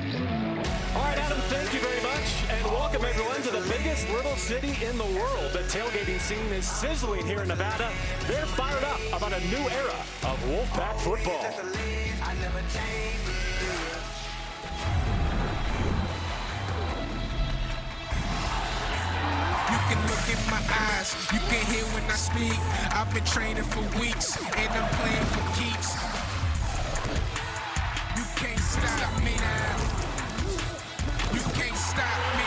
All right, Adam, thank you very much, and welcome everyone to the biggest little city in the world. The tailgating scene is sizzling here in Nevada. They're fired up about a new era of Wolfpack football. You can look in my eyes, you can hear when I speak. I've been training for weeks, and I'm playing for keeps. You can't stop me now. You can't stop me.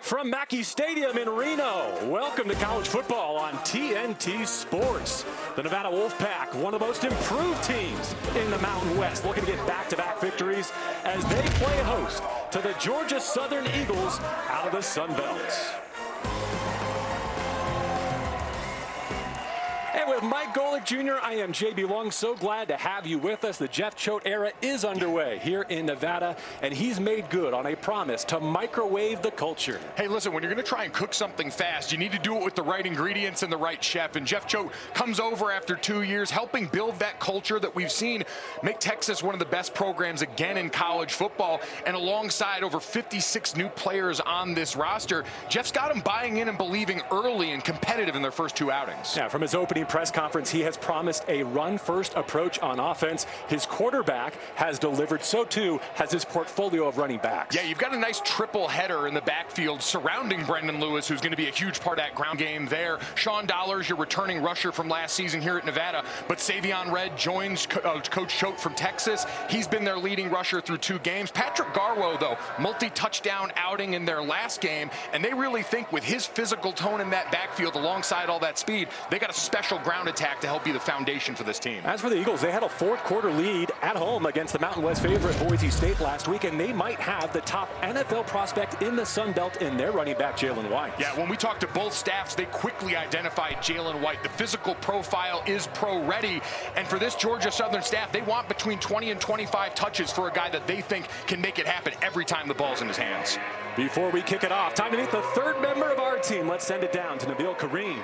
From Mackey Stadium in Reno, welcome to college football on TNT Sports. The Nevada Wolfpack, one of the most improved teams in the Mountain West, looking to get back-to-back victories as they play host to the Georgia Southern Eagles out of the Sun Belt. And with Mike Golic Jr., I am JB Long. So glad to have you with us. The Jeff Choate era is underway here in Nevada, and he's made good on a promise to microwave the culture. Hey, listen, when you're going to try and cook something fast, you need to do it with the right ingredients and the right chef. And Jeff Choate comes over after 2 years, helping build that culture that we've seen make Texas one of the best programs again in college football. And alongside over 56 new players on this roster, Jeff's got them buying in and believing early and competitive in their first 2 outings. Yeah, from his opening press conference, he has promised a run-first approach on offense. His quarterback has delivered. So, too, has his portfolio of running backs. Yeah, you've got a nice triple header in the backfield surrounding Brendan Lewis, who's going to be a huge part of that ground game there. Sean Dollars, your returning rusher from last season here at Nevada. But Savion Red joins Coach Choate from Texas. He's been their leading rusher through 2 games. Patrick Garwo, though, multi-touchdown outing in their last game. And they really think with his physical tone in that backfield alongside all that speed, they got a special ground attack to help be the foundation for this team. As for the Eagles, they had a fourth-quarter lead at home against the Mountain West favorite Boise State last week, and they might have the top NFL prospect in the Sun Belt in their running back, Jalen White. Yeah, when we talked to both staffs, they quickly identified Jalen White. The physical profile is pro-ready, and for this Georgia Southern staff, they want between 20 and 25 touches for a guy that they think can make it happen every time the ball's in his hands. Before we kick it off, time to meet the third member of our team. Let's send it down to Nabil Kareem.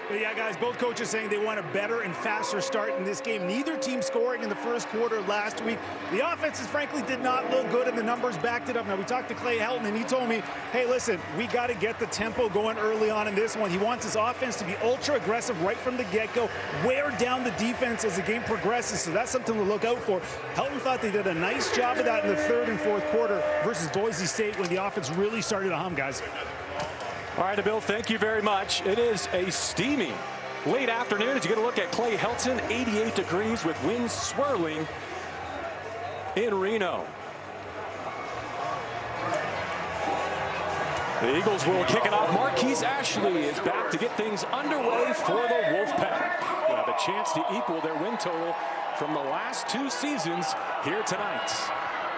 But yeah, guys, both coaches saying they want a better and faster start in this game. Neither team scoring in the first quarter last week. The offenses, frankly, did not look good, and the numbers backed it up. Now, we talked to Clay Helton, and he told me, hey, listen, we got to get the tempo going early on in this one. He wants his offense to be ultra-aggressive right from the get-go, wear down the defense as the game progresses, so that's something to look out for. Helton thought they did a nice job of that in the third and fourth quarter versus Boise State when the offense really started to hum, guys. All right, Bill, thank you very much. It is a steamy late afternoon as you get a look at Clay Helton, 88 degrees with winds swirling in Reno. The Eagles will kick it off. Marquise Ashley is back to get things underway for the Wolfpack. They'll have a chance to equal their win total from the last 2 seasons here tonight.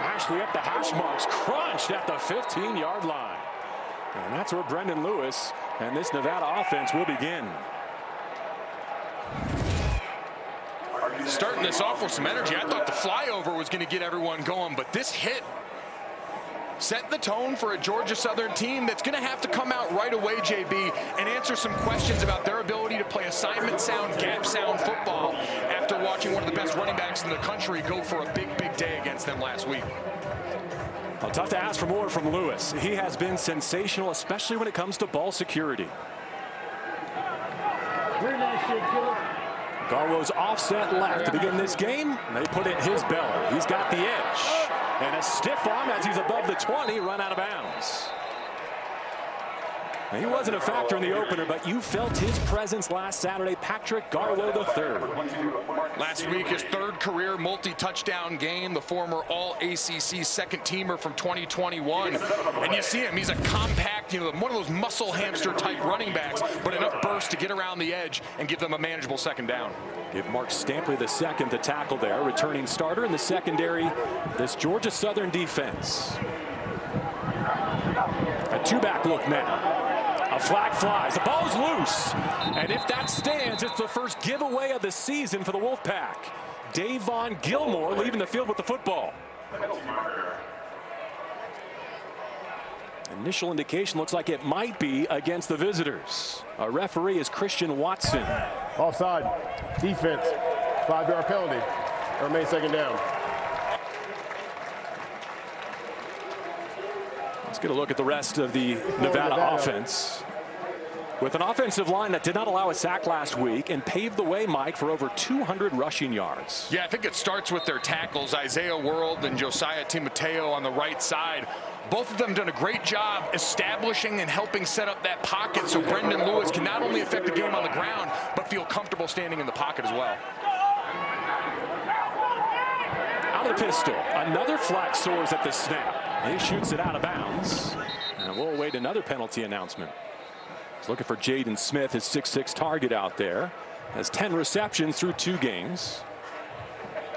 Ashley up the hash marks, crunched at the 15-yard line. And that's where Brendan Lewis and this Nevada offense will begin. Starting this off with some energy. I thought the flyover was going to get everyone going, but this hit set the tone for a Georgia Southern team that's going to have to come out right away, JB, and answer some questions about their ability to play assignment sound, gap sound football after watching one of the best running backs in the country go for a big, big day against them last week. Well, tough to ask for more from Lewis. He has been sensational, especially when it comes to ball security. Garwo's offset left to begin this game. They put it his belly. He's got the edge. And a stiff arm as he's above the 20, run out of bounds. He wasn't a factor in the opener, but you felt his presence last Saturday. Patrick Garwo III. Last week, his 3rd career multi-touchdown game, the former All-ACC second-teamer from 2021. And you see him, he's a compact, one of those muscle hamster-type running backs, but enough burst to get around the edge and give them a manageable second down. Give Mark Stampley the second to tackle there, returning starter in the secondary, this Georgia Southern defense. A 2-back look now. A flag flies, the ball's loose, and if that stands, it's the first giveaway of the season for the Wolfpack. Davon Gilmore leaving the field with the football. Initial indication looks like it might be against the visitors. Our referee is Christian Watson. Offside, defense, 5-yard penalty. Remain second down. Let's get a look at the rest of the Nevada offense. With an offensive line that did not allow a sack last week and paved the way, Mike, for over 200 rushing yards. Yeah, I think it starts with their tackles, Isaiah World and Josiah Timoteo on the right side. Both of them done a great job establishing and helping set up that pocket so Brendan Lewis can not only affect the game on the ground, but feel comfortable standing in the pocket as well. Out of the pistol, another flag soars at the snap. He shoots it out of bounds, and we'll await another penalty announcement. He's looking for Jaden Smith, his 6'6" target out there. Has 10 receptions through 2 games.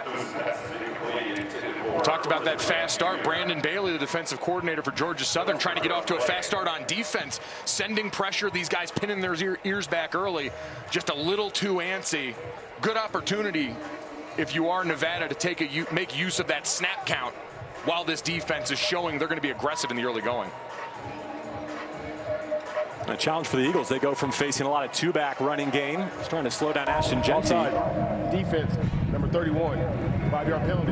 We talked about that fast start. Brandon Bailey, the defensive coordinator for Georgia Southern, trying to get off to a fast start on defense, sending pressure. These guys pinning their ears back early. Just a little too antsy. Good opportunity if you are Nevada to make use of that snap count while this defense is showing they're going to be aggressive in the early going. A challenge for the Eagles. They go from facing a lot of 2-back running game. He's trying to slow down Ashton Genty. Offside. Defense, number 31. 5-yard penalty.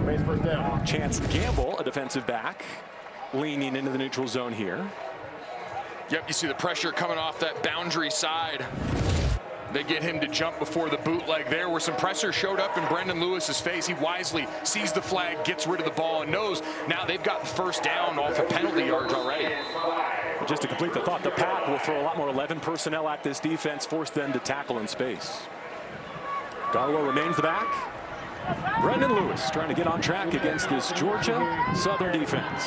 Remains first down. Chance Gamble, a defensive back, leaning into the neutral zone here. Yep, you see the pressure coming off that boundary side. They get him to jump before the bootleg there, where some pressure showed up in Brendan Lewis's face. He wisely sees the flag, gets rid of the ball, and knows now they've got the first down off of penalty yards already. But just to complete the thought, the Pack will throw a lot more 11 personnel at this defense, force them to tackle in space. Garwo remains the back. Brendan Lewis trying to get on track against this Georgia Southern defense.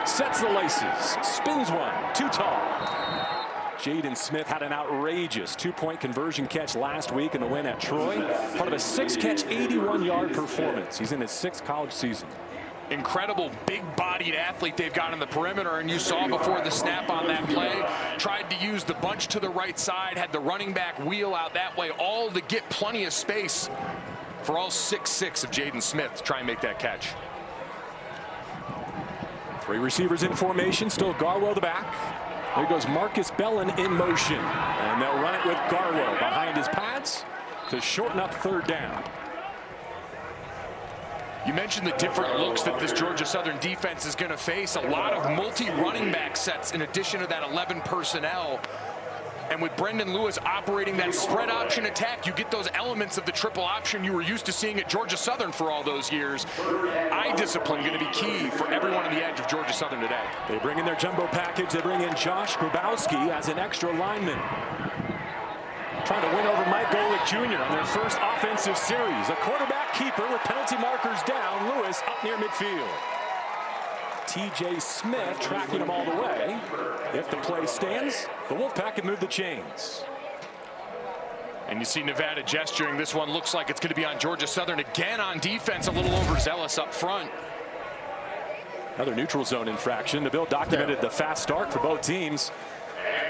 Sets the laces, spins one, too tall. Jaden Smith had an outrageous 2-point conversion catch last week in the win at Troy. Part of a 6-catch, 81-yard performance. He's in his 6th college season. Incredible big-bodied athlete they've got in the perimeter, and you saw before the snap on that play, tried to use the bunch to the right side, had the running back wheel out that way, all to get plenty of space for all 6'6" of Jaden Smith to try and make that catch. 3 receivers in formation, still Garwo the back. There goes Marcus Bellin in motion, and they'll run it with Garwo behind his pads to shorten up 3rd down. You mentioned the different looks that this Georgia Southern defense is going to face. A lot of multi-running back sets in addition to that 11 personnel. And with Brendan Lewis operating that spread option attack, you get those elements of the triple option you were used to seeing at Georgia Southern for all those years. Eye discipline going to be key for everyone on the edge of Georgia Southern today. They bring in their jumbo package. They bring in Josh Grabowski as an extra lineman. Trying to win over Mike Golick Jr. on their first offensive series. A quarterback keeper with penalty markers down. Lewis up near midfield. TJ Smith tracking him all the way. If the play stands, the Wolfpack can move the chains. And you see Nevada gesturing. This one looks like it's going to be on Georgia Southern again on defense, a little overzealous up front. Another neutral zone infraction. The bill documented the fast start for both teams.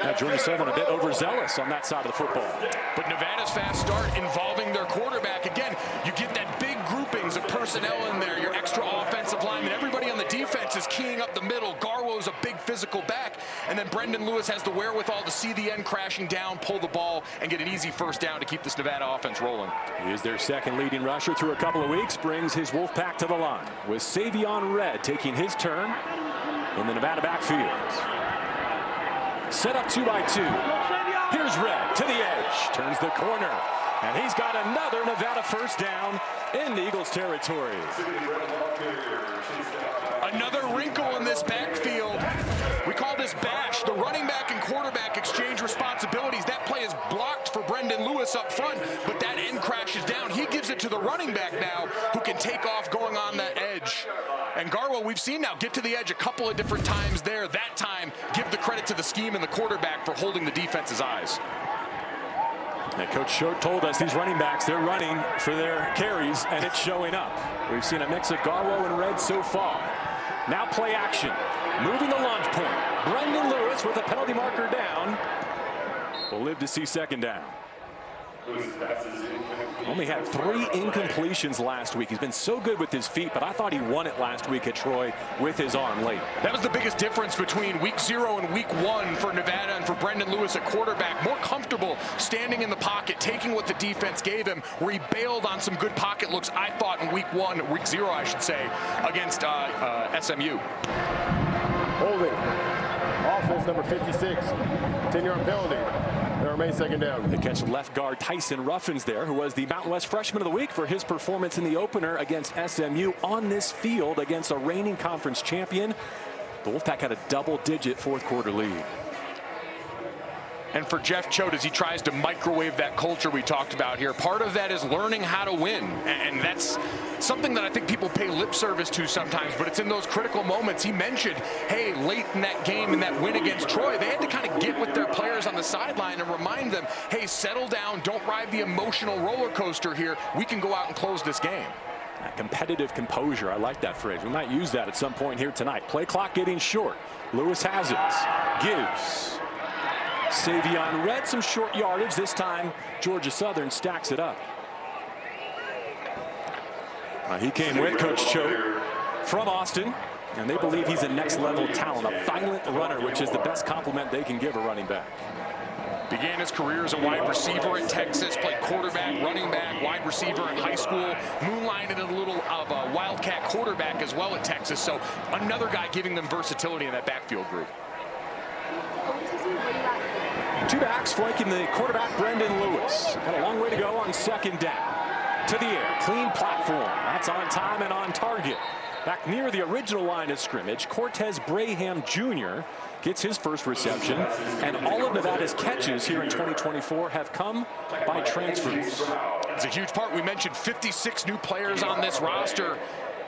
Now Georgia Southern a bit overzealous on that side of the football. But Nevada's fast start involving their quarterback. Again, you get that big groupings of personnel in there, your extra offensive linemen. Everybody on the defense is keying up the middle. Garwo's a big physical back. And then Brendan Lewis has the wherewithal to see the end crashing down, pull the ball, and get an easy first down to keep this Nevada offense rolling. He is their 2nd leading rusher through a couple of weeks. Brings his Wolfpack to the line with Savion Red taking his turn in the Nevada backfield. Set up 2 by 2. Here's Red to the edge. Turns the corner. And he's got another Nevada first down in the Eagles territory. Another wrinkle in this backfield. We call this bash. The running back and quarterback exchange responsibilities. That play is blocked for Brendan Lewis up front, but that end crashes down. He gives it to the running back now, who can take off going on that edge. And Garwo, we've seen now get to the edge a couple of different times there. That time, give the credit to the scheme and the quarterback for holding the defense's eyes. And Coach Schott told us these running backs, they're running for their carries, and it's showing up. We've seen a mix of Garwo and Red so far. Now play action. Moving the launch point. Brendan Lewis with a penalty marker down. We'll live to see 2nd down. Only had 3 incompletions last week. He's been so good with his feet, but I thought he won it last week at Troy with his arm late. That was the biggest difference between week 0 and week 1 for Nevada and for Brendan Lewis at quarterback. More comfortable standing in the pocket, taking what the defense gave him, where he bailed on some good pocket looks, I thought, in week 0, I should say, against SMU. Holding. Offense number 56. 10-yard penalty. They remain second down. They catch left guard Tyson Ruffins there, who was the Mountain West Freshman of the Week for his performance in the opener against SMU on this field against a reigning conference champion. The Wolfpack had a double-digit fourth-quarter lead. And for Jeff Choate, as he tries to microwave that culture we talked about here, part of that is learning how to win. And that's something that I think people pay lip service to sometimes, but it's in those critical moments. He mentioned, hey, late in that game, in that win against Troy, they had to kind of get with their players on the sideline and remind them, hey, settle down, don't ride the emotional roller coaster here. We can go out and close this game. That competitive composure, I like that phrase. We might use that at some point here tonight. Play clock getting short. Lewis has it. Gives. Savion Red some short yardage. This time, Georgia Southern stacks it up. He came with Coach Choate from Austin, and they believe he's a next-level talent, a violent runner, which is the best compliment they can give a running back. Began his career as a wide receiver at Texas, played quarterback, running back, wide receiver in high school, moonlighted a little of a Wildcat quarterback as well at Texas. So another guy giving them versatility in that backfield group. 2 backs flanking the quarterback, Brendan Lewis. Got a long way to go on second down. To the air, clean platform. That's on time and on target. Back near the original line of scrimmage, Cortez Braham Jr. gets his first reception. And all of Nevada's catches here in 2024 have come by transfers. It's a huge part. We mentioned 56 new players on this roster.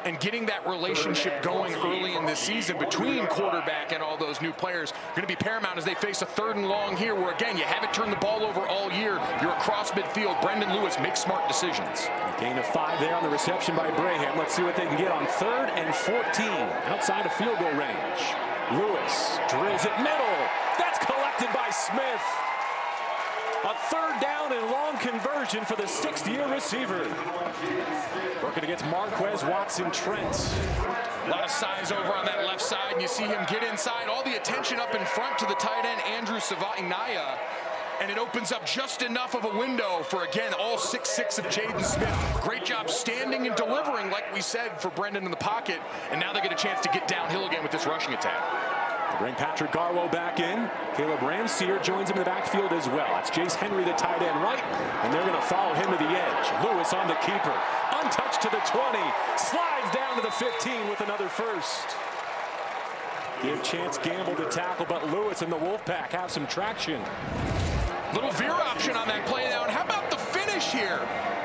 And getting that relationship going early in this season between quarterback and all those new players going to be paramount as they face a 3rd and long here, where again you haven't turned the ball over all year. You're across midfield. Brendan Lewis makes smart decisions. A gain of 5 there on the reception by Braham. Let's see what they can get on 3rd and 14 outside of field goal range. Lewis drills it middle. That's collected by Smith. A 3rd down and long conversion for the 6th-year receiver. Working against Marquez Watson-Trent. A lot of size over on that left side, and you see him get inside. All the attention up in front to the tight end, Andrew Savainaya. And it opens up just enough of a window for, again, all 6'6" of Jaden Smith. Great job standing and delivering, like we said, for Brendan in the pocket. And now they get a chance to get downhill again with this rushing attack. They bring Patrick Garwo back in. Caleb Ramseer joins him in the backfield as well. That's Jace Henry, the tight end, right. And they're going to follow him to the edge. Lewis on the keeper. Untouched to the 20. Slides down to the 15 with another first. Give Chance Gamble to tackle, but Lewis and the Wolfpack have some traction. Little veer option on that play now. And how about the finish here?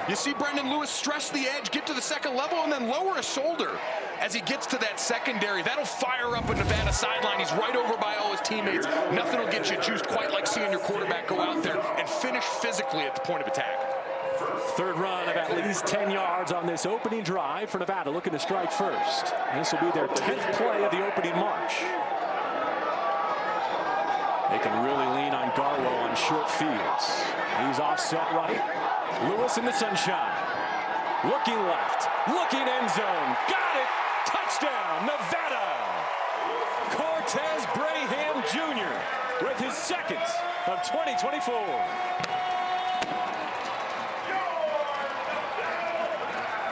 You see Brendan Lewis stress the edge, get to the second level, and then lower a shoulder as he gets to that secondary. That'll fire up a Nevada sideline. He's right over by all his teammates. Nothing will get you juiced quite like seeing your quarterback go out there and finish physically at the point of attack. 3rd run of at least 10 yards on this opening drive for Nevada, looking to strike first. This will be their 10th play of the opening march. They can really lean on Garwo on short fields. He's offset right. Lewis in the sunshine. Looking left. Looking end zone. Got it. Touchdown, Nevada. Cortez Braham Jr. with his 2nd of 2024.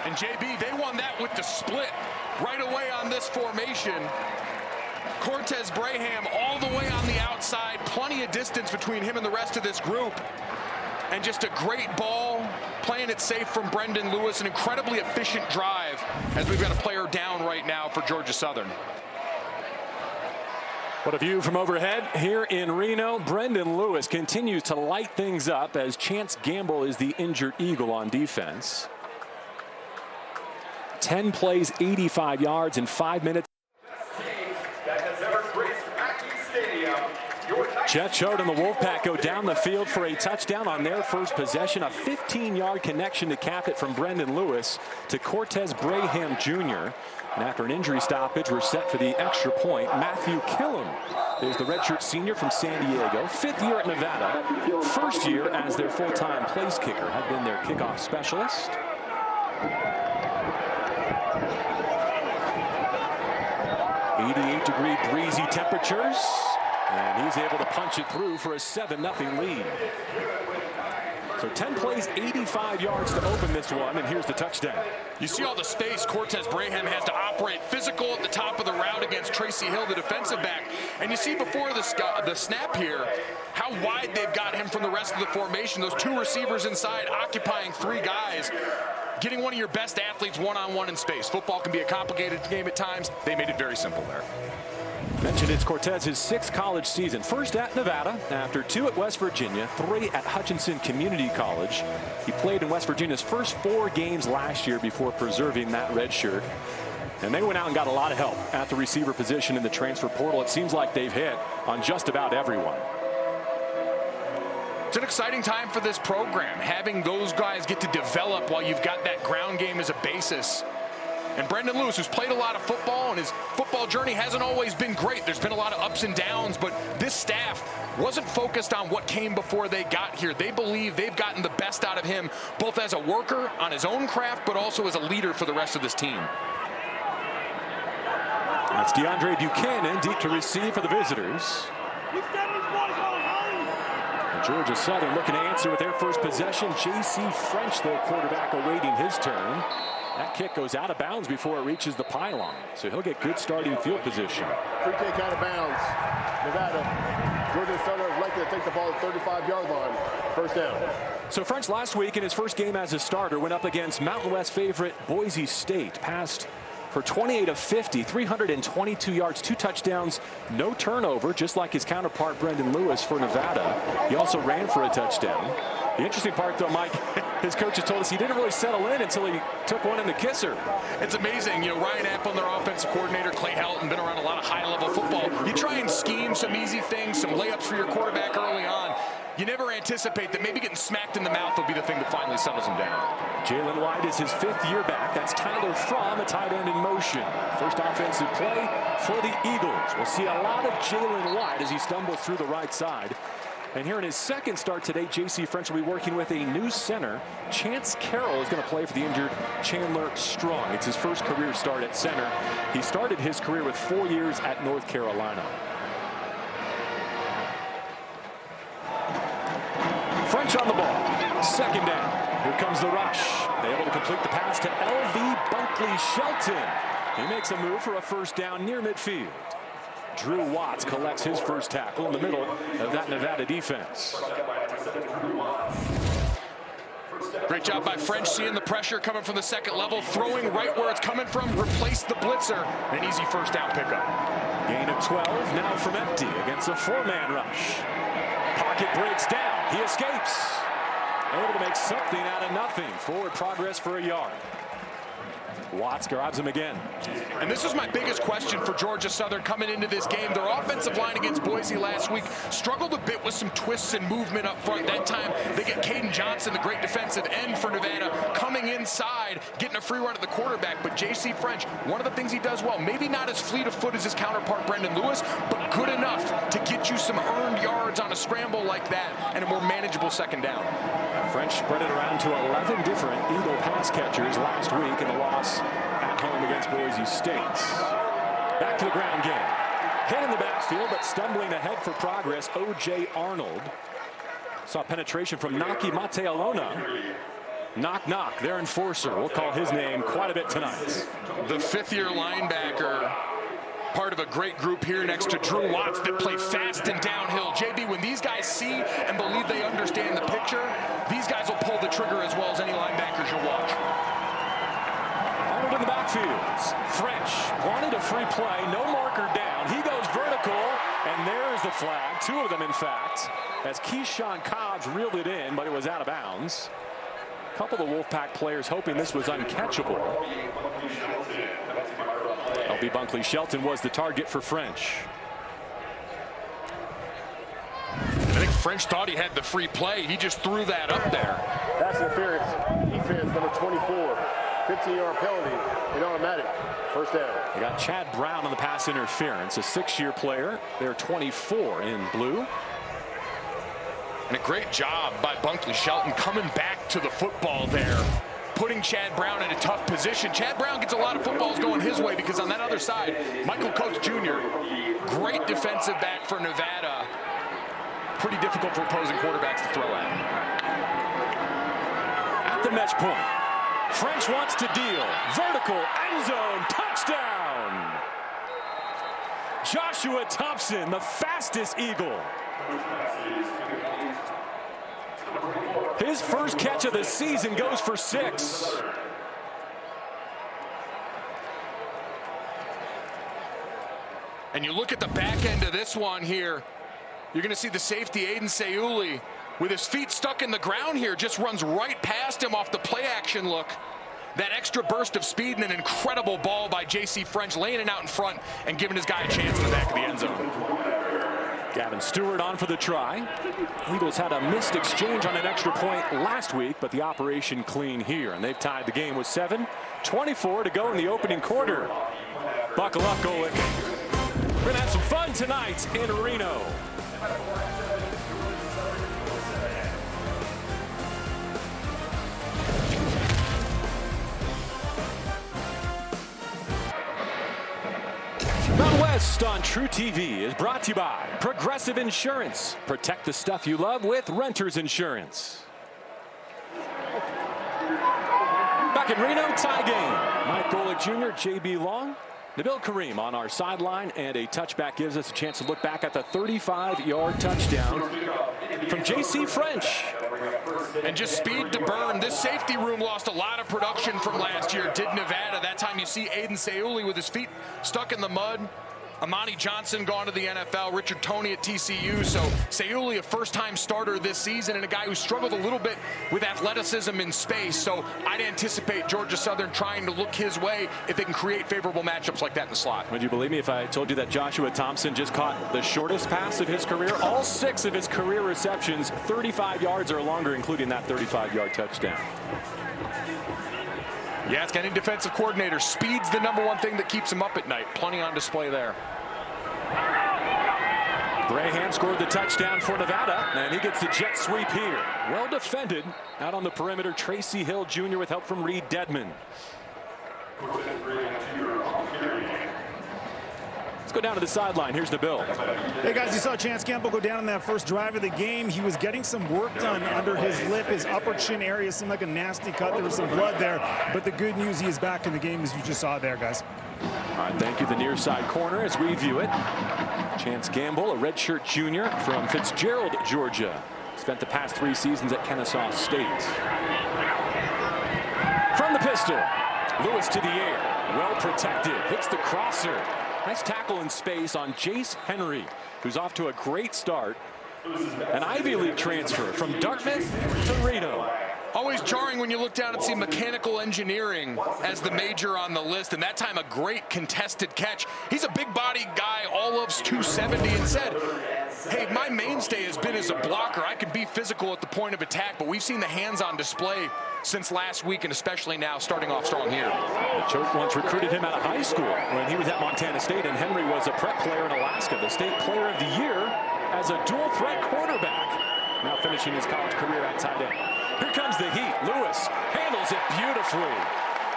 And JB, they won that with the split right away on this formation. Cortez Braham all the way on the outside, plenty of distance between him and the rest of this group. And just a great ball, playing it safe from Brendan Lewis, an incredibly efficient drive as we've got a player down right now for Georgia Southern. What a view from overhead here in Reno. Brendan Lewis continues to light things up as Chance Gamble is the injured Eagle on defense. 10 plays, 85 yards in 5 minutes. Jeff Choate and the Wolfpack go down the field for a touchdown on their first possession. A 15-yard connection to cap it from Brendan Lewis to Cortez Braham Jr. And after an injury stoppage, we're set for the extra point. Matthew Killam is the redshirt senior from San Diego. 5th year at Nevada. 1st year as their full-time place kicker. Had been their kickoff specialist. .88-degree breezy temperatures. And he's able to punch it through for a 7-0 lead. So 10 plays, 85 yards to open this one, and here's the touchdown. You see all the space Cortez Braham has to operate physical at the top of the route against Tracy Hill, the defensive back. And you see before the snap here how wide they've got him from the rest of the formation. Those 2 receivers inside occupying 3 guys. Getting one of your best athletes one-on-one in space. Football can be a complicated game at times. They made it very simple there. Mentioned it's Cortez's 6th college season. 1st at Nevada, after 2 at West Virginia, 3 at Hutchinson Community College. He played in West Virginia's first 4 games last year before preserving that red shirt. And they went out and got a lot of help at the receiver position in the transfer portal. It seems like they've hit on just about everyone. It's an exciting time for this program, having those guys get to develop while you've got that ground game as a basis. And Brendan Lewis, who's played a lot of football, and his football journey hasn't always been great. There's been a lot of ups and downs, but this staff wasn't focused on what came before they got here. They believe they've gotten the best out of him, both as a worker on his own craft, but also as a leader for the rest of this team. That's DeAndre Buchanan, deep to receive for the visitors. And Georgia Southern looking to answer with their first possession. J.C. French, the quarterback, awaiting his turn. That kick goes out of bounds before it reaches the pylon, so he'll get good starting field position. Free kick out of bounds. Nevada. Georgia Southern is likely to take the ball at the 35-yard line. 1st down. So French last week in his first game as a starter went up against Mountain West favorite Boise State. Passed for 28 of 50, 322 yards, 2 touchdowns, no turnover, just like his counterpart Brendan Lewis for Nevada. He also ran for a touchdown. The interesting part, though, Mike, his coaches told us he didn't really settle in until he took one in the kisser. It's amazing. You know, Ryan Apple, their offensive coordinator, Clay Helton, been around a lot of high-level football. You try and scheme some easy things, some layups for your quarterback early on. You never anticipate that maybe getting smacked in the mouth will be the thing that finally settles him down. Jalen White is his 5th year back. That's Tyler Fromm, a tight end in motion. First offensive play for the Eagles. We'll see a lot of Jalen White as he stumbles through the right side. And here in his 2nd start today, J.C. French will be working with a new center. Chance Carroll is going to play for the injured Chandler Strong. It's his first career start at center. He started his career with 4 years at North Carolina. French on the ball. 2nd down. Here comes the rush. They're able to complete the pass to L.V. Bunkley Shelton. He makes a move for a 1st down near midfield. Drew Watts collects his first tackle in the middle of that Nevada defense. Great job by French, seeing the pressure coming from the 2nd level, throwing right where it's coming from, replace the blitzer. An easy 1st down pickup. Gain of 12 now from empty against a 4-man rush. Pocket breaks down. He escapes. Able to make something out of nothing. Forward progress for a yard. Watts grabs him again. And this is my biggest question for Georgia Southern coming into this game. Their offensive line against Boise last week struggled a bit with some twists and movement up front. That time they get Caden Johnson, the great defensive end for Nevada, coming inside, getting a free run at the quarterback. But J.C. French, one of the things he does well, maybe not as fleet of foot as his counterpart Brendan Lewis, but good enough to get you some earned yards on a scramble like that and a more manageable 2nd down. French spread it around to 11 different Eagle pass catchers last week in the loss at home against Boise State. Back to the ground game. Hit in the backfield, but stumbling ahead for progress, O.J. Arnold. Saw penetration from Naki Matealona. Knock, knock, their enforcer. We'll call his name quite a bit tonight. The 5th-year linebacker, part of a great group here next to Drew Watts that play fast and downhill. JB, when these guys see and believe they understand the picture, these guys will pull the trigger as well as any linebackers you'll watch. Arnold in the backfield. French wanted a free play, no marker down. He goes vertical, and there's the flag. 2 of them, in fact, as Keyshawn Cobbs reeled it in, but it was out of bounds. A couple of the Wolfpack players hoping this was uncatchable. L.B. Bunkley Shelton was the target for French. French thought he had the free play. He just threw that up there. Pass interference. Defense number 24. 15-yard penalty. An automatic. First down. They got Chad Brown on the pass interference, a 6-year player. They're 24 in blue. And a great job by Bunkley Shelton coming back to the football there, putting Chad Brown in a tough position. Chad Brown gets a lot of footballs going his way because on that other side, Michael Coates Jr., great defensive back for Nevada. Pretty difficult for opposing quarterbacks to throw at. At the match point, French wants to deal. Vertical, end zone, touchdown! Joshua Thompson, the fastest Eagle. His first catch of the season goes for 6. And you look at the back end of this one here, you're going to see the safety, Aiden Seuli, with his feet stuck in the ground here, just runs right past him off the play action look. That extra burst of speed and an incredible ball by J.C. French, laying it out in front and giving his guy a chance in the back of the end zone. Gavin Stewart on for the try. Eagles had a missed exchange on an extra point last week, but the operation clean here, and they've tied the game with 7:24 to go in the opening quarter. Buckle up, Golic. We're gonna have some fun tonight in Reno. Mountain West on True TV is brought to you by Progressive Insurance. Protect the stuff you love with Renters Insurance. Back in Reno, tie game. Mike Golic Jr., J.B. Long, Nabil Kareem on our sideline, and a touchback gives us a chance to look back at the 35-yard touchdown from J.C. French. And just speed to burn. This safety room lost a lot of production from last year, did Nevada. That time you see Aiden Seuli with his feet stuck in the mud. Amani Johnson gone to the NFL, Richard Toney at TCU. So Seuli, a first-time starter this season and a guy who struggled a little bit with athleticism in space. So I'd anticipate Georgia Southern trying to look his way if they can create favorable matchups like that in the slot. Would you believe me if I told you that Joshua Thompson just caught the shortest pass of his career? All 6 of his career receptions, 35 yards or longer, including that 35-yard touchdown. Yeah, it's got any defensive coordinator. Speed's the #1 thing that keeps him up at night. Plenty on display there. Brahan scored the touchdown for Nevada, and he gets the jet sweep here. Well defended. Out on the perimeter, Tracy Hill Jr. with help from Reed Dedman. Let's go down to the sideline. Here's Nabil. Hey, guys, you saw Chance Campbell go down in that first drive of the game. He was getting some work done under his lip. His upper chin area seemed like a nasty cut. There was some blood there. But the good news, he is back in the game, as you just saw there, guys. All right, thank you, the near side corner, as we view it. Chance Campbell, a redshirt junior from Fitzgerald, Georgia. Spent the past 3 seasons at Kennesaw State. From the pistol, Lewis to the air. Well protected. Hits the crosser. Nice tackle in space on Jace Henry, who's off to a great start. An Ivy League transfer from Dartmouth to Reno. Always jarring when you look down and see mechanical engineering as the major on the list, and that time a great contested catch. He's a big-bodied guy, all of 270, and said, hey, my mainstay has been as a blocker. I can be physical at the point of attack, but we've seen the hands on display since last week, and especially now, starting off strong here. The Choke once recruited him out of high school when he was at Montana State, and Henry was a prep player in Alaska, the state player of the year as a dual-threat quarterback. Now finishing his college career at tight end. Here comes the heat. Lewis handles it beautifully.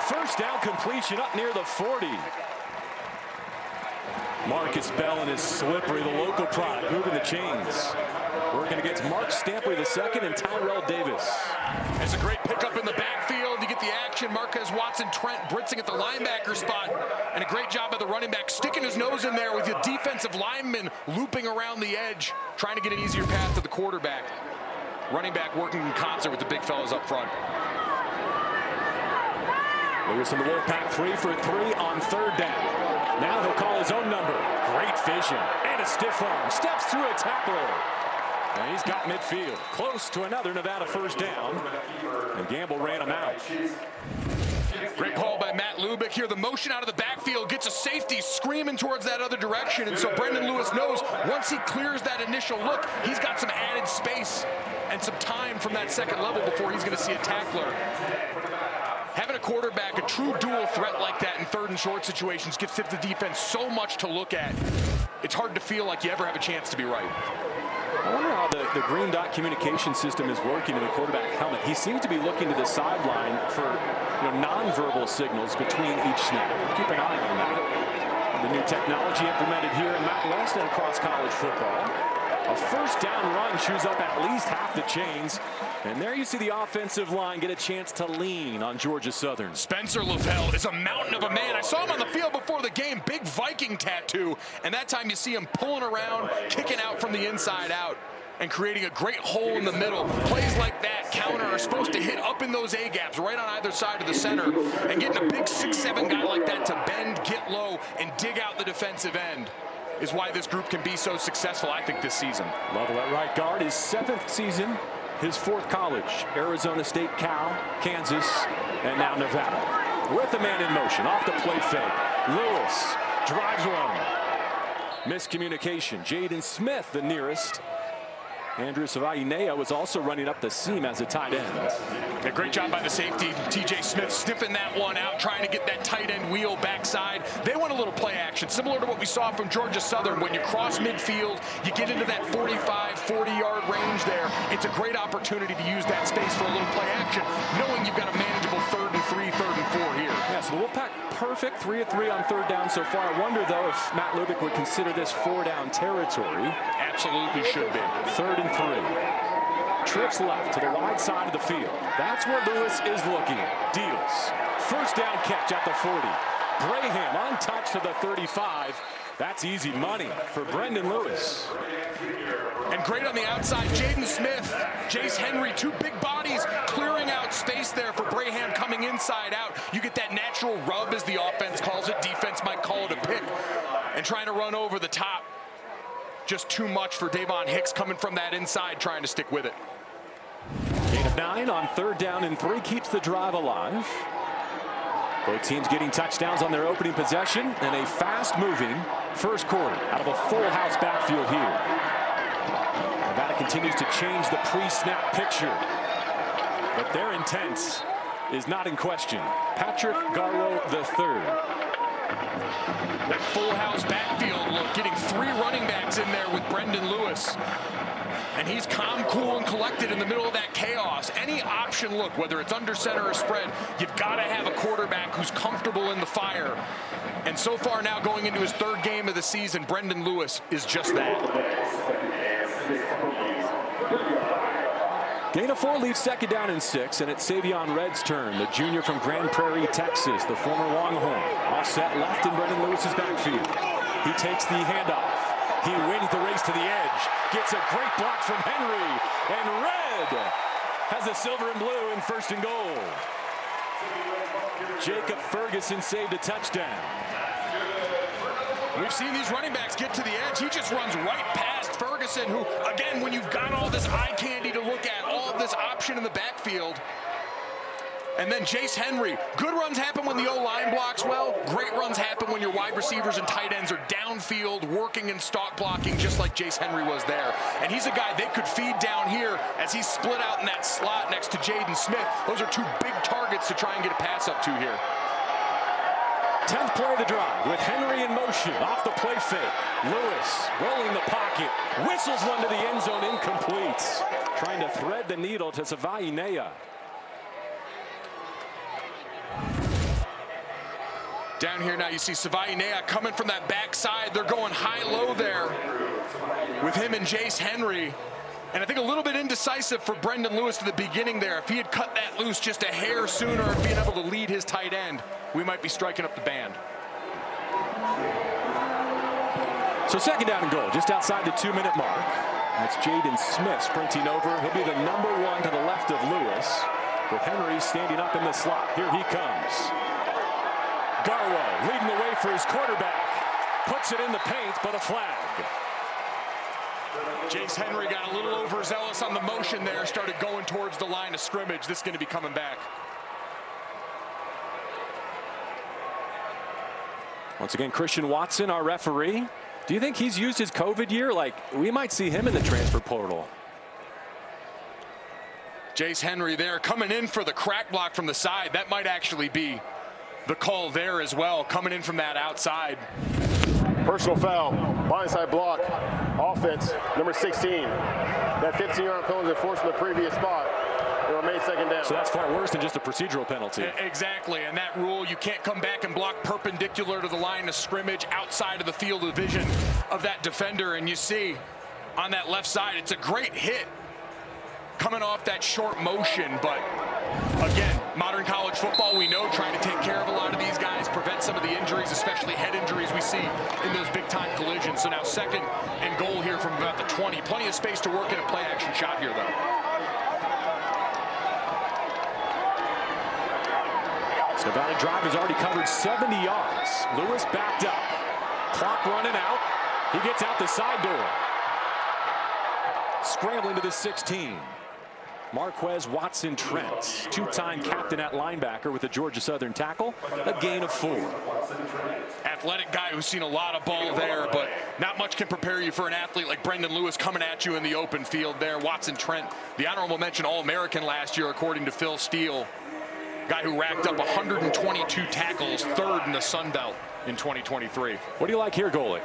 First down completion up near the 40. Marcus Bell and his slippery, the local product, moving the chains. Working against Mark Stampley II and Tyrell Davis. It's a great pickup in the backfield. You get the action. Marquez Watson, Trent blitzing at the linebacker spot. And a great job by the running back, sticking his nose in there with the defensive lineman looping around the edge, trying to get an easier path to the quarterback. Running back working in concert with the big fellas up front. Lewis in the Wolfpack 3 for 3 on 3rd down. Now he'll call his own number. Great vision and a stiff arm. Steps through a tackler. And he's got midfield. Close to another Nevada first down. And Gamble ran him out. Great call by Matt Lubick here. The motion out of the backfield gets a safety screaming towards that other direction. And so Brendan Lewis knows once he clears that initial look, he's got some added space and some time from that second level before he's going to see a tackler. Having a quarterback, a true dual threat like that in third and short situations gives the defense so much to look at. It's hard to feel like you ever have a chance to be right. I wonder how the green dot communication system is working in the quarterback helmet. He seems to be looking to the sideline for non-verbal signals between each snap. Keep an eye on that. The new technology implemented here in Mountain West and across college football. A first down run chews up at least half the chains. And there you see the offensive line get a chance to lean on Georgia Southern. Spencer Lavelle is a mountain of a man. I saw him on the field before the game, big Viking tattoo. And that time you see him pulling around, kicking out from the inside out, and creating a great hole in the middle. Plays like that, counter, are supposed to hit up in those A-gaps right on either side of the center. And getting a big 6'7" guy like that to bend, get low, and dig out the defensive end is why this group can be so successful, I think, this season. Lovell at right guard, his 7th season, his 4th college. Arizona State, Cal, Kansas, and now Nevada. With the man in motion, off the play fake. Lewis drives one. Miscommunication. Jaden Smith, the nearest. Andrew Savainea was also running up the seam as a tight end. A great job by the safety. TJ Smith sniffing that one out, trying to get that tight end wheel backside. They want a little play action, similar to what we saw from Georgia Southern. When you cross midfield, you get into that 45, 40-yard range there. It's a great opportunity to use that space for a little play action, knowing you've got a manageable 3rd and 3, 3rd and 4 here. Yeah, so the Wolfpack perfect 3 of 3 on 3rd down so far. I wonder, though, if Matt Lubick would consider this 4-down territory. Absolutely should be. 3rd and 3. Trips left to the wide side of the field. That's where Lewis is looking. Deals. First down catch at the 40. Braham untouched to the 35. That's easy money for Brendan Lewis. And great on the outside, Jaden Smith, Jace Henry, 2 big bodies clearing out space there for Braham coming inside out. You get that natural rub, as the offense calls it. Defense might call it a pick. And trying to run over the top. Just too much for Davon Hicks coming from that inside, trying to stick with it. Gain of 9 on 3rd down and 3 keeps the drive alive. Both teams getting touchdowns on their opening possession and a fast-moving first quarter out of a full house backfield here. Nevada continues to change the pre-snap picture, but their intent is not in question. Patrick Garlow III. That full house backfield look, getting 3 running backs in there with Brendan Lewis. And he's calm, cool, and collected in the middle of that chaos. Any option look, whether it's under center or spread, you've got to have a quarterback who's comfortable in the fire. And so far now, going into his 3rd game of the season, Brendan Lewis is just that. Gain of 4 leaves 2nd down and 6, and it's Savion Red's turn, the junior from Grand Prairie, Texas, the former Longhorn. Offset left in Brendan Lewis's backfield. He takes the handoff. He wins the race to the edge. Gets a great block from Henry. And Red has the silver and blue in 1st and goal. Jacob Ferguson saved a touchdown. We've seen these running backs get to the edge. He just runs right past Ferguson, who, again, when you've got all this eye candy to look at, all of this option in the backfield. And then Jace Henry. Good runs happen when the O-line blocks well. Great runs happen when your wide receivers and tight ends are downfield, working and stalk blocking, just like Jace Henry was there. And he's a guy they could feed down here as he's split out in that slot next to Jaden Smith. Those are 2 big targets to try and get a pass up to here. 10th play of the drive with Henry in motion. Off the play fake. Lewis rolling the pocket. Whistles one to the end zone, incomplete. Trying to thread the needle to Savainea. Down here now you see Savainea coming from that backside. They're going high-low there with him and Jace Henry. And I think a little bit indecisive for Brendan Lewis at the beginning there. If he had cut that loose just a hair sooner and being able to lead his tight end, we might be striking up the band. So 2nd down and goal, just outside the 2-minute mark. That's Jaden Smith sprinting over. He'll be the number 1 to the left of Lewis, with Henry standing up in the slot. Here he comes. Garlow leading the way for his quarterback. Puts it in the paint, but a flag. Jace Henry got a little overzealous on the motion there, started going towards the line of scrimmage. This is going to be coming back. Once again, Christian Watson, our referee. Do you think he's used his COVID year? Like, we might see him in the transfer portal. Jace Henry there coming in for the crack block from the side. That might actually be the call there as well, coming in from that outside. Personal foul, blindside block, offense, number 16. That 15-yard penalty enforced from the previous spot. It remains second down. So that's far worse than just a procedural penalty. Exactly, and that rule, you can't come back and block perpendicular to the line of scrimmage outside of the field of vision of that defender. And you see on that left side, it's a great hit coming off that short motion. But again, modern college football, we know, trying to take care of a lot of these guys, prevent some of the injuries, especially head injuries we see in those big-time collisions. So now second and goal here from about the 20. Plenty of space to work in a play-action shot here, though. Nevada drive has already covered 70 yards. Lewis backed up. Clock running out. He gets out the side door. Scrambling to the 16. Marquez Watson Trent, two-time captain at linebacker with the Georgia Southern tackle, a gain of 4. Athletic guy who's seen a lot of ball there, but not much can prepare you for an athlete like Brendan Lewis coming at you in the open field there. Watson Trent, the honorable mention All-American last year, according to Phil Steele. Guy who racked up 122 tackles, third in the Sun Belt in 2023. What do you like here, Golic?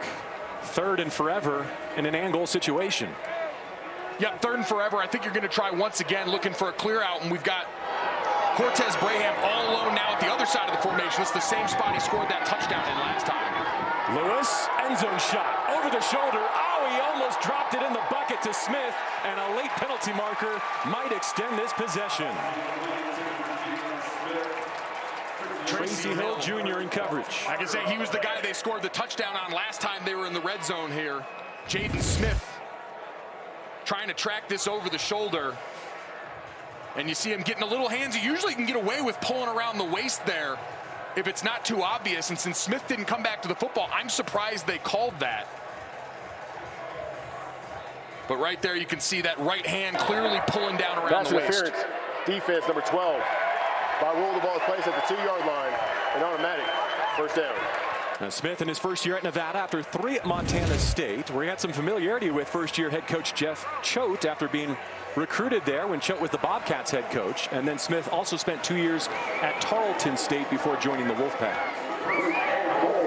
Third and forever in an and goal situation. Yeah, third and forever. I think you're going to try once again looking for a clear out, and we've got Cortez Braham all alone now at the other side of the formation. It's the same spot he scored that touchdown in last time. Lewis, end zone shot, over the shoulder. Oh, he almost dropped it in the bucket to Smith, and a late penalty marker might extend this possession. Tracy Hill Jr. in coverage. I can say he was the guy they scored the touchdown on last time they were in the red zone here. Jaden Smith trying to track this over the shoulder. And you see him getting a little handsy. Usually he can get away with pulling around the waist there if it's not too obvious. And since Smith didn't come back to the football, I'm surprised they called that. But right there you can see that right hand clearly pulling down around the waist. Interference. Defense number 12. By rule, the ball is placed at the 2-yard line. An automatic first down. Now Smith in his first year at Nevada after 3 at Montana State, where he had some familiarity with first-year head coach Jeff Choate after being recruited there when Choate was the Bobcats head coach. And then Smith also spent 2 years at Tarleton State before joining the Wolfpack.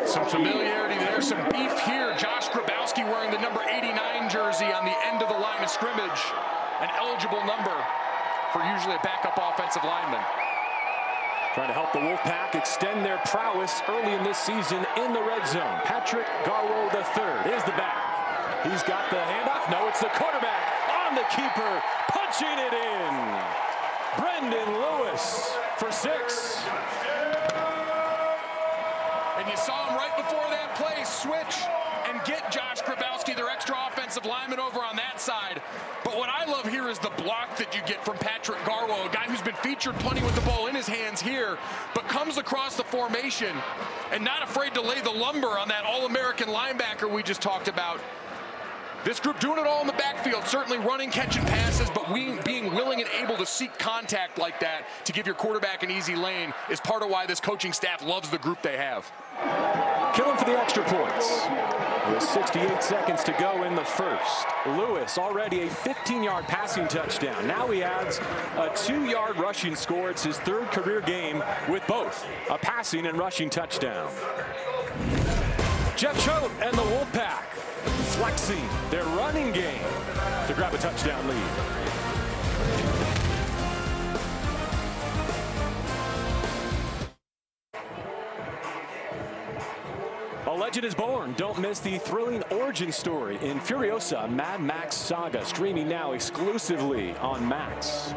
Some familiarity there, some beef here. Josh Grabowski wearing the number 89 jersey on the end of the line of scrimmage. An eligible number for usually a backup offensive lineman. Trying to help the Wolfpack extend their prowess early in this season in the red zone. Patrick Garwo III is the back. He's got the handoff. No, it's the quarterback on the keeper, punching it in. Brendan Lewis for 6. And you saw him right before that play switch and get Josh Grabowski, their extra offensive lineman, over on that side. But what I love here is the block that you get from Patrick Garwo, a guy who's been featured plenty with the ball in his hands here, but comes across the formation and not afraid to lay the lumber on that All-American linebacker we just talked about. This group doing it all in the backfield, certainly running, catching passes, but being willing and able to seek contact like that to give your quarterback an easy lane is part of why this coaching staff loves the group they have. Killing for the extra points. With 68 seconds to go in the first. Lewis already a 15-yard passing touchdown. Now he adds a 2-yard rushing score. It's his 3rd career game with both a passing and rushing touchdown. Jeff Choate and the Wolfpack flexing their running game to grab a touchdown lead. A legend is born. Don't miss the thrilling origin story in Furiosa Mad Max Saga, streaming now exclusively on Max.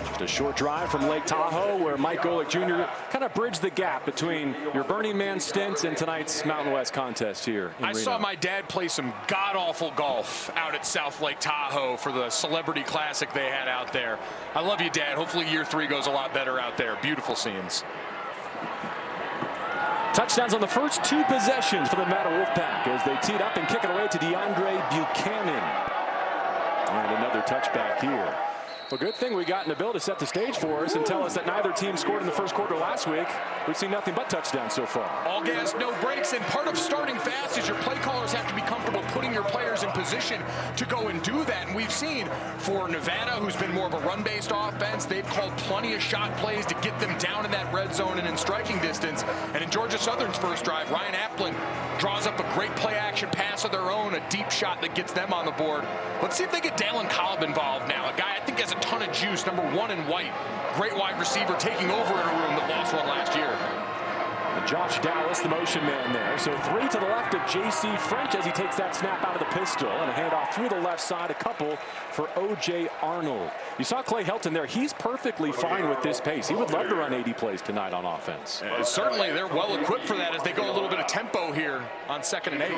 Just a short drive from Lake Tahoe, where Mike Golic Jr. kind of bridged the gap between your Burning Man stint and tonight's Mountain West contest here in I Reno. saw my dad play some god-awful golf out at South Lake Tahoe for the Celebrity Classic they had out there. I love you, Dad. Hopefully year 3 goes a lot better out there. Beautiful scenes. Touchdowns on the first 2 possessions for the Nevada Wolfpack as they teed up and kick it away to DeAndre Buchanan. And another touchback here Well, good thing we got Nabil to set the stage for us and tell us that neither team scored in the first quarter last week. We've seen nothing but touchdowns so far. All gas, no breaks, and part of starting fast is your play callers have to be comfortable putting your players in position to go and do that. And we've seen for Nevada, who's been more of a run-based offense, they've called plenty of shot plays to get them down in that red zone and in striking distance. And in Georgia Southern's first drive, Ryan Applin draws up a great play-action pass of their own, a deep shot that gets them on the board. Let's see if they get Dalen Cobb involved now, a guy I think has a ton of juice, number 1 in white. Great wide receiver taking over in a room that lost one last year. And Josh Dallas, the motion man there. So 3 to the left of J.C. French as he takes that snap out of the pistol. And a handoff through the left side, a couple for O.J. Arnold. You saw Clay Helton there. He's perfectly fine with this pace. He would love to run 80 plays tonight on offense. Certainly, they're well equipped for that as they go a little bit of tempo here on 2nd and 8.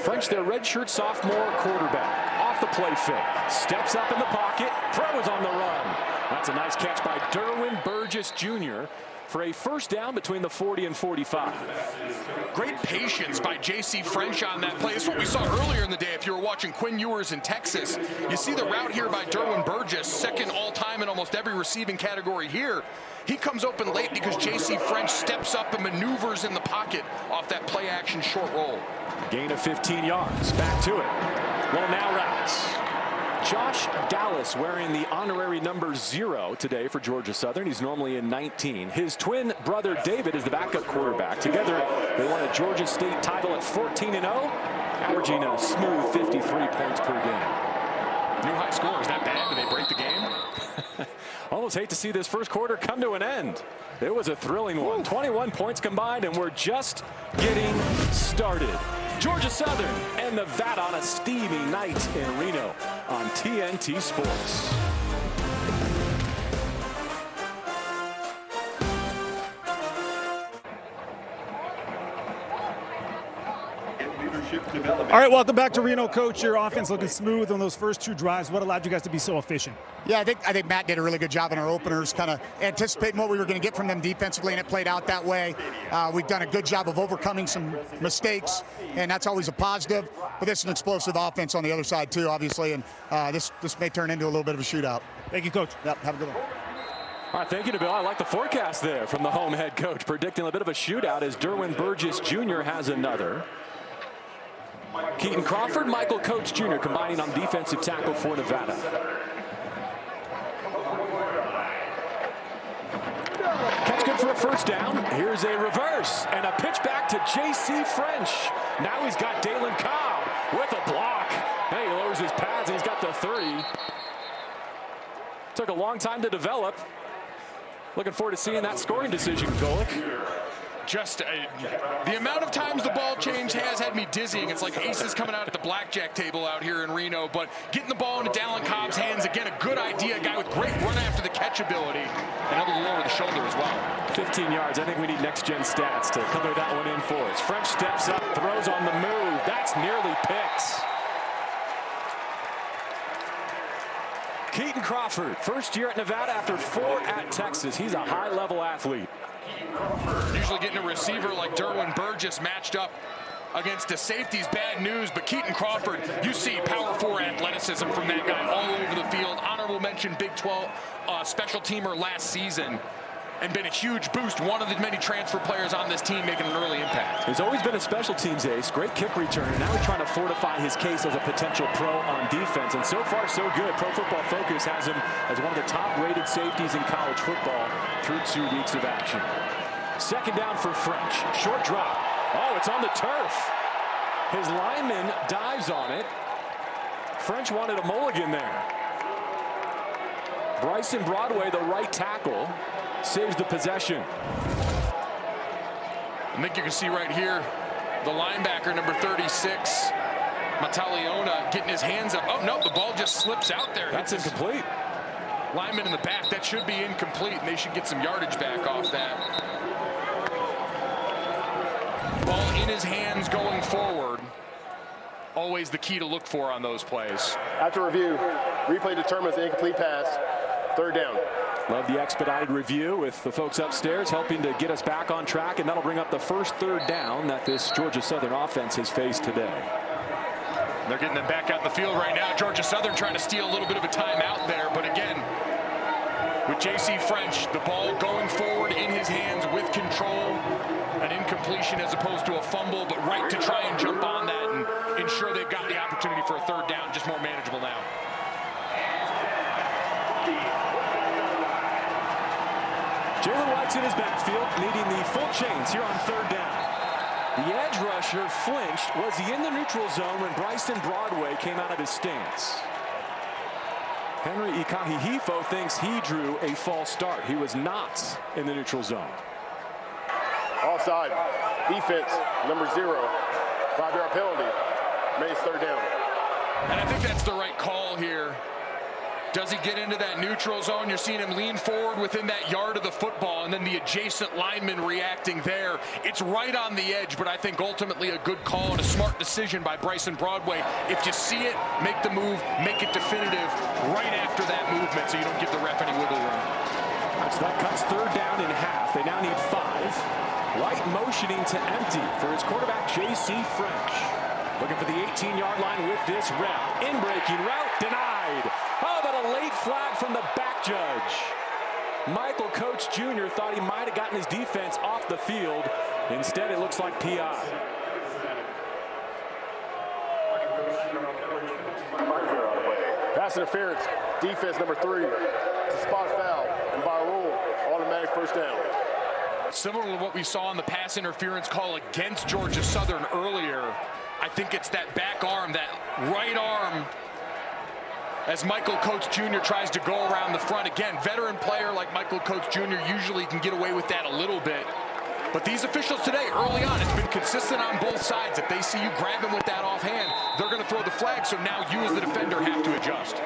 French, their redshirt sophomore quarterback. Off the play fake. Steps up in the pocket. Throws on the run. That's a nice catch by Derwin Burgess Jr. for a first down between the 40 and 45. Great patience by J.C. French on that play. It's what we saw earlier in the day if you were watching Quinn Ewers in Texas. You see the route here by Derwin Burgess, second all-time in almost every receiving category here. He comes open late because J.C. French steps up and maneuvers in the pocket off that play-action short roll. Gain of 15 yards. Back to it. Well, now routes. Josh Dallas wearing the honorary number 0 today for Georgia Southern. He's normally in 19. His twin brother David is the backup quarterback. Together, they won a Georgia State title at 14-0, averaging a smooth 53 points per game. New high score. Is that bad? Do they break the game? Almost hate to see this first quarter come to an end. It was a thrilling one. 21 points combined, and we're just getting started. Georgia Southern and Nevada on a steamy night in Reno on TNT Sports. All right, welcome back to Reno, Coach. Your offense looking smooth on those first 2 drives. What allowed you guys to be so efficient? Yeah, I think Matt did a really good job in our openers, kind of anticipating what we were going to get from them defensively, and it played out that way. We've done a good job of overcoming some mistakes, and that's always a positive. But this is an explosive offense on the other side too, obviously, and this may turn into a little bit of a shootout. Thank you, Coach. Yep, have a good one. All right, thank you, Nabil. I like the forecast there from the home head coach, predicting a bit of a shootout as Derwin Burgess Jr. has another. Keaton Crawford, Michael Coates Jr. combining on defensive tackle for Nevada. Catch good for a first down. Here's a reverse and a pitch back to J.C. French. Now he's got Dalen Cobb with a block. Hey, he lowers his pads and he's got the 30. Took a long time to develop. Looking forward to seeing that scoring decision, Golick. Just the amount of times the ball change has had me dizzying. It's like aces coming out at the blackjack table out here in Reno. But getting the ball into Dalen Cobb's hands, again, a good idea. A guy with great run after the catch ability and able to lower the shoulder as well. 15 yards. I think we need next-gen stats to color that one in for us. French steps up, throws on the move. That's nearly picked. Keaton Crawford, first year at Nevada after 4 at Texas. He's a high-level athlete. Usually getting a receiver like Derwin Burgess matched up against a safety's bad news, but Keaton Crawford, you see power 4 athleticism from that guy all over the field. Honorable mention Big 12 special teamer last season and been a huge boost. One of the many transfer players on this team making an early impact. He's always been a special teams ace, great kick returner. Now he's trying to fortify his case as a potential pro on defense, and so far so good. Pro Football Focus has him as one of the top-rated safeties in college football through 2 weeks of action. Second down for French. Short drop. Oh, it's on the turf. His lineman dives on it. French wanted a mulligan there. Bryson Broadway, the right tackle, saves the possession. I think you can see right here the linebacker, number 36, Mataliona, getting his hands up. Oh, no, the ball just slips out there. That's incomplete. Lineman in the back, that should be incomplete, and they should get some yardage back off that. Ball in his hands going forward. Always the key to look for on those plays. After review, replay determines the incomplete pass. 3rd down. Love the expedited review with the folks upstairs helping to get us back on track, and that'll bring up the first 3rd down that this Georgia Southern offense has faced today. They're getting them back out in the field right now. Georgia Southern trying to steal a little bit of a timeout there, but again, with J.C. French, the ball going forward in his hands with control, an incompletion as opposed to a fumble, but right to try and jump on that and ensure they've got the opportunity for a third down, just more manageable now. Jalen White's in his backfield, needing the full chains here on third down. The edge rusher flinched. Was he in the neutral zone when Bryson Broadway came out of his stance? Henry Ikahihifo thinks he drew a false start. He was not in the neutral zone. Offside. Defense, number 0. 5-yard penalty. Makes third down. And I think that's the right call here. Does he get into that neutral zone? You're seeing him lean forward within that yard of the football, and then the adjacent lineman reacting there. It's right on the edge, but I think ultimately a good call and a smart decision by Bryson Broadway. If you see it, make the move, make it definitive right after that movement so you don't give the ref any wiggle room. So that cuts third down in half. They now need 5. White motioning to empty for his quarterback, J.C. French. Looking for the 18-yard line with this route. In-breaking route, denied. How about a late flag from the back judge? Michael Coates Jr. thought he might have gotten his defense off the field. Instead, it looks like PI. Pass interference. Defense, number 3. It's a spot foul. And by rule, automatic first down. Similar to what we saw in the pass interference call against Georgia Southern earlier, I think it's that back arm, that right arm, as Michael Coates Jr. tries to go around the front. Again, veteran player like Michael Coates Jr. usually can get away with that a little bit. But these officials today, early on, it's been consistent on both sides. If they see you grabbing with that offhand, they're going to throw the flag, so now you as the defender have to adjust.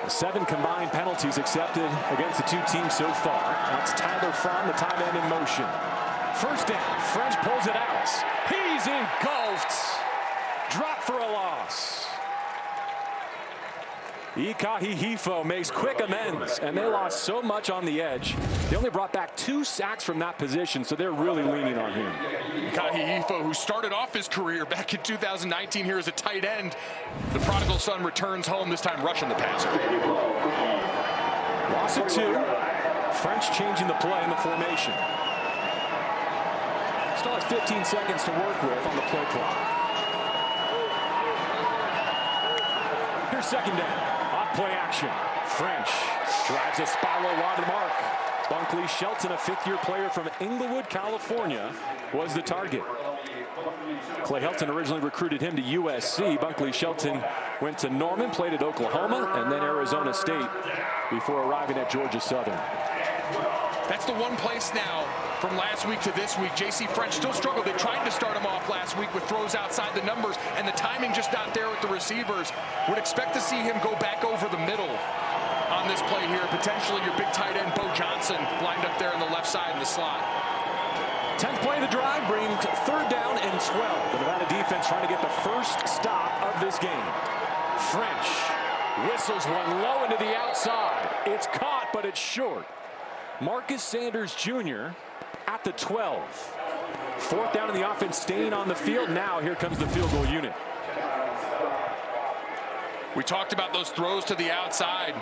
7 combined penalties accepted against the 2 teams so far. That's Tyler Fromm, the tight end, in motion. First down, French pulls it out. He's engulfed. Drop for a loss. Ikahihifo makes quick amends, and they lost so much on the edge. They only brought back 2 sacks from that position, so they're really leaning on him. Ikahihifo, who started off his career back in 2019 here as a tight end. The prodigal son returns home, this time rushing the passer. Loss of 2. French changing the play in the formation. Still has 15 seconds to work with on the play clock. Here's second down. Off play action. French drives a spiral wide of the mark. Bunkley Shelton, a 5th-year player from Inglewood, California, was the target. Clay Helton originally recruited him to USC. Bunkley Shelton went to Norman, played at Oklahoma, and then Arizona State before arriving at Georgia Southern. That's the one place now from last week to this week. J.C. French still struggled. They tried to start him off last week with throws outside the numbers, and the timing just not there with the receivers. Would expect to see him go back over the middle on this play here. Potentially your big tight end, Bo Johnson, lined up there on the left side in the slot. 10th play of the drive brings third down and 12. The Nevada defense trying to get the first stop of this game. French whistles one low into the outside. It's caught, but it's short. Marcus Sanders Jr. at the 12. 4th down in the offense, staying on the field. Now here comes the field goal unit. We talked about those throws to the outside.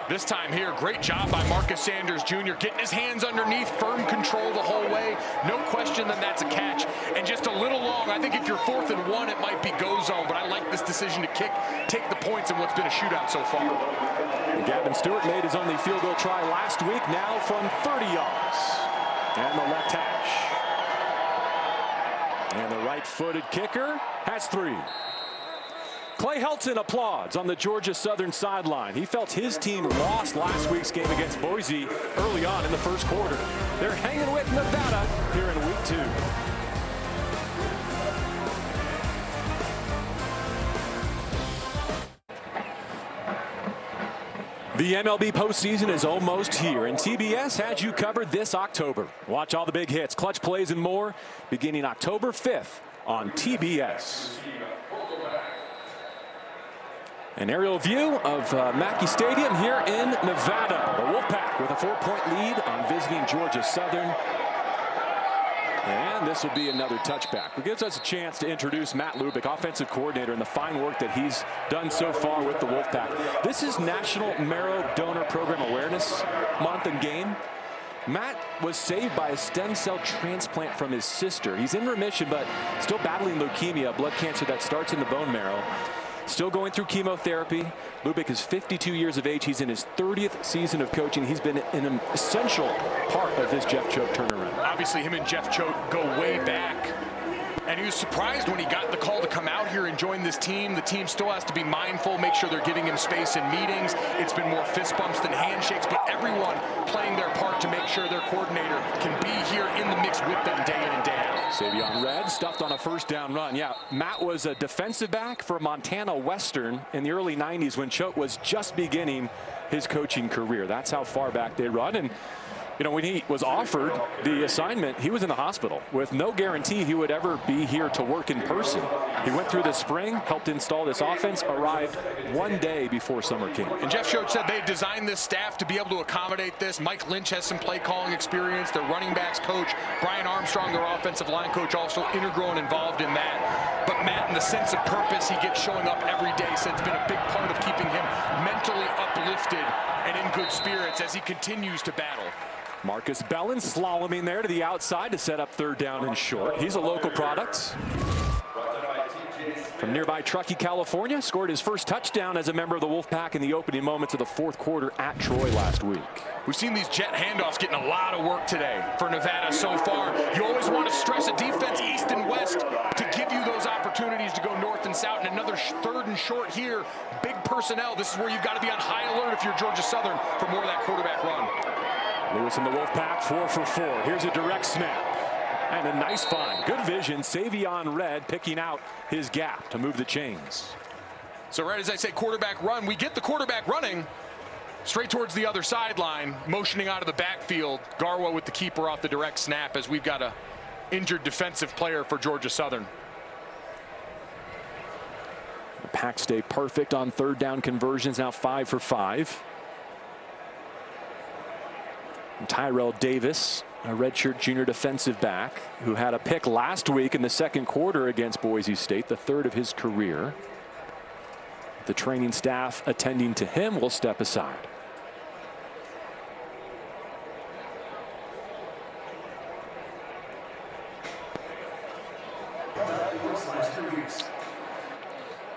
This time here, great job by Marcus Sanders Jr. getting his hands underneath, firm control the whole way. No question that that's a catch. And just a little long. I think if you're 4th and 1, it might be go zone, but I like this decision to take the points in what's been a shootout so far. And Gavin Stewart made his only field goal try last week, now from 30 yards. And the left hash. And the right-footed kicker has 3. Clay Helton applauds on the Georgia Southern sideline. He felt his team lost last week's game against Boise early on in the first quarter. They're hanging with Nevada here in week 2. The MLB postseason is almost here, and TBS has you covered this October. Watch all the big hits, clutch plays, and more beginning October 5th on TBS. An aerial view of Mackey Stadium here in Nevada. The Wolfpack with a 4-point lead on visiting Georgia Southern. And this will be another touchback. It gives us a chance to introduce Matt Lubick, offensive coordinator, and the fine work that he's done so far with the Wolfpack. This is National Marrow Donor Program Awareness Month and game. Matt was saved by a stem cell transplant from his sister. He's in remission, but still battling leukemia, blood cancer that starts in the bone marrow. Still going through chemotherapy. Lubick is 52 years of age. He's in his 30th season of coaching. He's been an essential part of this Jeff Choate turnaround. Obviously, him and Jeff Choate go way back. And he was surprised when he got the call to come out here and join this team. The team still has to be mindful, make sure they're giving him space in meetings. It's been more fist bumps than handshakes, but everyone playing their part to make sure their coordinator can be here in the mix with them day in and day out. Savion Red stuffed on a first down run. Yeah, Matt was a defensive back for Montana Western in the early 90s when Choate was just beginning his coaching career. That's how far back they run. And you know, when he was offered the assignment, he was in the hospital with no guarantee he would ever be here to work in person. He went through the spring, helped install this offense, arrived one day before summer camp. And Jeff Choate said they designed this staff to be able to accommodate this. Mike Lynch has some play calling experience. Their running backs coach, Brian Armstrong, their offensive line coach, also integral and involved in that. But Matt, in the sense of purpose, he gets showing up every day, said it's been a big part of keeping him mentally uplifted and in good spirits as he continues to battle. Marcus Bellin slaloming there to the outside to set up third down and short. He's a local product from nearby Truckee, California. Scored his first touchdown as a member of the Wolfpack in the opening moments of the fourth quarter at Troy last week. We've seen these jet handoffs getting a lot of work today for Nevada so far. You always want to stress a defense east and west to give you those opportunities to go north and south. And another third and short here. Big personnel. This is where you've got to be on high alert if you're Georgia Southern for more of that quarterback run. Lewis in the Wolfpack, 4 for 4. Here's a direct snap. And a nice find. Good vision. Savion Red picking out his gap to move the chains. So right as I say quarterback run, we get the quarterback running straight towards the other sideline, motioning out of the backfield. Garwo with the keeper off the direct snap as we've got a injured defensive player for Georgia Southern. The Pack stay perfect on third down conversions, now 5 for 5. Tyrell Davis, a redshirt junior defensive back who had a pick last week in the second quarter against Boise State, the third of his career. The training staff attending to him will step aside.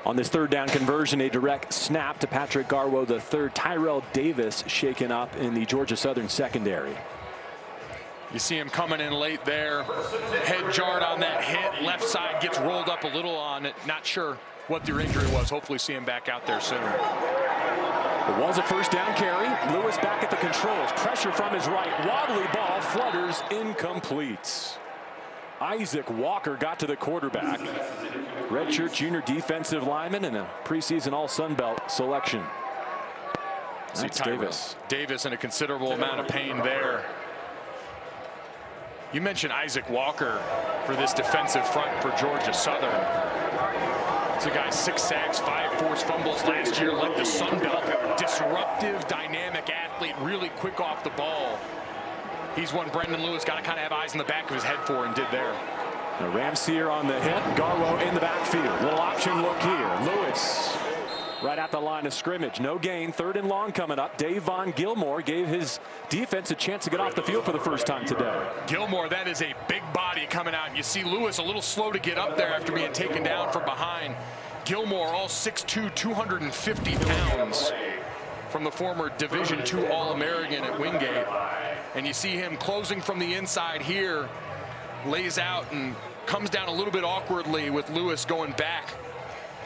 On this third down conversion, a direct snap to Patrick Garwo, the third. Tyrell Davis shaken up in the Georgia Southern secondary. You see him coming in late there. Head jarred on that hit. Left side gets rolled up a little on it. Not sure what their injury was. Hopefully see him back out there soon. It was a first down carry. Lewis back at the controls. Pressure from his right. Wobbly ball flutters incomplete. Isaac Walker got to the quarterback. Redshirt junior defensive lineman and a preseason All-Sun Belt selection. That's Davis. Davis in a considerable amount of pain there. You mentioned Isaac Walker for this defensive front for Georgia Southern. It's a guy 6 sacks, 5 forced fumbles last year, led the Sun Belt. Disruptive, dynamic athlete, really quick off the ball. He's one Brendan Lewis got to kind of have eyes in the back of his head for and did there. The Ramsier on the hit. Garwo in the backfield. Little option look here. Lewis right at the line of scrimmage. No gain. Third and long coming up. Dave Von Gilmore gave his defense a chance to get off the field for the first time today. Gilmore, that is a big body coming out. And you see Lewis a little slow to get up there after being taken down from behind. Gilmore, all 6'2", 250 pounds from the former Division II All-American at Wingate. And you see him closing from the inside here, lays out and comes down a little bit awkwardly with Lewis going back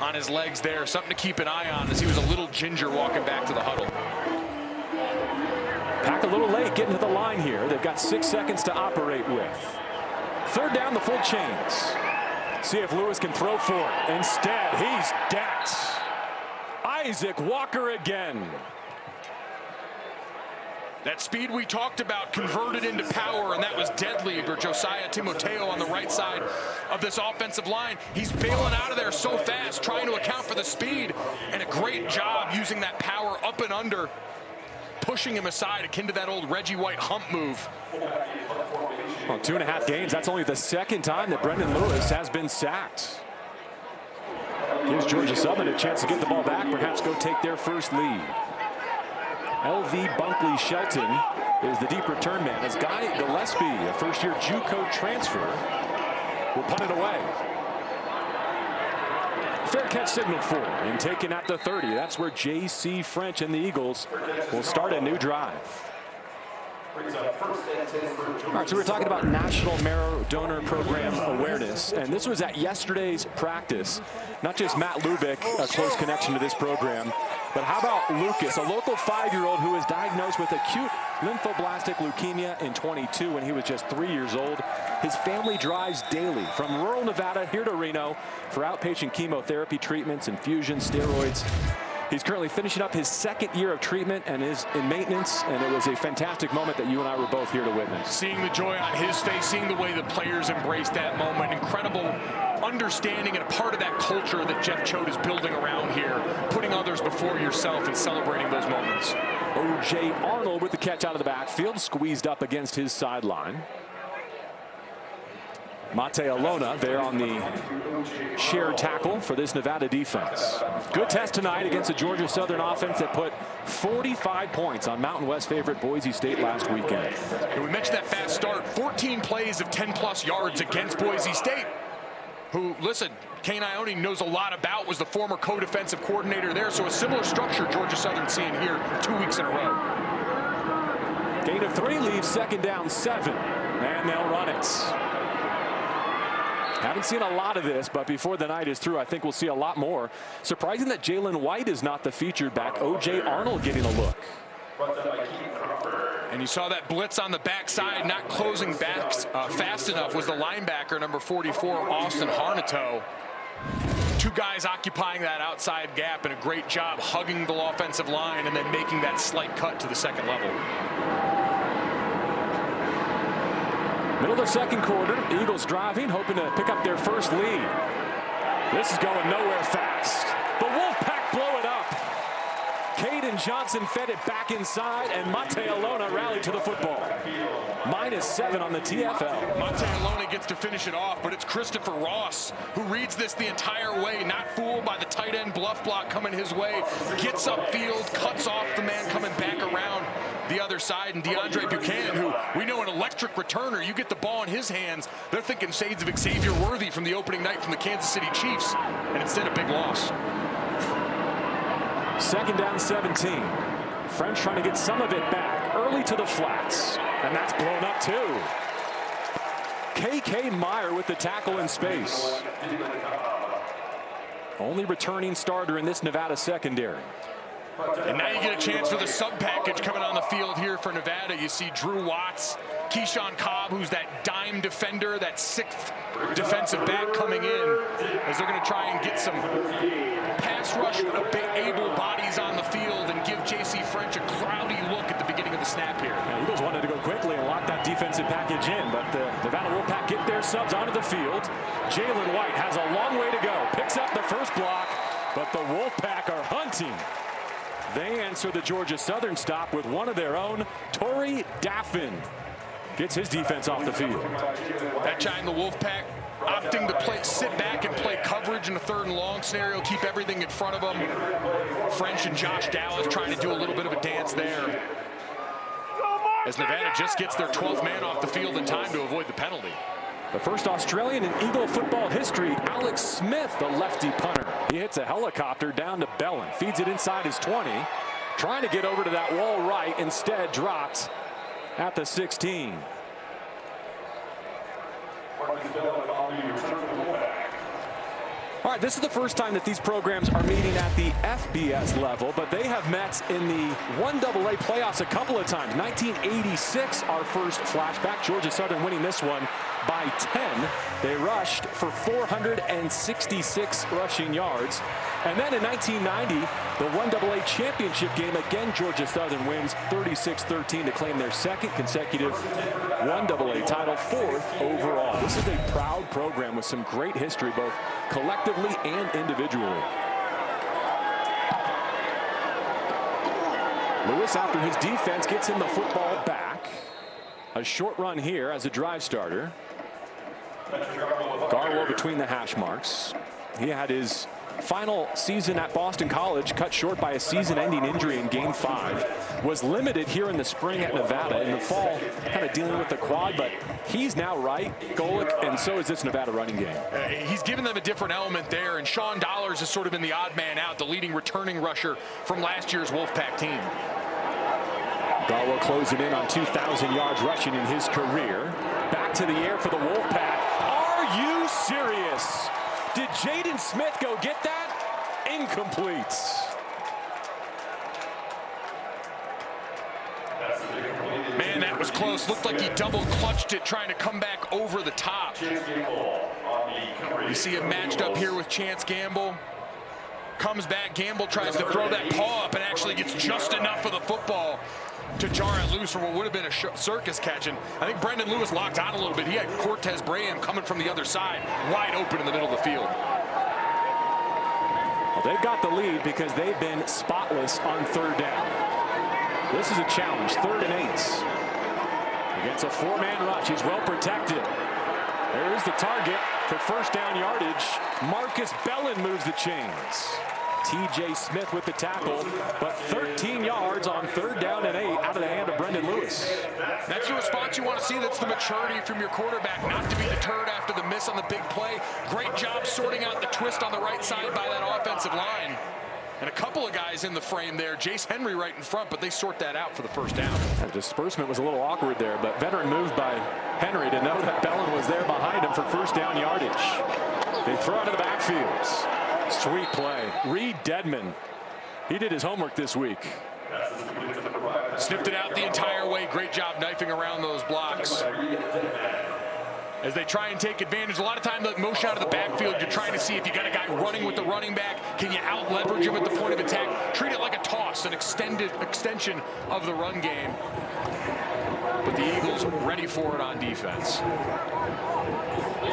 on his legs there. Something to keep an eye on as he was a little ginger walking back to the huddle. Pack a little late getting to the line here. They've got 6 seconds to operate with. Third down, the full chains. See if Lewis can throw for it. Instead, he's decked. Isaac Walker again. That speed we talked about converted into power, and that was deadly for Josiah Timoteo on the right side of this offensive line. He's bailing out of there so fast, trying to account for the speed, and a great job using that power up and under pushing him aside, akin to that old Reggie White hump move. Well, 2.5 games, that's only the second time that Brendan Lewis has been sacked. Gives Georgia Southern a chance to get the ball back, perhaps go take their first lead. LV Bunkley Shelton is the deep return man as Guy Gillespie, a first-year JUCO transfer, will punt it away. Fair catch signaled for and taken at the 30. That's where J.C. French and the Eagles will start a new drive. All right, so we're talking about National Marrow Donor Program awareness, and this was at yesterday's practice. Not just Matt Lubick, a close connection to this program, but how about Lucas, a local 5-year-old who was diagnosed with acute lymphoblastic leukemia in 22 when he was just 3 years old. His family drives daily from rural Nevada here to Reno for outpatient chemotherapy treatments, infusions, steroids. He's currently finishing up his second year of treatment and is in maintenance, and it was a fantastic moment that you and I were both here to witness. Seeing the joy on his face, seeing the way the players embraced that moment, incredible understanding and a part of that culture that Jeff Choate is building around here, putting others before yourself and celebrating those moments. O.J. Arnold with the catch out of the backfield, squeezed up against his sideline. Mate Alona there on the shared tackle for this Nevada defense. Good test tonight against the Georgia Southern offense that put 45 points on Mountain West favorite Boise State last weekend. And we mentioned that fast start, 14 plays of 10+ yards against Boise State, who, listen, Kane Ione knows a lot about, was the former co-defensive coordinator there, so a similar structure Georgia Southern seeing here 2 weeks in a row. Gain of 3 leaves second down 7, and they'll run it. Haven't seen a lot of this, but before the night is through, I think we'll see a lot more. Surprising that Jalen White is not the featured back. O.J. Arnold getting a look. And you saw that blitz on the backside, not closing back fast enough, was the linebacker, number 44, Austin Harnato. 2 guys occupying that outside gap, and a great job hugging the offensive line and then making that slight cut to the second level. Middle of the second quarter, Eagles driving, hoping to pick up their first lead. This is going nowhere fast. The Wolfpack blow it up. Caden Johnson fed it back inside, and Mate Alona rallied to the football. -7 on the TFL. Mate Alona gets to finish it off, but it's Christopher Ross who reads this the entire way, not fooled by the tight end bluff block coming his way, gets upfield, cuts off the man coming back around the other side, and DeAndre Buchanan, who we know an electric returner, you get the ball in his hands, they're thinking shades of Xavier Worthy from the opening night from the Kansas City Chiefs, and instead a big loss. Second down 17. French trying to get some of it back early to the flats, and that's blown up too. K.K. Meyer with the tackle in space. Only returning starter in this Nevada secondary. And now you get a chance for the sub package coming on the field here for Nevada. You see Drew Watts, Keyshawn Cobb, who's that dime defender, that 6th defensive back coming in, as they're going to try and get some pass rush able bodies on the field and give J.C. French a cloudy look at the beginning of the snap here. Yeah, Eagles wanted to go quickly and lock that defensive package in, but the Nevada Wolfpack get their subs onto the field. Jalen White has a long way to go, picks up the first block, but the Wolfpack are hunting. They answer the Georgia Southern stop with one of their own. Torrey Daffin gets his defense off the field. That time the Wolfpack opting to sit back and play coverage in a 3rd and long scenario, keep everything in front of them. French and Josh Dallas trying to do a little bit of a dance there, as Nevada just gets their 12th man off the field in time to avoid the penalty. The first Australian in Eagle football history, Alex Smith, the lefty punter. He hits a helicopter down to Bellin, feeds it inside his 20, trying to get over to that wall right, instead dropped at the 16. All right, this is the first time that these programs are meeting at the FBS level, but they have met in the 1AA playoffs a couple of times. 1986, our first flashback. Georgia Southern winning this one by 10. They rushed for 466 rushing yards. And then in 1990, the 1AA championship game, again, Georgia Southern wins 36-13 to claim their 2nd consecutive 1AA title, 4th overall. This is a proud program with some great history, both collectively and individually. Lewis, after his defense gets him the football back. A short run here as a drive starter. Garwo between the hash marks. He had his final season at Boston College cut short by a season-ending injury in Game 5. Was limited here in the spring at Nevada. In the fall, kind of dealing with the quad, but he's now right, Golic, and so is this Nevada running game. He's given them a different element there, and Sean Dollars has sort of been the odd man out, the leading returning rusher from last year's Wolfpack team. Garwo closing in on 2,000 yards rushing in his career. Back to the air for the Wolfpack. Are you serious? Did Jaden Smith go get that? Incomplete. Man, that was close. Looked like he double clutched it, trying to come back over the top. You see him matched up here with Chance Gamble. Comes back, Gamble tries to throw that paw up and actually gets just enough of the football to jar it loose from what would have been a circus catch. And I think Brendan Lewis locked on a little bit. He had Cortez Braham coming from the other side, wide open in the middle of the field. Well, they've got the lead because they've been spotless on third down. This is a challenge, 3rd and 8. Against a 4-man rush, he's well protected. There's the target for first down yardage. Marcus Bellin moves the chains. T.J. Smith with the tackle, but 13 yards on 3rd down and 8 out of the hand of Brendan Lewis. That's the response you want to see. That's the maturity from your quarterback, not to be deterred after the miss on the big play. Great job sorting out the twist on the right side by that offensive line. And a couple of guys in the frame there. Jace Henry right in front, but they sort that out for the first down. The disbursement was a little awkward there, but veteran move by Henry to know that Bellin was there behind him for first down yardage. They throw out of the backfields. Sweet play. Reed Dedman. He did his homework this week. Sniffed it out the entire way. Great job knifing around those blocks. As they try and take advantage. A lot of time, the motion out of the backfield, you're trying to see if you got a guy running with the running back. Can you out-leverage him at the point of attack? Treat it like a toss, an extension of the run game. But the Eagles ready for it on defense.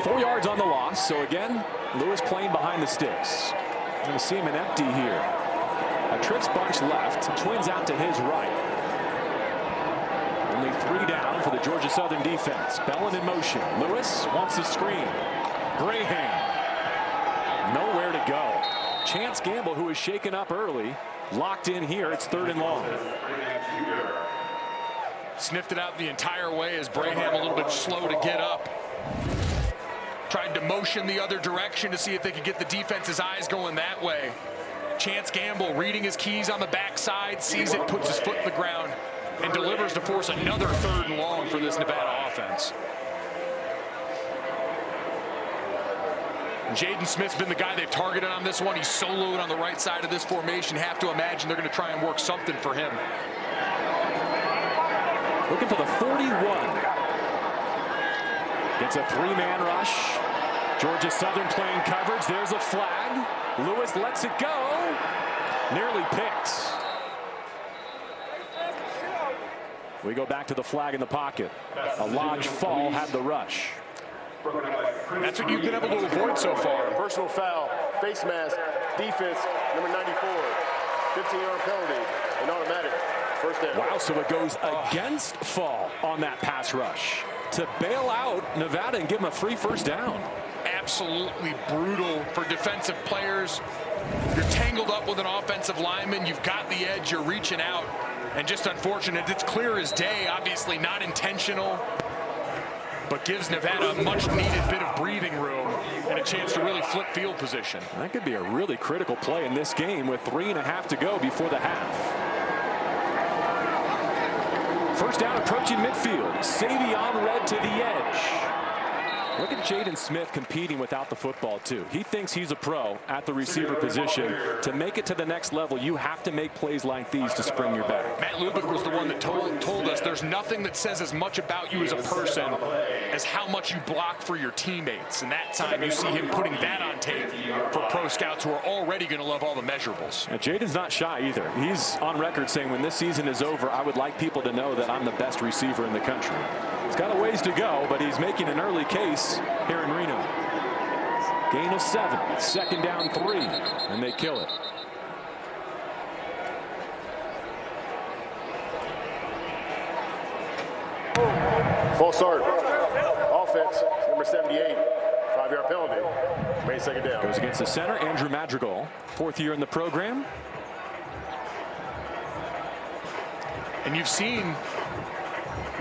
4 yards on the loss. So again, Lewis playing behind the sticks. You're going to see him an empty here. A trips bunch left. Twins out to his right. Only 3 down for the Georgia Southern defense. Bellin in motion. Lewis wants the screen. Braham. Nowhere to go. Chance Gamble, who was shaken up early, locked in here. It's 3rd and long. Sniffed it out the entire way as Braham a little bit slow to get up. Tried to motion the other direction to see if they could get the defense's eyes going that way. Chance Gamble reading his keys on the backside, sees it, puts his foot in the ground, and delivers to force another 3rd and long for this Nevada offense. Jaden Smith's been the guy they've targeted on this one. He's soloed on the right side of this formation. Have to imagine they're going to try and work something for him. Looking for the 41. Gets a 3-man rush. Georgia Southern playing coverage. There's a flag. Lewis lets it go. Nearly picked. We go back to the flag in the pocket. A Lodge fall had the rush. That's what you've been able to avoid so far. Personal foul, face mask, defense, number 94. 15-yard penalty, and automatic. First down. Wow, so it goes against Fall on that pass rush to bail out Nevada and give them a free first down. Absolutely brutal for defensive players. You're tangled up with an offensive lineman. You've got the edge. You're reaching out. And just unfortunate. It's clear as day. Obviously not intentional. But gives Nevada a much-needed bit of breathing room and a chance to really flip field position. That could be a really critical play in this game with 3.5 to go before the half. First down approaching midfield. Savion Red to the edge. Look at Jaden Smith competing without the football, too. He thinks he's a pro at the receiver position. To make it to the next level, you have to make plays like these to spring your back. Matt Lubick was the one that told us there's nothing that says as much about you as a person as how much you block for your teammates. And that time you see him putting that on tape for pro scouts who are already going to love all the measurables. And Jaden's not shy either. He's on record saying when this season is over, I would like people to know that I'm the best receiver in the country. He's got a ways to go, but he's making an early case here in Reno. Gain of 7, 2nd down 3, and they kill it. Full start. Offense, number 78. 5-yard penalty. Main second down. Goes against the center, Andrew Madrigal. 4th year in the program. And you've seen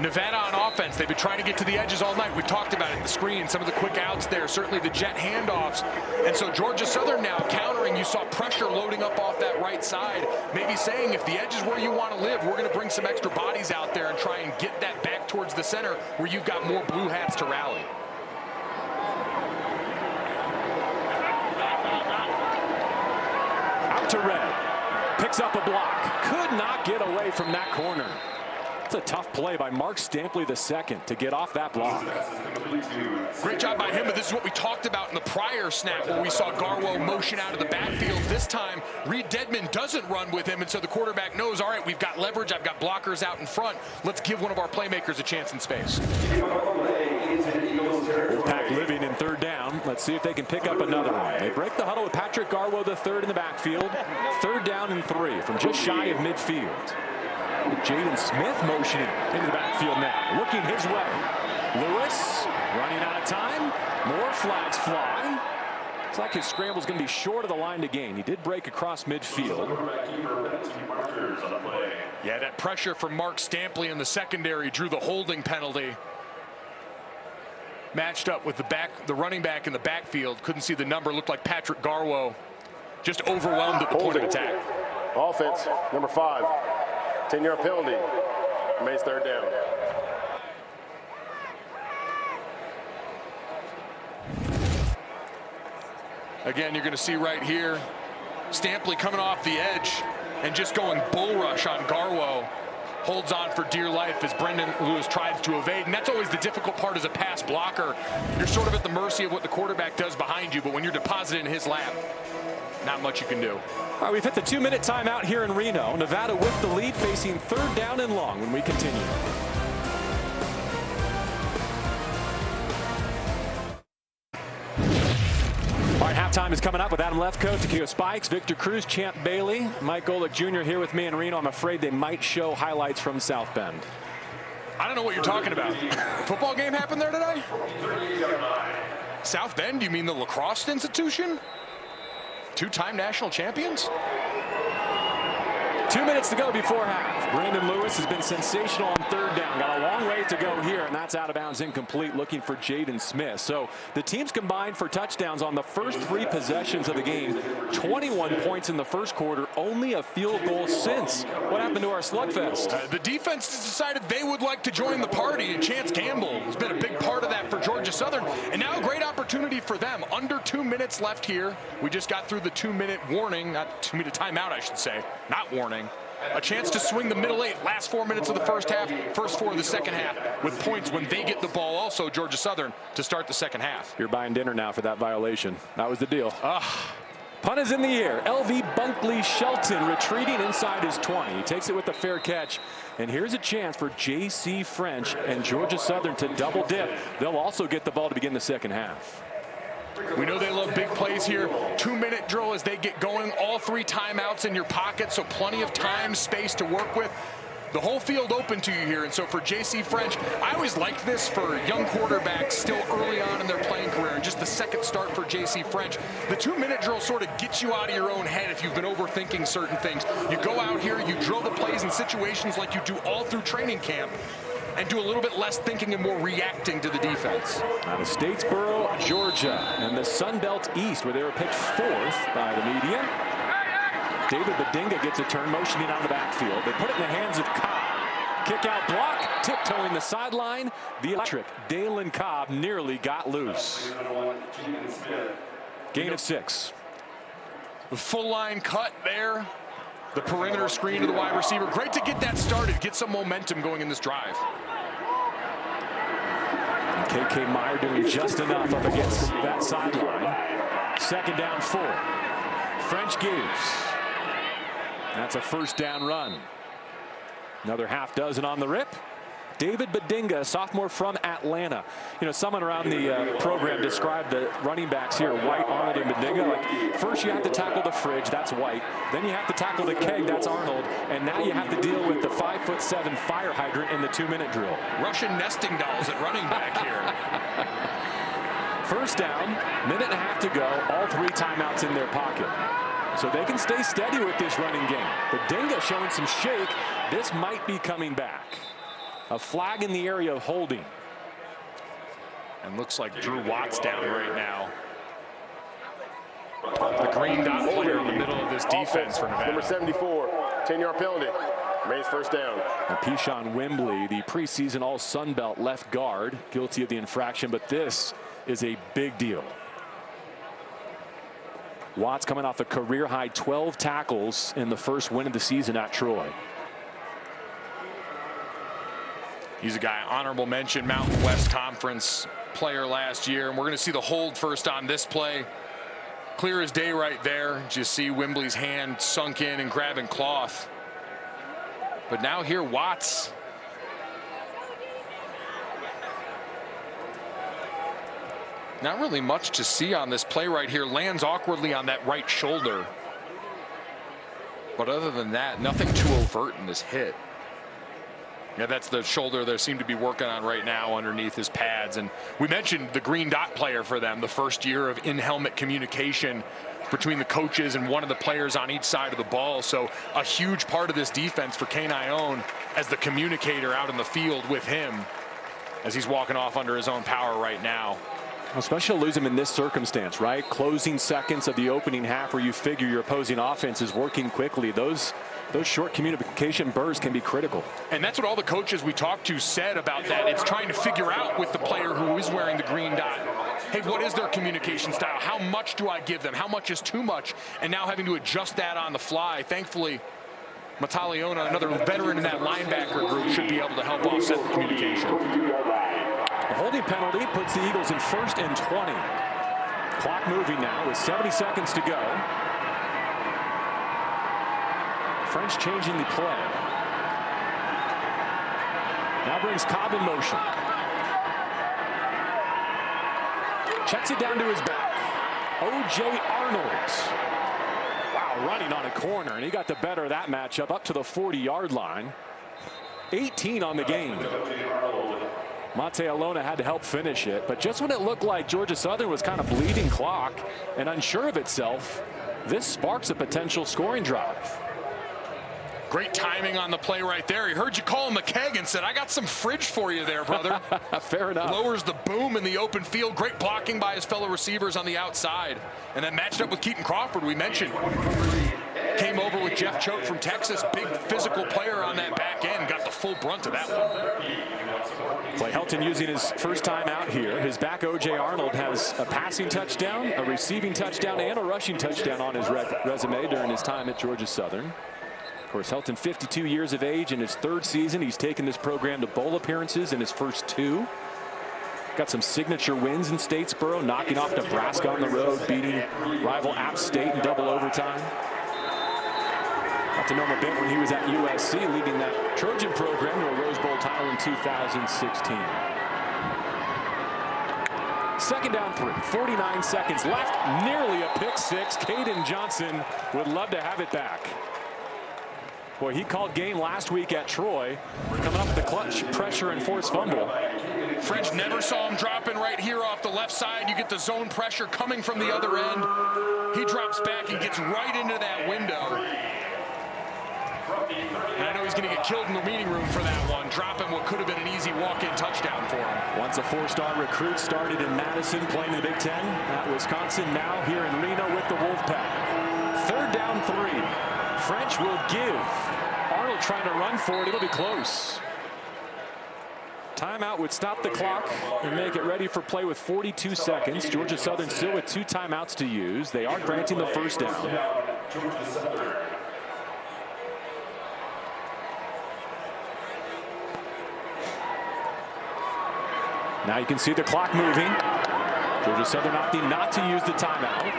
Nevada on offense. They've been trying to get to the edges all night. We've talked about it, the screen, some of the quick outs there, certainly the jet handoffs. And so Georgia Southern now countering. You saw pressure loading up off that right side, maybe saying if the edge is where you want to live, we're going to bring some extra bodies out there and try and get that back towards the center where you've got more blue hats to rally. Out to Red. Picks up a block. Could not get away from that corner. It's a tough play by Mark Stampley II to get off that block. Great job by him, but this is what we talked about in the prior snap where we saw Garwo motion out of the backfield. This time, Reed Dedman doesn't run with him, and so the quarterback knows, all right, we've got leverage, I've got blockers out in front. Let's give one of our playmakers a chance in space. Wolfpack living in 3rd down. Let's see if they can pick up another one. They break the huddle with Patrick Garwo III in the backfield. 3rd down and 3 from just shy of midfield. Jaden Smith motioning into the backfield now, looking his way. Lewis running out of time. More flags fly. Looks like his scramble's going to be short of the line to gain. He did break across midfield. Yeah, that pressure from Mark Stampley in the secondary drew the holding penalty. Matched up with the running back in the backfield. Couldn't see the number. Looked like Patrick Garwo just overwhelmed at the point of attack. Offense, number 5. 10-yard penalty. Mays 3rd down. Again, you're going to see right here, Stampley coming off the edge and just going bull rush on Garwo. Holds on for dear life as Brendan Lewis tries to evade. And that's always the difficult part as a pass blocker. You're sort of at the mercy of what the quarterback does behind you, but when you're deposited in his lap, not much you can do. All right, we've hit the 2-minute timeout here in Reno. Nevada with the lead, facing 3rd down and long when we continue. All right, halftime is coming up with Adam Lefkoe, Takeo Spikes, Victor Cruz, Champ Bailey, Mike Golick Jr. here with me in Reno. I'm afraid they might show highlights from South Bend. I don't know what you're talking about. Football game happened there today? South Bend, you mean the lacrosse institution? 2-time national champions? 2 minutes to go before half. Brandon Lewis has been sensational on 3rd down. Got a long way to go here, and that's out of bounds, incomplete, looking for Jaden Smith. So the teams combined for touchdowns on the first 3 possessions of the game. 21 points in the first quarter, only a field goal since. What happened to our slugfest? The defense decided they would like to join the party, and Chance Campbell has been a big part of that for Georgia Southern. And now a great opportunity for them. Under 2 minutes left here. We just got through the 2-minute warning, not 2-minute timeout, I should say, not warning. A chance to swing the middle 8, last 4 minutes of the first half, first 4 of the second half, with points when they get the ball also, Georgia Southern, to start the second half. You're buying dinner now for that violation. That was the deal. Punt is in the air. LV Bunkley Shelton retreating inside his 20. He takes it with a fair catch. And here's a chance for J.C. French and Georgia Southern to double dip. They'll also get the ball to begin the second half. We know they love big plays here. 2-minute drill as they get going. All 3 timeouts in your pocket, so plenty of time, space to work with. The whole field open to you here. And so for J.C. French, I always liked this for young quarterbacks still early on in their playing career. And just the second start for J.C. French. The 2-minute drill sort of gets you out of your own head if you've been overthinking certain things. You go out here, you drill the plays in situations like you do all through training camp, and do a little bit less thinking and more reacting to the defense. Out of Statesboro, Georgia, and the Sun Belt East, where they were picked 4th by the media. David Badinga gets a turn, motioning on the backfield. They put it in the hands of Cobb. Kick out block, tiptoeing the sideline. The electric Dalen Cobb nearly got loose. Gain of 6. The full line cut there. The perimeter screen to the wide receiver. Great to get that started, get some momentum going in this drive. KK Meyer doing just enough up against that sideline. 2nd down 4. French gives. That's a 1st down run. Another half dozen on the rip. David Bedinga, a sophomore from Atlanta. You know, someone around the program described the running backs here, White, Arnold, and Bedinga. Like, first you have to tackle the fridge, that's White. Then you have to tackle the keg, that's Arnold. And now you have to deal with the 5'7" fire hydrant in the 2-minute drill. Russian nesting dolls at running back here. First down, minute and a half to go, all 3 timeouts in their pocket. So they can stay steady with this running game. Bedinga showing some shake. This might be coming back. A flag in the area of holding. And looks like Drew Watts down right now. The green dot player in the middle of this defense for Nevada. Number 74, 10-yard penalty. Remains first down. And Pishon Wembley, the preseason All-Sun Belt left guard, guilty of the infraction, but this is a big deal. Watts coming off a career-high 12 tackles in the first win of the season at Troy. He's a guy, honorable mention, Mountain West Conference player last year. And we're going to see the hold first on this play. Clear as day right there. Just see Wembley's hand sunk in and grabbing cloth. But now here, Watts. Not really much to see on this play right here. Lands awkwardly on that right shoulder. But other than that, nothing too overt in this hit. Yeah, that's the shoulder they seem to be working on right now underneath his pads. And we mentioned the green dot player for them, the first year of in-helmet communication between the coaches and one of the players on each side of the ball. So a huge part of this defense for Kane Ione as the communicator out in the field with him as he's walking off under his own power right now. Especially lose him in this circumstance, right? Closing seconds of the opening half where you figure your opposing offense is working quickly. Those short communication bursts can be critical. And that's what all the coaches we talked to said about that. It's trying to figure out with the player who is wearing the green dot, hey, what is their communication style? How much do I give them? How much is too much? And now having to adjust that on the fly. Thankfully, Mataliona, another veteran in that linebacker group, should be able to help offset the communication. A holding penalty puts the Eagles in 1st and 20. Clock moving now with 70 seconds to go. French changing the play. Now brings Cobb in motion. Checks it down to his back. O.J. Arnold. Wow, running on a corner, and he got the better of that matchup up to the 40-yard line. 18 on the game. Mataliona had to help finish it, but just when it looked like Georgia Southern was kind of bleeding clock and unsure of itself, this sparks a potential scoring drive. Great timing on the play right there. He heard you call him a keg and said, I got some fridge for you there, brother. Fair enough. Lowers the boom in the open field. Great blocking by his fellow receivers on the outside. And then matched up with Keaton Crawford, we mentioned. Came over with Jeff Choate from Texas. Big physical player on that back end. Got the full brunt of that one. Clay Helton using his first time out here. His back, O.J. Arnold, has a passing touchdown, a receiving touchdown, and a rushing touchdown on his resume during his time at Georgia Southern. Of course, Helton, 52 years of age in his 3rd season. He's taken this program to bowl appearances in his first 2. Got some signature wins in Statesboro, knocking off Nebraska on the road, beating rival App State in double overtime. Got to know him a bit when he was at USC, leading that Trojan program to a Rose Bowl title in 2016. 2nd down 3, 49 seconds left, nearly a pick 6. Caden Johnson would love to have it back. Boy, he called game last week at Troy, coming up with the clutch pressure and forced fumble. French never saw him dropping right here off the left side. You get the zone pressure coming from the other end. He drops back and gets right into that window. And I know he's going to get killed in the meeting room for that one, dropping what could have been an easy walk-in touchdown for him. Once a 4-star recruit, started in Madison, playing in the Big Ten at Wisconsin, now here in Reno with the Wolfpack. 3rd down 3. French will give. Arnold trying to run for it. It'll be close. Timeout would stop the clock and make it ready for play with 42 seconds. Georgia Southern still with 2 timeouts to use. They are granting the 1st down. Now you can see the clock moving. Georgia Southern opting not to use the timeout.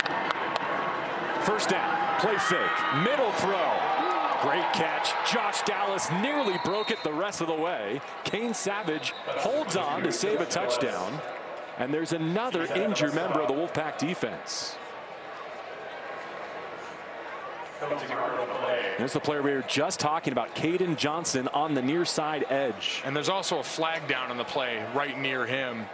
1st down, play fake, middle throw. Great catch. Josh Dallas nearly broke it the rest of the way. Kane Savage holds on to save a touchdown. And there's another injured member of the Wolfpack defense. There's the player we were just talking about, Caden Johnson, on the near side edge. And there's also a flag down on the play right near him,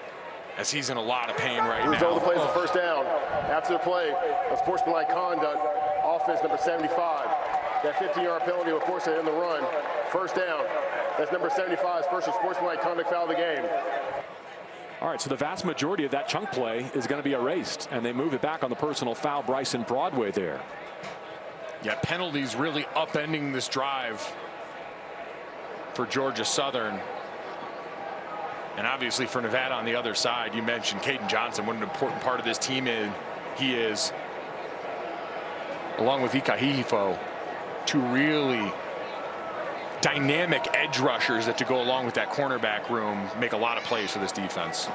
as he's in a lot of pain right now. Result of the play is a first down. After the play, a sportsmanlike conduct, offense number 75. That 15-yard penalty will force it in the run. First down. That's number 75's first sportsmanlike conduct foul of the game. All right, so the vast majority of that chunk play is going to be erased, and they move it back on the personal foul. Bryson Broadway there. Yeah, penalties really upending this drive for Georgia Southern. And obviously for Nevada on the other side, you mentioned Caden Johnson, what an important part of this team he is, along with Ika Hihifo, two really dynamic edge rushers that to go along with that cornerback room make a lot of plays for this defense.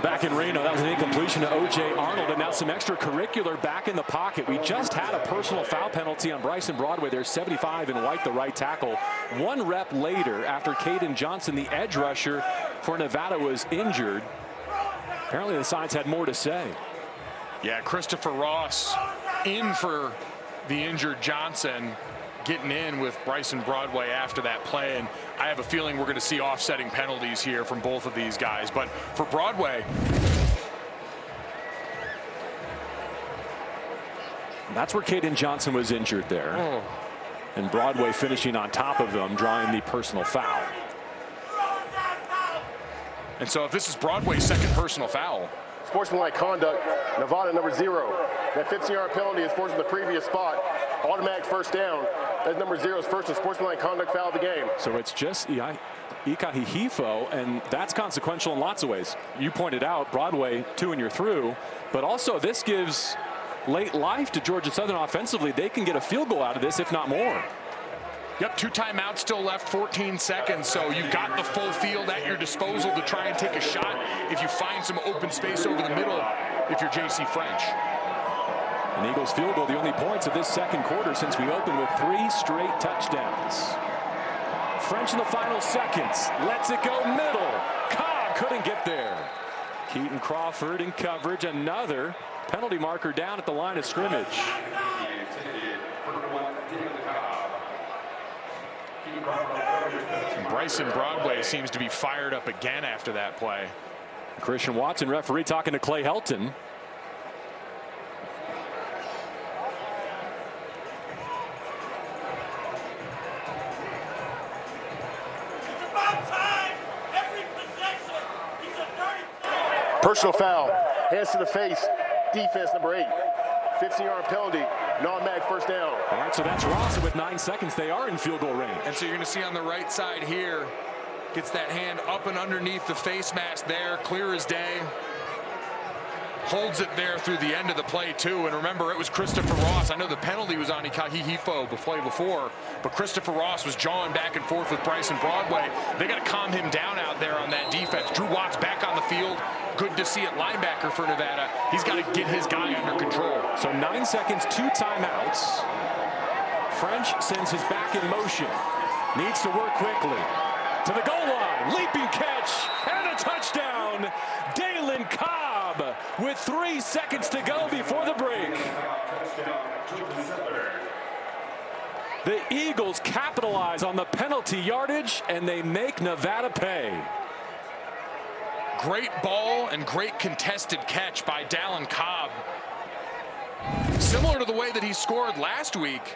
Back in Reno, that was an incompletion to O.J. Arnold, and now some extracurricular back in the pocket. We just had a personal foul penalty on Bryson Broadway. There's 75 and White, the right tackle. One rep later, after Caden Johnson, the edge rusher for Nevada, was injured. Apparently the sides had more to say. Yeah, Christopher Ross in for the injured Johnson, getting in with Bryson Broadway after that play, and I have a feeling we're going to see offsetting penalties here from both of these guys. But for Broadway, that's where Caden Johnson was injured there. And Broadway finishing on top of them, drawing the personal foul. And so if this is Broadway's second personal foul. Sportsmanlike conduct, Nevada number 0. That 15-yard penalty is forced in the previous spot. Automatic first down. That's number 0's first and sportsmanlike conduct foul of the game. So it's just Ika Hihifo, and that's consequential in lots of ways. You pointed out Broadway 2 and you're through, but also this gives late life to Georgia Southern offensively. They can get a field goal out of this, if not more. Yep, 2 timeouts still left, 14 seconds. So you've got the full field at your disposal to try and take a shot if you find some open space over the middle if you're J.C. French. An Eagles field goal, the only points of this second quarter since we opened with 3 straight touchdowns. French in the final seconds, lets it go middle. Cobb couldn't get there. Keaton Crawford in coverage, another penalty marker down at the line of scrimmage. And Bryson Broadway seems to be fired up again after that play. Christian Watson, referee, talking to Clay Helton. Personal foul, hands to the face, defense number 8. 15-yard penalty, non-mag first down. All right, so that's Ross with 9 seconds. They are in field goal range. And so you're going to see on the right side here, gets that hand up and underneath the face mask there, clear as day. Holds it there through the end of the play too. And remember, it was Christopher Ross. I know the penalty was on Ika Hihifo before, but Christopher Ross was jawing back and forth with Bryson Broadway. They got to calm him down out there on that defense. Drew Watts back on the field. Good to see it, linebacker for Nevada. He's got to get his guy under control. So 9 seconds, 2 timeouts. French sends his back in motion. Needs to work quickly. To the goal line, leaping catch, and a touchdown. Dalen Cobb with 3 seconds to go before the break. The Eagles capitalize on the penalty yardage, and they make Nevada pay. Great ball and great contested catch by Dalen Cobb. Similar to the way that he scored last week.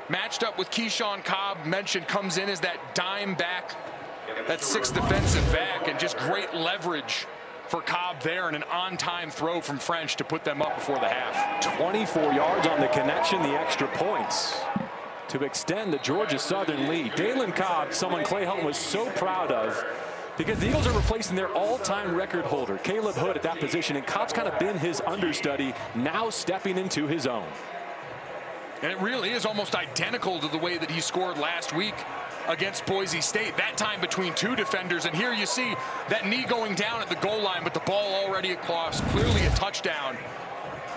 Matched up with Keyshawn Cobb, mentioned, comes in as that dime back, that 6th defensive back, and just great leverage for Cobb there, and an on-time throw from French to put them up before the half. 24 yards on the connection, the extra points to extend the Georgia Southern lead. Dalen Cobb, someone Clay Helton was so proud of, because the Eagles are replacing their all-time record holder, Caleb Hood, at that position, and Cobb's kind of been his understudy, now stepping into his own. And it really is almost identical to the way that he scored last week. against Boise State, that time between two defenders. And here you see that knee going down at the goal line, but the ball already across, clearly a touchdown.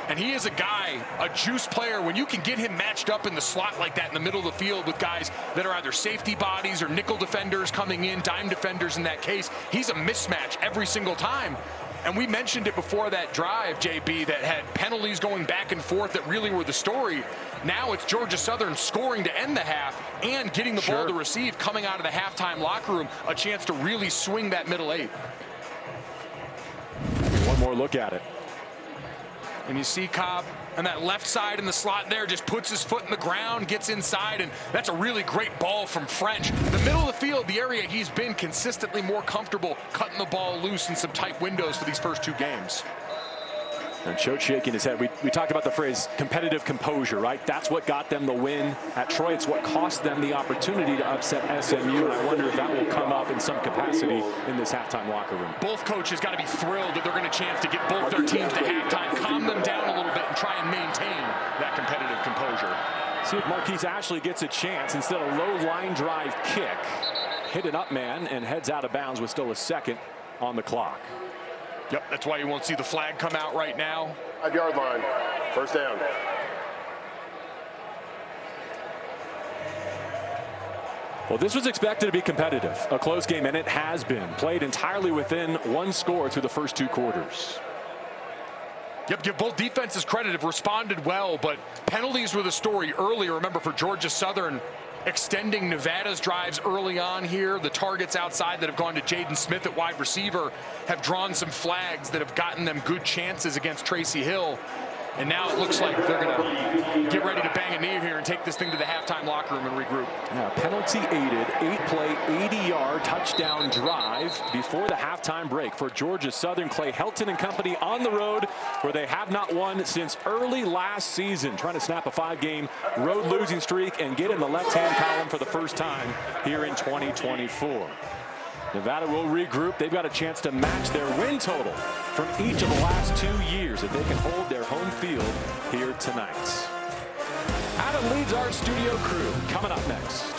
And he is a guy, a juice player. When you can get him matched up in the slot like that in the middle of the field with guys that are either safety bodies or nickel defenders coming in, dime defenders in that case, he's a mismatch every single time. And we mentioned it before that drive, JB, that had penalties going back and forth that really were the story. Now it's Georgia Southern scoring to end the half and getting the ball to receive coming out of the halftime locker room, a chance to really swing that middle eight. One more look at it. And you see Cobb on that left side in the slot there, just puts his foot in the ground, gets inside, and that's a really great ball from French. The middle of the field, the area he's been consistently more comfortable cutting the ball loose in some tight windows for these first two games. And Choate shaking his head. We talked about the phrase competitive composure, right? That's what got them the win at Troy. It's what cost them the opportunity to upset SMU. And I wonder if that will come up in some capacity in this halftime locker room. Both coaches got to be thrilled that they're going to chance to get both their teams to halftime, calm them down a little bit, and try and maintain that competitive composure. See if Marquise Ashley gets a chance instead of low line drive kick. Hit an up man and heads out of bounds with still a second on the clock. Yep, that's why you won't see the flag come out right now. 5-yard line, first down. Well, this was expected to be competitive, a close game, and it has been. Played entirely within one score through the first two quarters. Yep, give both defenses credit, have responded well, but penalties were the story earlier. Remember, for Georgia Southern, extending Nevada's drives early on here. The targets outside that have gone to Jaden Smith at wide receiver have drawn some flags that have gotten them good chances against Tracy Hill. And now it looks like they're going to get ready to bang a knee here and take this thing to the halftime locker room and regroup. Yeah, penalty-aided, 8-play, 80-yard touchdown drive before the halftime break for Georgia Southern. Clay Helton and company on the road where they have not won since early last season, trying to snap a 5-game road losing streak and get in the left-hand column for the first time here in 2024. Nevada will regroup. They've got a chance to match their win total from each of the last 2 years if they can hold their home field here tonight. Adam leads our studio crew. Coming up next.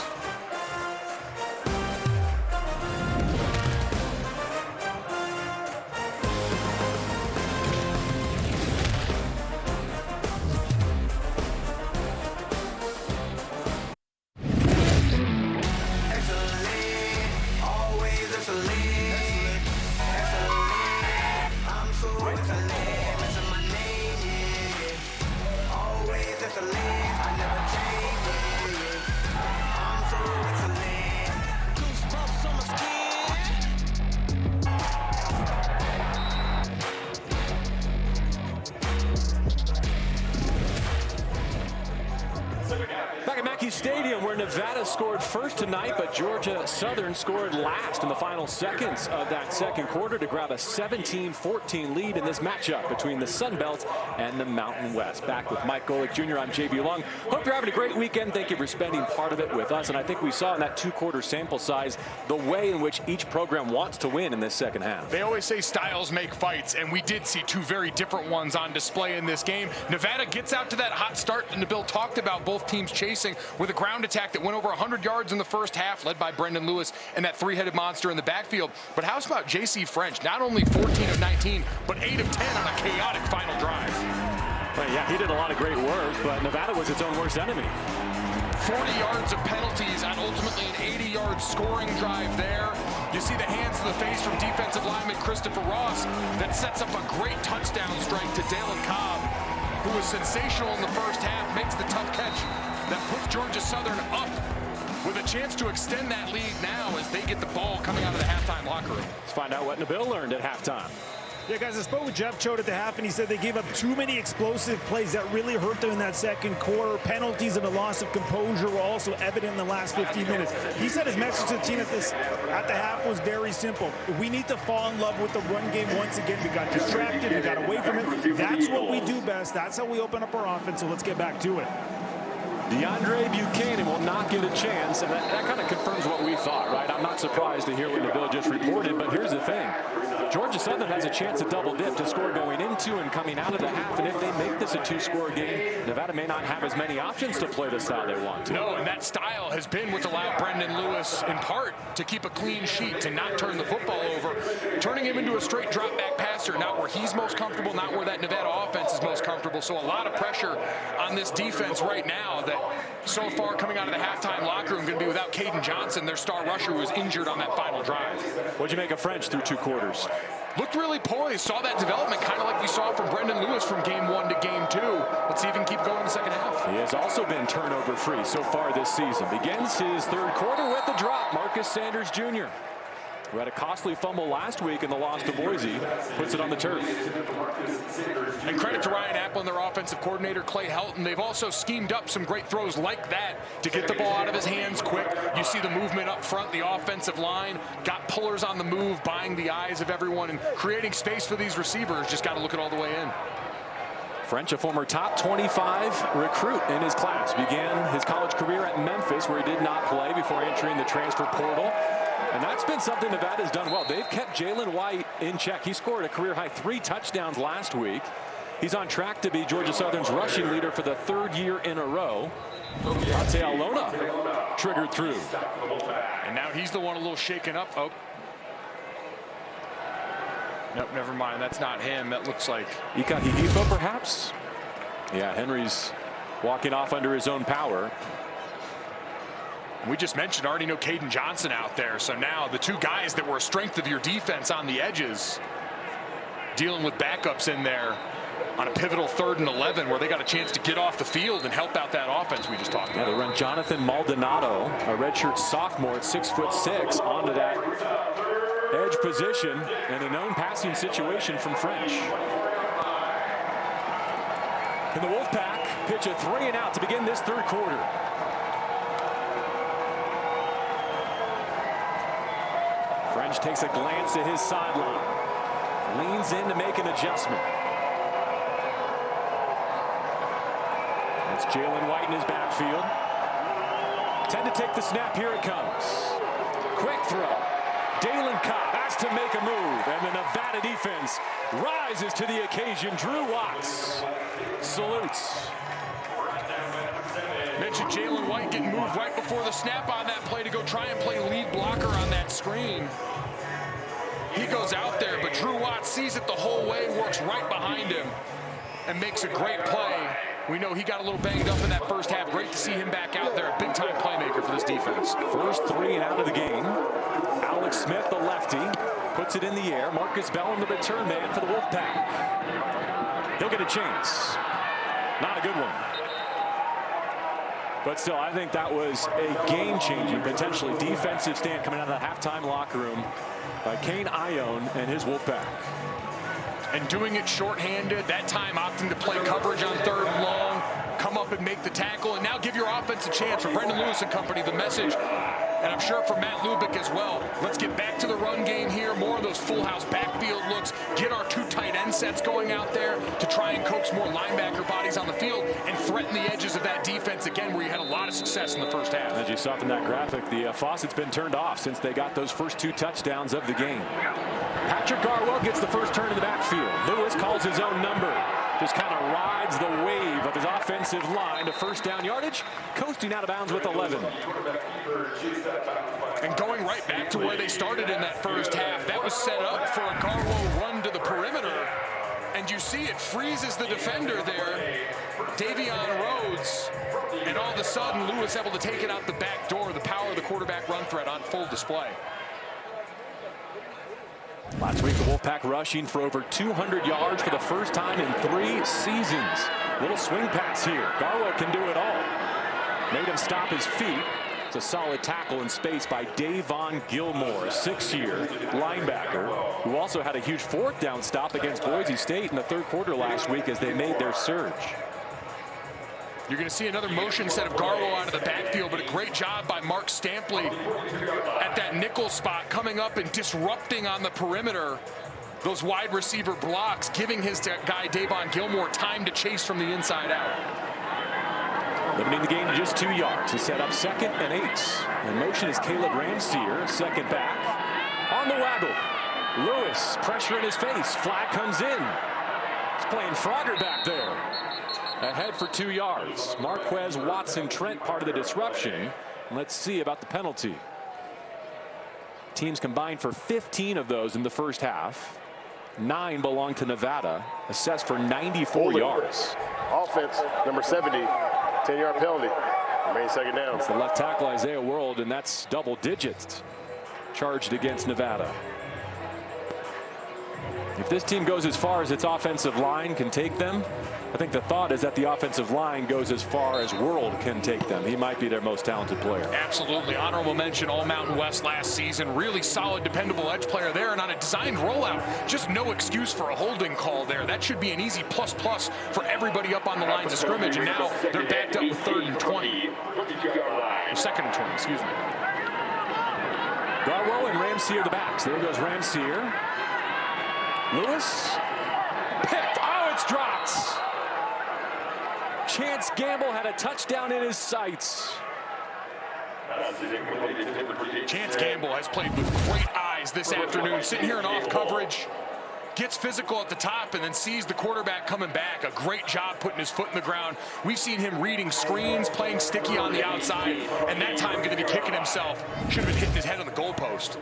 Stadium, where Nevada scored first tonight, but Georgia Southern scored last in the final seconds of that second quarter to grab a 17-14 lead in this matchup between the Sun Belt and the Mountain West. Back with Mike Golick Jr., I'm JB Long. Hope you're having a great weekend. Thank you for spending part of it with us. And I think we saw in that two-quarter sample size the way in which each program wants to win in this second half. They always say styles make fights, and we did see two very different ones on display in this game. Nevada gets out to that hot start, and Nabil talked about both teams chasing with a ground attack that went over 100 yards in the first half, led by Brendan Lewis and that three-headed monster in the backfield. But how about J.C. French? Not only 14 of 19, but 8 of 10 on a chaotic final drive. Well, yeah, he did a lot of great work, but Nevada was its own worst enemy. 40 yards of penalties on ultimately an 80-yard scoring drive there. You see the hands to the face from defensive lineman Christopher Ross that sets up a great touchdown strike to Dalen Cobb, who was sensational in the first half, makes the tough catch that puts Georgia Southern up with a chance to extend that lead now as they get the ball coming out of the halftime locker room. Let's find out what Nabil learned at halftime. Yeah, guys, I spoke with Jeff Choate at the half, and he said they gave up too many explosive plays that really hurt them in that second quarter. Penalties and a loss of composure were also evident in the last 15 minutes. He said his message to the team at the half was very simple. We need to fall in love with the run game once again. We got distracted. We got away from it. That's what we do best. That's how we open up our offense, so let's get back to it. DeAndre Buchanan will not get a chance, and that kind of confirms what we thought, right? I'm not surprised to hear what Nabil just reported, but here's the thing. Georgia Southern has a chance to double dip, to score going into and coming out of the half, and if they make this a 2-score game, Nevada may not have as many options to play the style they want to. No, and that style has been what's allowed Brendan Lewis, in part, to keep a clean sheet, to not turn the football over, turning him into a straight drop back passer, not where he's most comfortable, not where that Nevada offense is most comfortable. So a lot of pressure on this defense right now that so far coming out of the halftime locker room going to be without Caden Johnson, their star rusher, who was injured on that final drive. What'd you make of French through 2 quarters? Looked really poised, saw that development kind of like we saw from Brendan Lewis from game 1 to game 2. Let's see if he can keep going in the second half. He has also been turnover free so far this season. Begins his 3rd quarter with a drop. Marcus Sanders Jr., who had a costly fumble last week in the loss to Boise, puts it on the turf. And credit to Ryan Apple and their offensive coordinator, Clay Helton. They've also schemed up some great throws like that to get the ball out of his hands quick. You see the movement up front, the offensive line, got pullers on the move, buying the eyes of everyone and creating space for these receivers. Just got to look it all the way in. French, a former top 25 recruit in his class, began his college career at Memphis, where he did not play before entering the transfer portal. And that's been something Nevada's done well. They've kept Jalen White in check. He scored a career-high 3 touchdowns last week. He's on track to be Georgia Southern's rushing leader for the 3rd year in a row. Ate Alona triggered through. And now he's the one a little shaken up. Oh. Nope, never mind. That's not him. That looks like Ika Hihifa, perhaps? Yeah, Henry's walking off under his own power. We just mentioned already know Caden Johnson out there. So now the 2 guys that were a strength of your defense on the edges dealing with backups in there on a pivotal 3rd and 11 where they got a chance to get off the field and help out that offense we just talked about. They run Jonathan Maldonado, a redshirt sophomore at 6'6", onto that edge position and a known passing situation from French. And the Wolfpack pitch a 3 and out to begin this 3rd quarter. French takes a glance at his sideline, leans in to make an adjustment. That's Jalen White in his backfield. 10 to take the snap. Here it comes. Quick throw. Dalen Cobb has to make a move, and the Nevada defense rises to the occasion. Drew Watts salutes. Mentioned Jalen White getting moved right before the snap on that play to go try and play lead blocker on that screen. He goes out there, but Drew Watts sees it the whole way, works right behind him, and makes a great play. We know he got a little banged up in that first half. Great to see him back out there. Big-time playmaker for this defense. First 3 and out of the game. Alex Smith, the lefty, puts it in the air. Marcus Bellum, the return man for the Wolfpack. He'll get a chance. Not a good one. But still, I think that was a game-changing, potentially defensive stand coming out of the halftime locker room by Kane Ione and his Wolfpack. And doing it shorthanded, that time opting to play coverage on 3rd and long, come up and make the tackle, and now give your offense a chance. For Brendan Lewis and company, the message, and I'm sure for Matt Lubick as well, let's get back to the run game here, more of those full house backfield looks, get our 2 tight end sets going out there to try and coax more linebacker bodies on the field and threaten the edges of that defense again, where you had a lot of success in the first half. As you saw from that graphic, the faucet's been turned off since they got those first 2 touchdowns of the game. Patrick Garwell gets the first turn in the backfield. Lewis calls his own number. Just kind of rides the wave of his offensive line to first down yardage, coasting out of bounds with 11. And going right back to where they started in that first half, that was set up for a Garwell run to the perimeter. And you see it freezes the defender there, Davion Rhodes. And all of a sudden, Lewis able to take it out the back door. The power of the quarterback run threat on full display. Last week, the Wolfpack rushing for over 200 yards for the first time in 3 seasons. Little swing pass here. Garwell can do it all. Made him stop his feet. It's a solid tackle in space by Davon Gilmore, a 6-year linebacker, who also had a huge 4th down stop against Boise State in the 3rd quarter last week as they made their surge. You're going to see another motion set of Garwell out of the backfield, but a great job by Mark Stampley at that nickel spot, coming up and disrupting on the perimeter those wide receiver blocks, giving his guy Davon Gilmore time to chase from the inside out. Limiting the gain to just 2 yards to set up 2nd and 8. In motion is Caleb Ramseer, second back. On the waggle. Lewis, pressure in his face. Flag comes in. He's playing Frogger back there. Ahead for 2 yards. Marquez Watson-Trent part of the disruption. Let's see about the penalty. Teams combined for 15 of those in the first half. 9 belong to Nevada, assessed for 94 yards. Offense, number 70, 10-yard penalty. Remains second down. It's the left tackle, Isaiah World, and that's double digits charged against Nevada. If this team goes as far as its offensive line can take them, I think the thought is that the offensive line goes as far as World can take them. He might be their most talented player. Absolutely. Honorable mention, All Mountain West last season. Really solid, dependable edge player there. And on a designed rollout, just no excuse for a holding call there. That should be an easy plus for everybody up on the lines of scrimmage. And now they're backed up with 3rd and 20. Or 2nd and 20, excuse me. Garwo and Ramseer the backs. There goes Ramseer. Lewis. Picked. Oh, it's dropped. Chance Gamble had a touchdown in his sights. Chance Gamble has played with great eyes this afternoon. Sitting here in off coverage. Gets physical at the top and then sees the quarterback coming back. A great job putting his foot in the ground. We've seen him reading screens, playing sticky on the outside, and that time going to be kicking himself. Should have been hitting his head on the goalpost.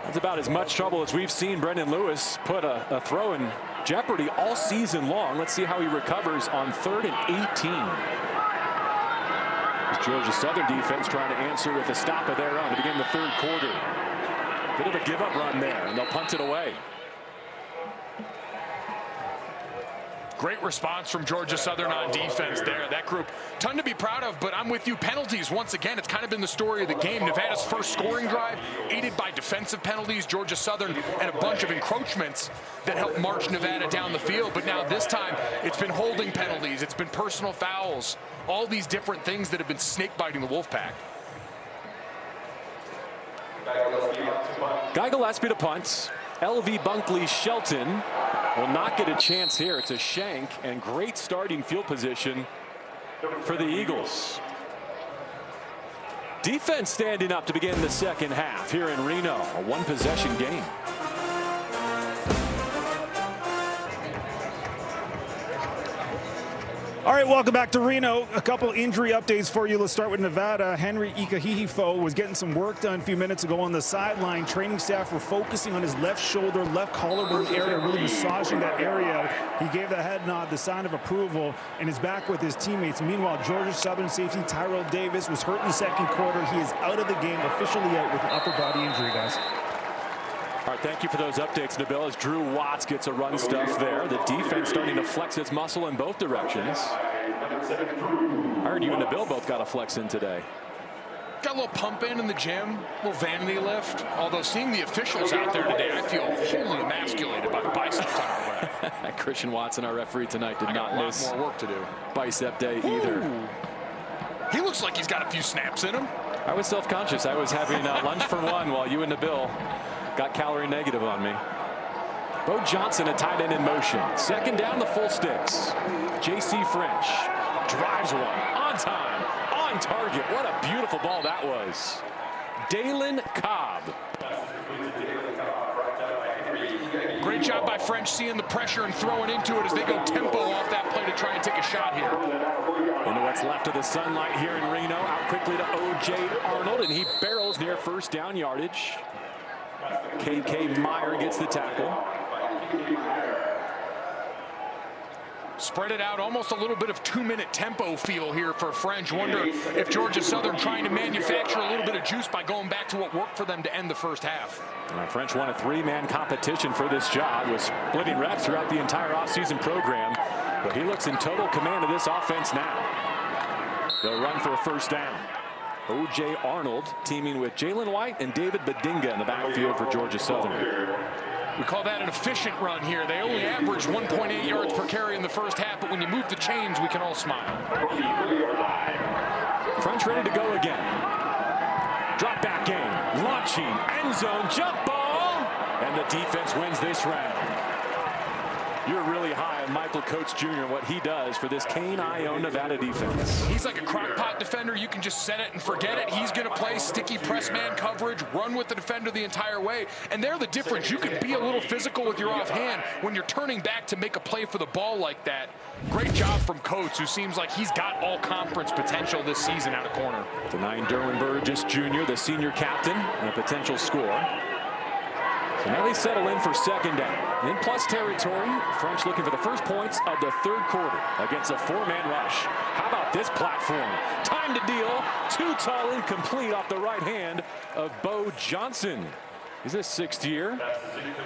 That's about as much trouble as we've seen Brendan Lewis put a throw in jeopardy all season long. Let's see how he recovers on 3rd and 18. This Georgia Southern defense trying to answer with a stop of their own to begin the 3rd quarter. Bit of a give-up run there, and they'll punt it away. Great response from Georgia Southern on defense there. That group, ton to be proud of, but I'm with you. Penalties, once again, it's kind of been the story of the game. Nevada's first scoring drive, aided by defensive penalties, Georgia Southern, and a bunch of encroachments that helped march Nevada down the field. But now this time, it's been holding penalties, it's been personal fouls, all these different things that have been snake biting the Wolfpack. Guy Gillespie to punt. LV Bunkley Shelton will not get a chance here. It's a shank, and great starting field position for the Eagles. Defense standing up to begin the 2nd half here in Reno. A 1-possession game. All right, welcome back to Reno. A couple injury updates for you. Let's start with Nevada. Henry Ikahihifo was getting some work done a few minutes ago on the sideline. Training staff were focusing on his left shoulder, left collarbone area, really massaging that area. He gave the head nod, the sign of approval, and is back with his teammates. Meanwhile, Georgia Southern safety Tyrell Davis was hurt in the 2nd quarter. He is out of the game, officially out with an upper body injury, guys. All right, thank you for those updates, Nabil. As Drew Watts gets a run stuff there. The defense starting to flex its muscle in both directions. I heard you and Nabil both got a flex in today. Got a little pump in the gym, a little vanity lift. Although seeing the officials out there today, I feel wholly emasculated by the biceps on our way. Christian Watson, our referee tonight, did not miss more work to do. Bicep day either. Ooh. He looks like he's got a few snaps in him. I was self-conscious. I was having lunch for one while you and Nabil got calorie negative on me. Bo Johnson, a tight end in motion. 2nd down, the full sticks. J.C. French drives one on time, on target. What a beautiful ball that was. Dalen Cobb. Great job by French seeing the pressure and throwing into it as they go tempo off that play to try and take a shot here. Into what's left of the sunlight here in Reno. Out quickly to O.J. Arnold, and he barrels near 1st down yardage. K.K. Meyer gets the tackle. Spread it out, almost a little bit of 2-minute tempo feel here for French. Wonder if Georgia Southern trying to manufacture a little bit of juice by going back to what worked for them to end the first half. French won a 3-man competition for this job, was splitting reps throughout the entire offseason program, but he looks in total command of this offense now. They'll run for a 1st down. O.J. Arnold teaming with Jalen White and David Badinga in the backfield for Georgia Southern. We call that an efficient run here. They only averaged 1.8 yards per carry in the first half, but when you move the chains, we can all smile. French ready to go again. Drop back game, launching, end zone, jump ball, and the defense wins this round. You're really high of Michael Coates Jr. and what he does for this Cane-Io Nevada defense. He's like a crock-pot defender. You can just set it and forget it. He's going to play sticky press man coverage, run with the defender the entire way. And they're the difference. You can be a little physical with your offhand when you're turning back to make a play for the ball like that. Great job from Coates, who seems like he's got all conference potential this season out of corner. Denying Derwin Burgess Jr., the senior captain, and a potential score. So now they settle in for second down. In plus territory, French looking for the first points of the third quarter against a four-man rush. How about this platform? Time to deal. Too tall, incomplete off the right hand of Bo Johnson. He's his sixth year.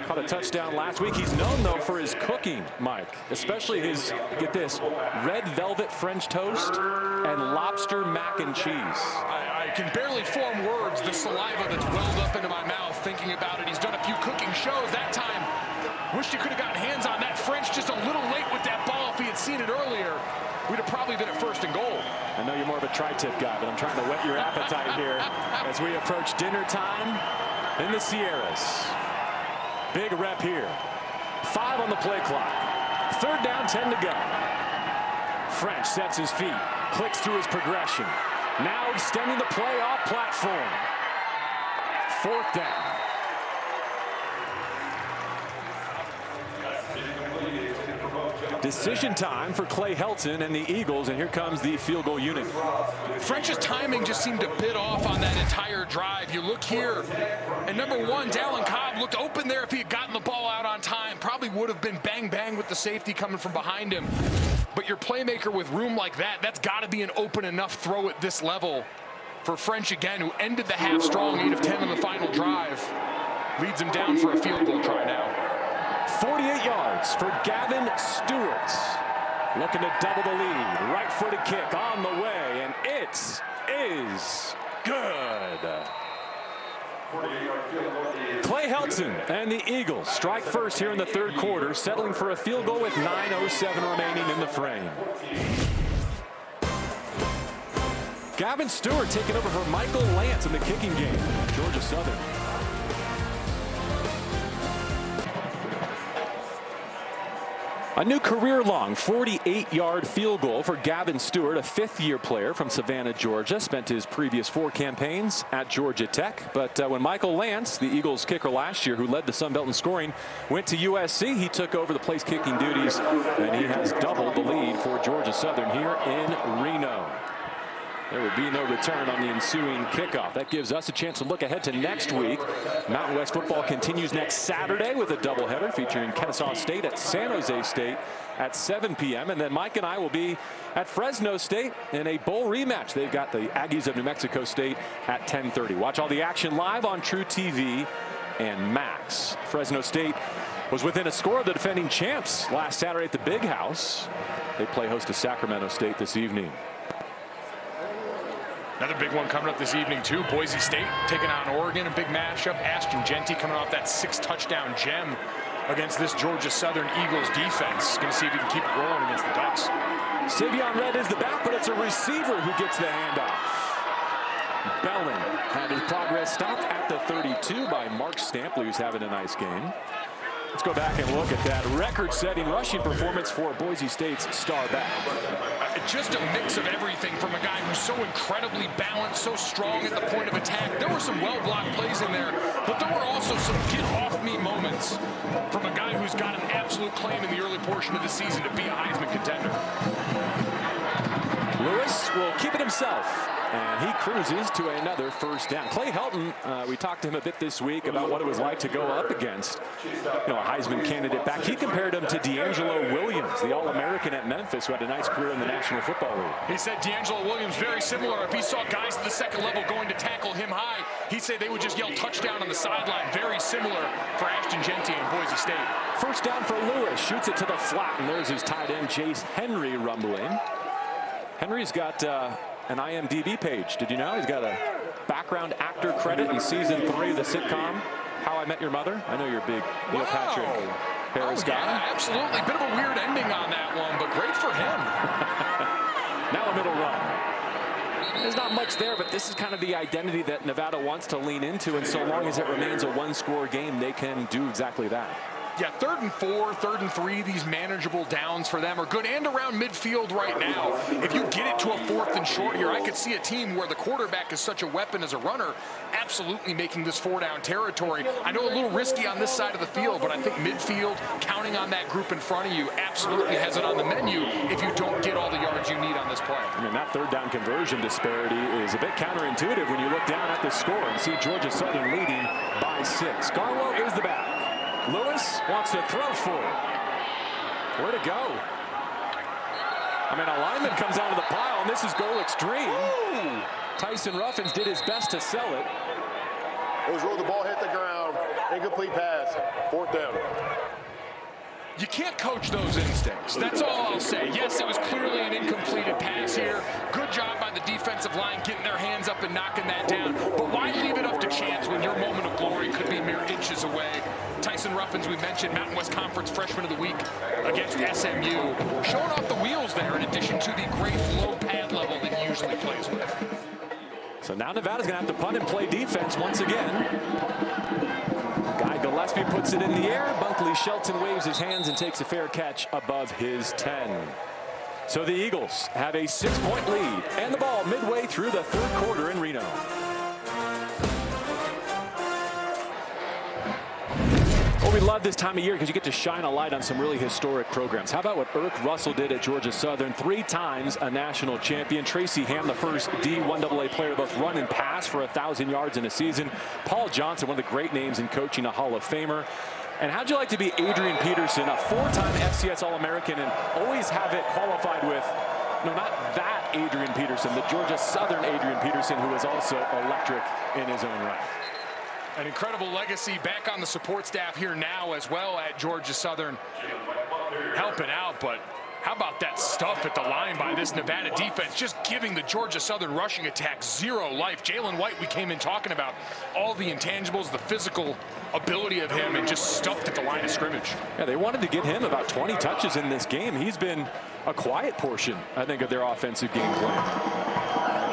Caught a touchdown last week. He's known, though, for his cooking, Mike. Especially his, get this, red velvet French toast and lobster mac and cheese. I can barely form words. The saliva that's welled up into my mouth thinking about it. He's done a few cooking shows. That time, wished he could have gotten hands on that French just a little late with that ball. If he had seen it earlier, we'd have probably been at first and goal. I know you're more of a tri-tip guy, but I'm trying to whet your appetite here as we approach dinner time in the Sierras. Big rep here. 5 on the play clock. Third down, 10 to go. French sets his feet, clicks through his progression. Now extending the play off platform. Fourth down. Decision time for Clay Helton and the Eagles, and here comes the field goal unit. French's timing just seemed a bit off on that entire drive. You look here, and number one, Dallin Cobb looked open there. If he had gotten the ball out on time, probably would have been bang-bang with the safety coming from behind him. But your playmaker with room like that, that's got to be an open enough throw at this level for French again, who ended the half strong, 8 of 10 on the final drive. Leads him down for a field goal try now. 48 yards for Gavin Stewart. Looking to double the lead. Right-footed kick on the way, and it is good. Clay Helton and the Eagles strike first here in the third quarter, settling for a field goal with 9:07 remaining in the frame. Gavin Stewart taking over for Michael Lance in the kicking game. Georgia Southern. A new career-long 48-yard field goal for Gavin Stewart, a fifth-year player from Savannah, Georgia. Spent his previous 4 campaigns at Georgia Tech. But when Michael Lance, the Eagles kicker last year, who led the Sun Belt in scoring, went to USC, he took over the place kicking duties, and he has doubled the lead for Georgia Southern here in Reno. There would be no return on the ensuing kickoff. That gives us a chance to look ahead to next week. Mountain West football continues next Saturday with a doubleheader featuring Kennesaw State at San Jose State at 7 p.m. And then Mike and I will be at Fresno State in a bowl rematch. They've got the Aggies of New Mexico State at 10:30. Watch all the action live on True TV and Max. Fresno State was within a score of the defending champs last Saturday at the Big House. They play host to Sacramento State this evening. Another big one coming up this evening, too. Boise State taking on Oregon, a big matchup. Ashton Jeanty coming off that 6-touchdown gem against this Georgia Southern Eagles defense. Going to see if he can keep it rolling against the Ducks. Savion Red is the back, but it's a receiver who gets the handoff. Belling had his progress stopped at the 32 by Mark Stampley, who's having a nice game. Let's go back and look at that record-setting rushing performance for Boise State's star back. Just a mix of everything from a guy who's so incredibly balanced, so strong at the point of attack. There were some well-blocked plays in there, but there were also some get-off-me moments from a guy who's got an absolute claim in the early portion of the season to be a Heisman contender. Lewis will keep it himself, and he cruises to another first down. Clay Helton, we talked to him a bit this week about what it was like to go up against a Heisman candidate back. He compared him to D'Angelo Williams, the All-American at Memphis, who had a nice career in the National Football League. He said D'Angelo Williams very similar. If he saw guys at the second level going to tackle him high, he'd say they would just yell touchdown on the sideline. Very similar for Ashton Jeanty and Boise State. First down for Lewis, shoots it to the flat, and there's his tight end Jace Henry rumbling. Henry's got an IMDb page. Did you know? He's got a background actor credit in season 3 of the sitcom How I Met Your Mother. I know you're a big Neil Patrick Harris guy. Yeah, absolutely. Bit of a weird ending on that one, but great for him. Now a middle run. There's not much there, but this is kind of the identity that Nevada wants to lean into, and so long as it remains a one-score game, they can do exactly that. Yeah, 3rd and 4, 3rd and 3, these manageable downs for them are good, and around midfield right now. If you get it to a 4th and short here, I could see a team where the quarterback is such a weapon as a runner, absolutely making this 4-down territory. I know a little risky on this side of the field, but I think midfield, counting on that group in front of you, absolutely has it on the menu if you don't get all the yards you need on this play. I mean, that 3rd down conversion disparity is a bit counterintuitive when you look down at the score and see Georgia Southern leading by 6. Garwo is the back. Lewis wants to throw for it. Where to go? I mean, a lineman comes out of the pile, and this is goal extreme. Ooh. Tyson Ruffins did his best to sell it. It was rolled, the ball hit the ground. Incomplete pass. 4th down. You can't coach those instincts. That's all I'll say. Yes, it was clearly an incompleted pass here. Good job by the defensive line getting their hands up and knocking that down. But why leave it up to chance when your moment of glory could be mere inches away? Tyson Ruffins, we mentioned, Mountain West Conference Freshman of the Week against SMU. Showing off the wheels there in addition to the great low pad level that he usually plays with. So now Nevada's going to have to punt and play defense once again. Guy Gillespie puts it in the air. Bunkley Shelton waves his hands and takes a fair catch above his 10. So the Eagles have a 6-point lead and the ball midway through the 3rd quarter in Reno. Well, we love this time of year because you get to shine a light on some really historic programs. How about what Irk Russell did at Georgia Southern? 3 times a national champion. Tracy Ham, the first D1AA player to both run and pass for 1,000 yards in a season. Paul Johnson, one of the great names in coaching, a Hall of Famer. And how'd you like to be Adrian Peterson, a 4-time FCS All-American, and always have it qualified with, no, not that Adrian Peterson, the Georgia Southern Adrian Peterson, who is also electric in his own right. An incredible legacy back on the support staff here now as well at Georgia Southern, helping out. But how about that stuff at the line by this Nevada defense, just giving the Georgia Southern rushing attack zero life. Jalen White, we came in talking about all the intangibles, the physical ability of him, and just stuffed at the line of scrimmage. Yeah, they wanted to get him about 20 touches in this game. He's been a quiet portion, I think, of their offensive game plan.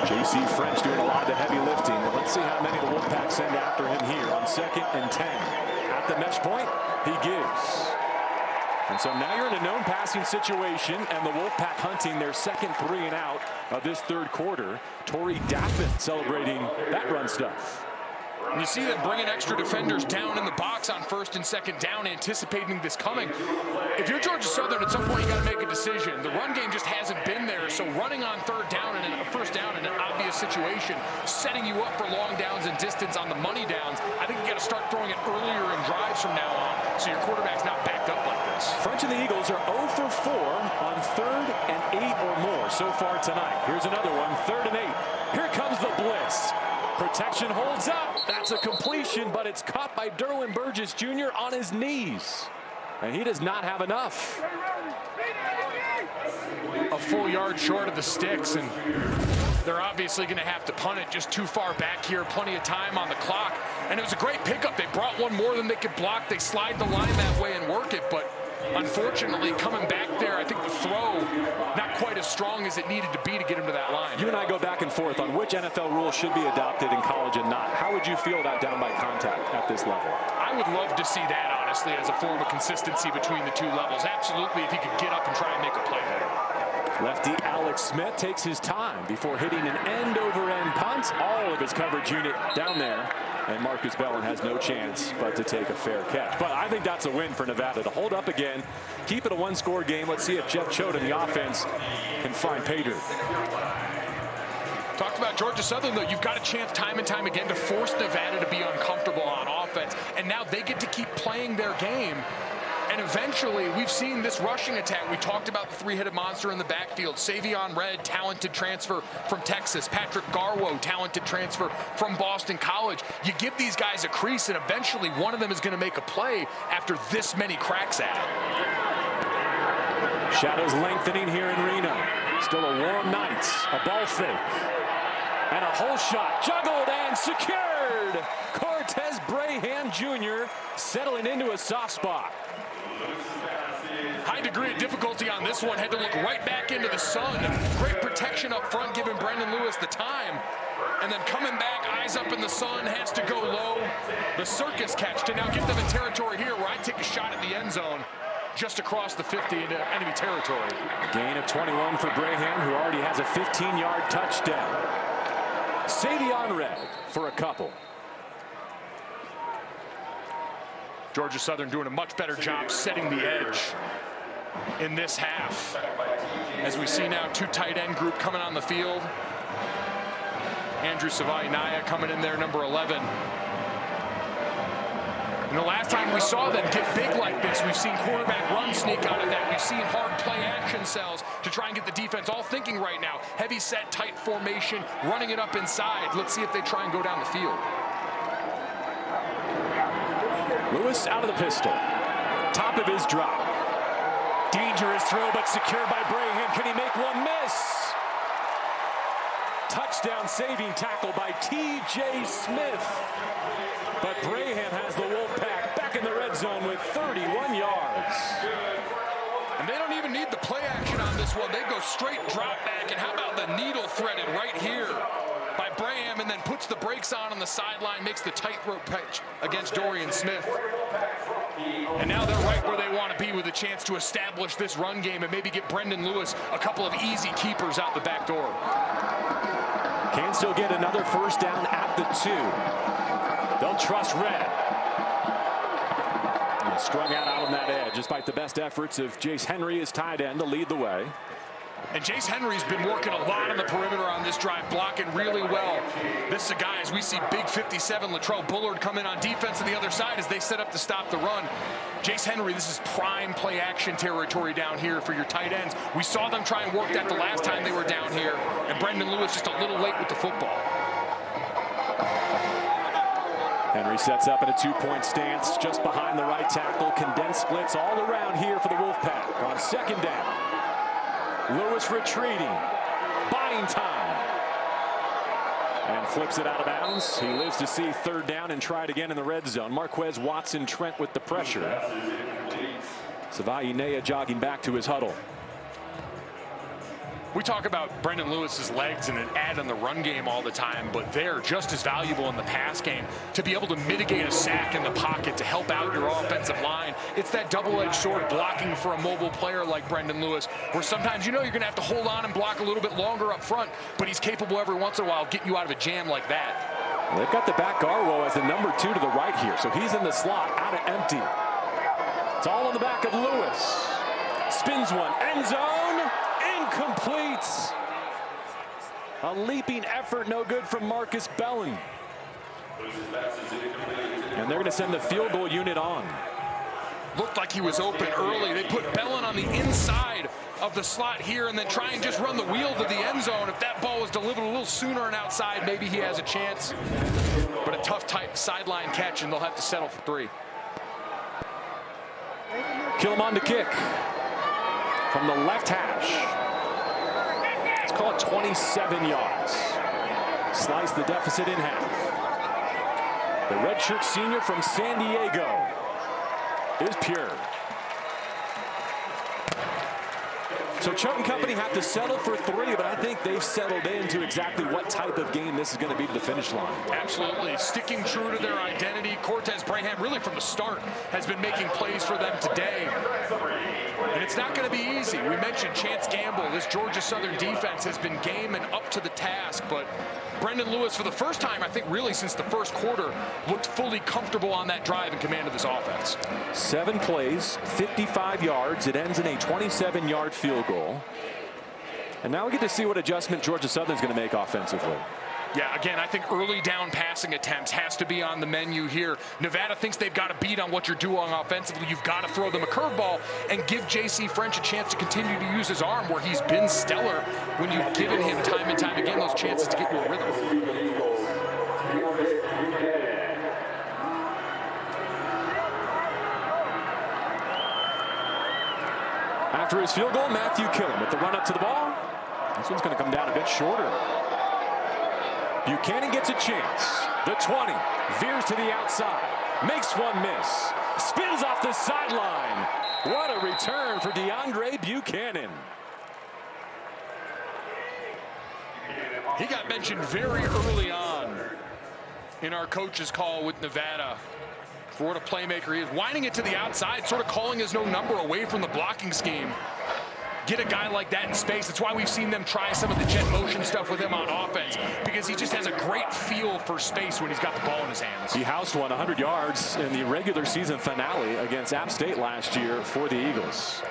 J.C. French doing a lot of the heavy lifting. Let's see how many the Wolfpack send after him here on 2nd and 10. At the mesh point, he gives. And so now you're in a known passing situation, and the Wolfpack hunting their 2nd 3 and out of this 3rd quarter. Torrey Daffin celebrating that run stuff. And you see them bringing extra defenders down in the box on 1st and 2nd down, anticipating this coming. If you're Georgia Southern, at some point you got to make a decision. The run game just hasn't been there, so running on 3rd down and a 1st down in an obvious situation, setting you up for long downs and distance on the money downs, I think you got to start throwing it earlier in drives from now on, so your quarterback's not backed up like this. French and the Eagles are 0 for 4 on 3rd and 8 or more so far tonight. Here's another one, 3rd and 8. Here comes the blitz. Protection holds up. That's a completion, but it's caught by Derwin Burgess Jr. on his knees. And he does not have enough. A full yard short of the sticks, and they're obviously going to have to punt it just too far back here. Plenty of time on the clock. And it was a great pickup. They brought one more than they could block. They slide the line that way and work it, but unfortunately, coming back there, I think the throw not quite as strong as it needed to be to get him to that line. You and I go back and forth on which NFL rule should be adopted in college and not. How would you feel about down by contact at this level? I would love to see that, honestly, as a form of consistency between the 2 levels. Absolutely, if he could get up and try and make a play there. Lefty Alex Smith takes his time before hitting an end-over-end punt. All of his coverage unit down there. And Marcus Bellin has no chance but to take a fair catch. But I think that's a win for Nevada to hold up again, keep it a 1-score game. Let's see if Jeff Choate and the offense can find pay dirt. Talked about Georgia Southern, though. You've got a chance time and time again to force Nevada to be uncomfortable on offense. And now they get to keep playing their game. And eventually, we've seen this rushing attack. We talked about the 3-headed monster in the backfield. Savion Red, talented transfer from Texas. Patrick Garwo, talented transfer from Boston College. You give these guys a crease, and eventually one of them is going to make a play after this many cracks at it. Shadows lengthening here in Reno. Still a warm night. A ball fake. And a hole shot. Juggled and secured. Cortez Brahan Jr. settling into a soft spot. High degree of difficulty on this one. Had to look right back into the sun. Great protection up front, giving Brendan Lewis the time. And then coming back, eyes up in the sun, has to go low. The circus catch to now get them in territory here where I take a shot at the end zone just across the 50 into enemy territory. Gain of 21 for Braham, who already has a 15-yard touchdown. Savion Red for a couple. Georgia Southern doing a much better job setting the edge in this half. As we see now, two tight end group coming on the field. Andrew Savainaya coming in there, number 11. And the last time we saw them get big like this, we've seen quarterback run sneak out of that. We've seen hard play action cells to try and get the defense all thinking right now. Heavy set, tight formation, running it up inside. Let's see if they try and go down the field. Lewis out of the pistol. Top of his drop. Dangerous throw, but secured by Braham. Can he make one miss? Touchdown saving tackle by T.J. Smith. But Braham has the Wolfpack back in the red zone with 31 yards. And they don't even need the play action on this one. They go straight drop back. And how about the needle threaded right here by Braham, and then puts the brakes on the sideline, makes the tightrope pitch against Dorian Smith. And now they're right where they want to be with a chance to establish this run game and maybe get Brendan Lewis a couple of easy keepers out the back door. Can still get another first down at the 2. They'll trust Red. And strung out on that edge, despite the best efforts of Jace Henry as tight end to lead the way. And Jace Henry's been working a lot on the perimeter on this drive, blocking really well. This is a guy, as we see big 57 Latrell Bullard come in on defense on the other side as they set up to stop the run. Jace Henry, this is prime play action territory down here for your tight ends. We saw them try and work that the last time they were down here, and Brendan Lewis just a little late with the football. Henry sets up in a 2-point stance just behind the right tackle. Condensed splits all around here for the Wolfpack on second down. Lewis retreating, buying time, and flips it out of bounds. He lives to see third down and try it again in the red zone. Marquez Watson Trent with the pressure. Savainaya jogging back to his huddle. We talk about Brendan Lewis's legs and an ad in the run game all the time, but they're just as valuable in the pass game to be able to mitigate a sack in the pocket to help out your offensive line. It's that double-edged sword blocking for a mobile player like Brendan Lewis, where sometimes you know you're going to have to hold on and block a little bit longer up front, but he's capable every once in a while of getting you out of a jam like that. They've got the back Garwo as the number 2 to the right here, so he's in the slot out of empty. It's all on the back of Lewis. Spins one, end zone. Incomplete. A leaping effort, no good from Marcus Bellin. And they're going to send the field goal unit on. Looked like he was open early. They put Bellin on the inside of the slot here and then try and just run the wheel to the end zone. If that ball was delivered a little sooner and outside, maybe he has a chance. But a tough, tight sideline catch, and they'll have to settle for 3. Kilman to kick from the left hash. Let's call it 27 yards. Slice the deficit in half. The redshirt senior from San Diego is pure. So Choate and company have to settle for 3, but I think they've settled into exactly what type of game this is going to be to the finish line. Absolutely. Sticking true to their identity. Cortez Braham, really from the start, has been making plays for them today. And it's not going to be easy. We mentioned Chance Gamble. This Georgia Southern defense has been game and up to the task, but Brendan Lewis, for the first time, I think really since the first quarter, looked fully comfortable on that drive and commanded this offense. 7 plays, 55 yards. It ends in a 27-yard field goal. And now we get to see what adjustment Georgia Southern's going to make offensively. Yeah, again, I think early down passing attempts has to be on the menu here. Nevada thinks they've got to beat on what you're doing offensively. You've got to throw them a curveball and give J.C. French a chance to continue to use his arm, where he's been stellar when you've given him time and time again those chances to get you a rhythm. After his field goal, Matthew Killam with the run up to the ball. This one's going to come down a bit shorter. Buchanan gets a chance. The 20 veers to the outside, makes one miss, spins off the sideline. What a return for DeAndre Buchanan. He got mentioned very early on in our coach's call with Nevada for what a playmaker he is. Winding it to the outside, sort of calling his no number away from the blocking scheme. Get a guy like that in space. That's why we've seen them try some of the jet motion stuff with him on offense, because he just has a great feel for space when he's got the ball in his hands. He housed 100 yards in the regular season finale against App State last year for the Eagles.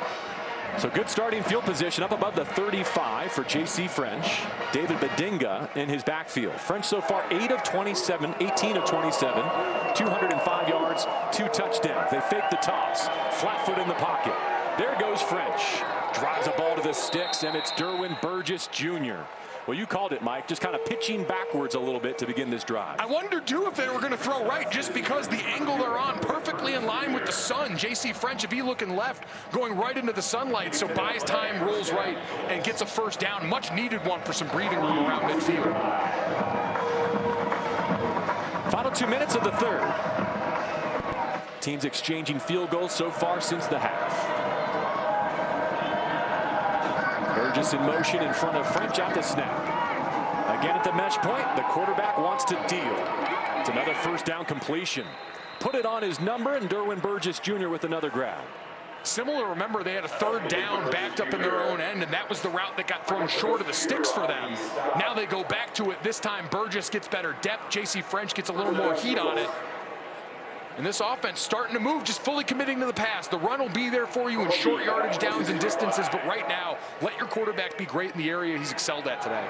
So good starting field position up above the 35 for J.C. French. David Bedinga in his backfield. French so far 18 of 27, 205 yards, 2 touchdowns. They fake the toss. Flat foot in the pocket. There goes French. Drives a ball to the sticks, and it's Derwin Burgess Jr. Well, you called it, Mike, just kind of pitching backwards a little bit to begin this drive. I wondered, too, if they were going to throw right, just because the angle they're on perfectly in line with the sun. J.C. French, if he looking left, going right into the sunlight, so buys time, rolls right, and gets a first down. Much needed one for some breathing room around midfield. Final 2 minutes of the third. Teams exchanging field goals so far since the half. Burgess in motion in front of French at the snap. Again at the mesh point, the quarterback wants to deal. It's another first down completion. Put it on his number, and Derwin Burgess Jr. with another grab. Similar, remember, they had a third down backed up in their own end, and that was the route that got thrown short of the sticks for them. Now they go back to it. This time Burgess gets better depth. J.C. French gets a little more heat on it. And this offense starting to move, just fully committing to the pass. The run will be there for you in short yardage downs and distances, but right now, let your quarterback be great in the area he's excelled at today.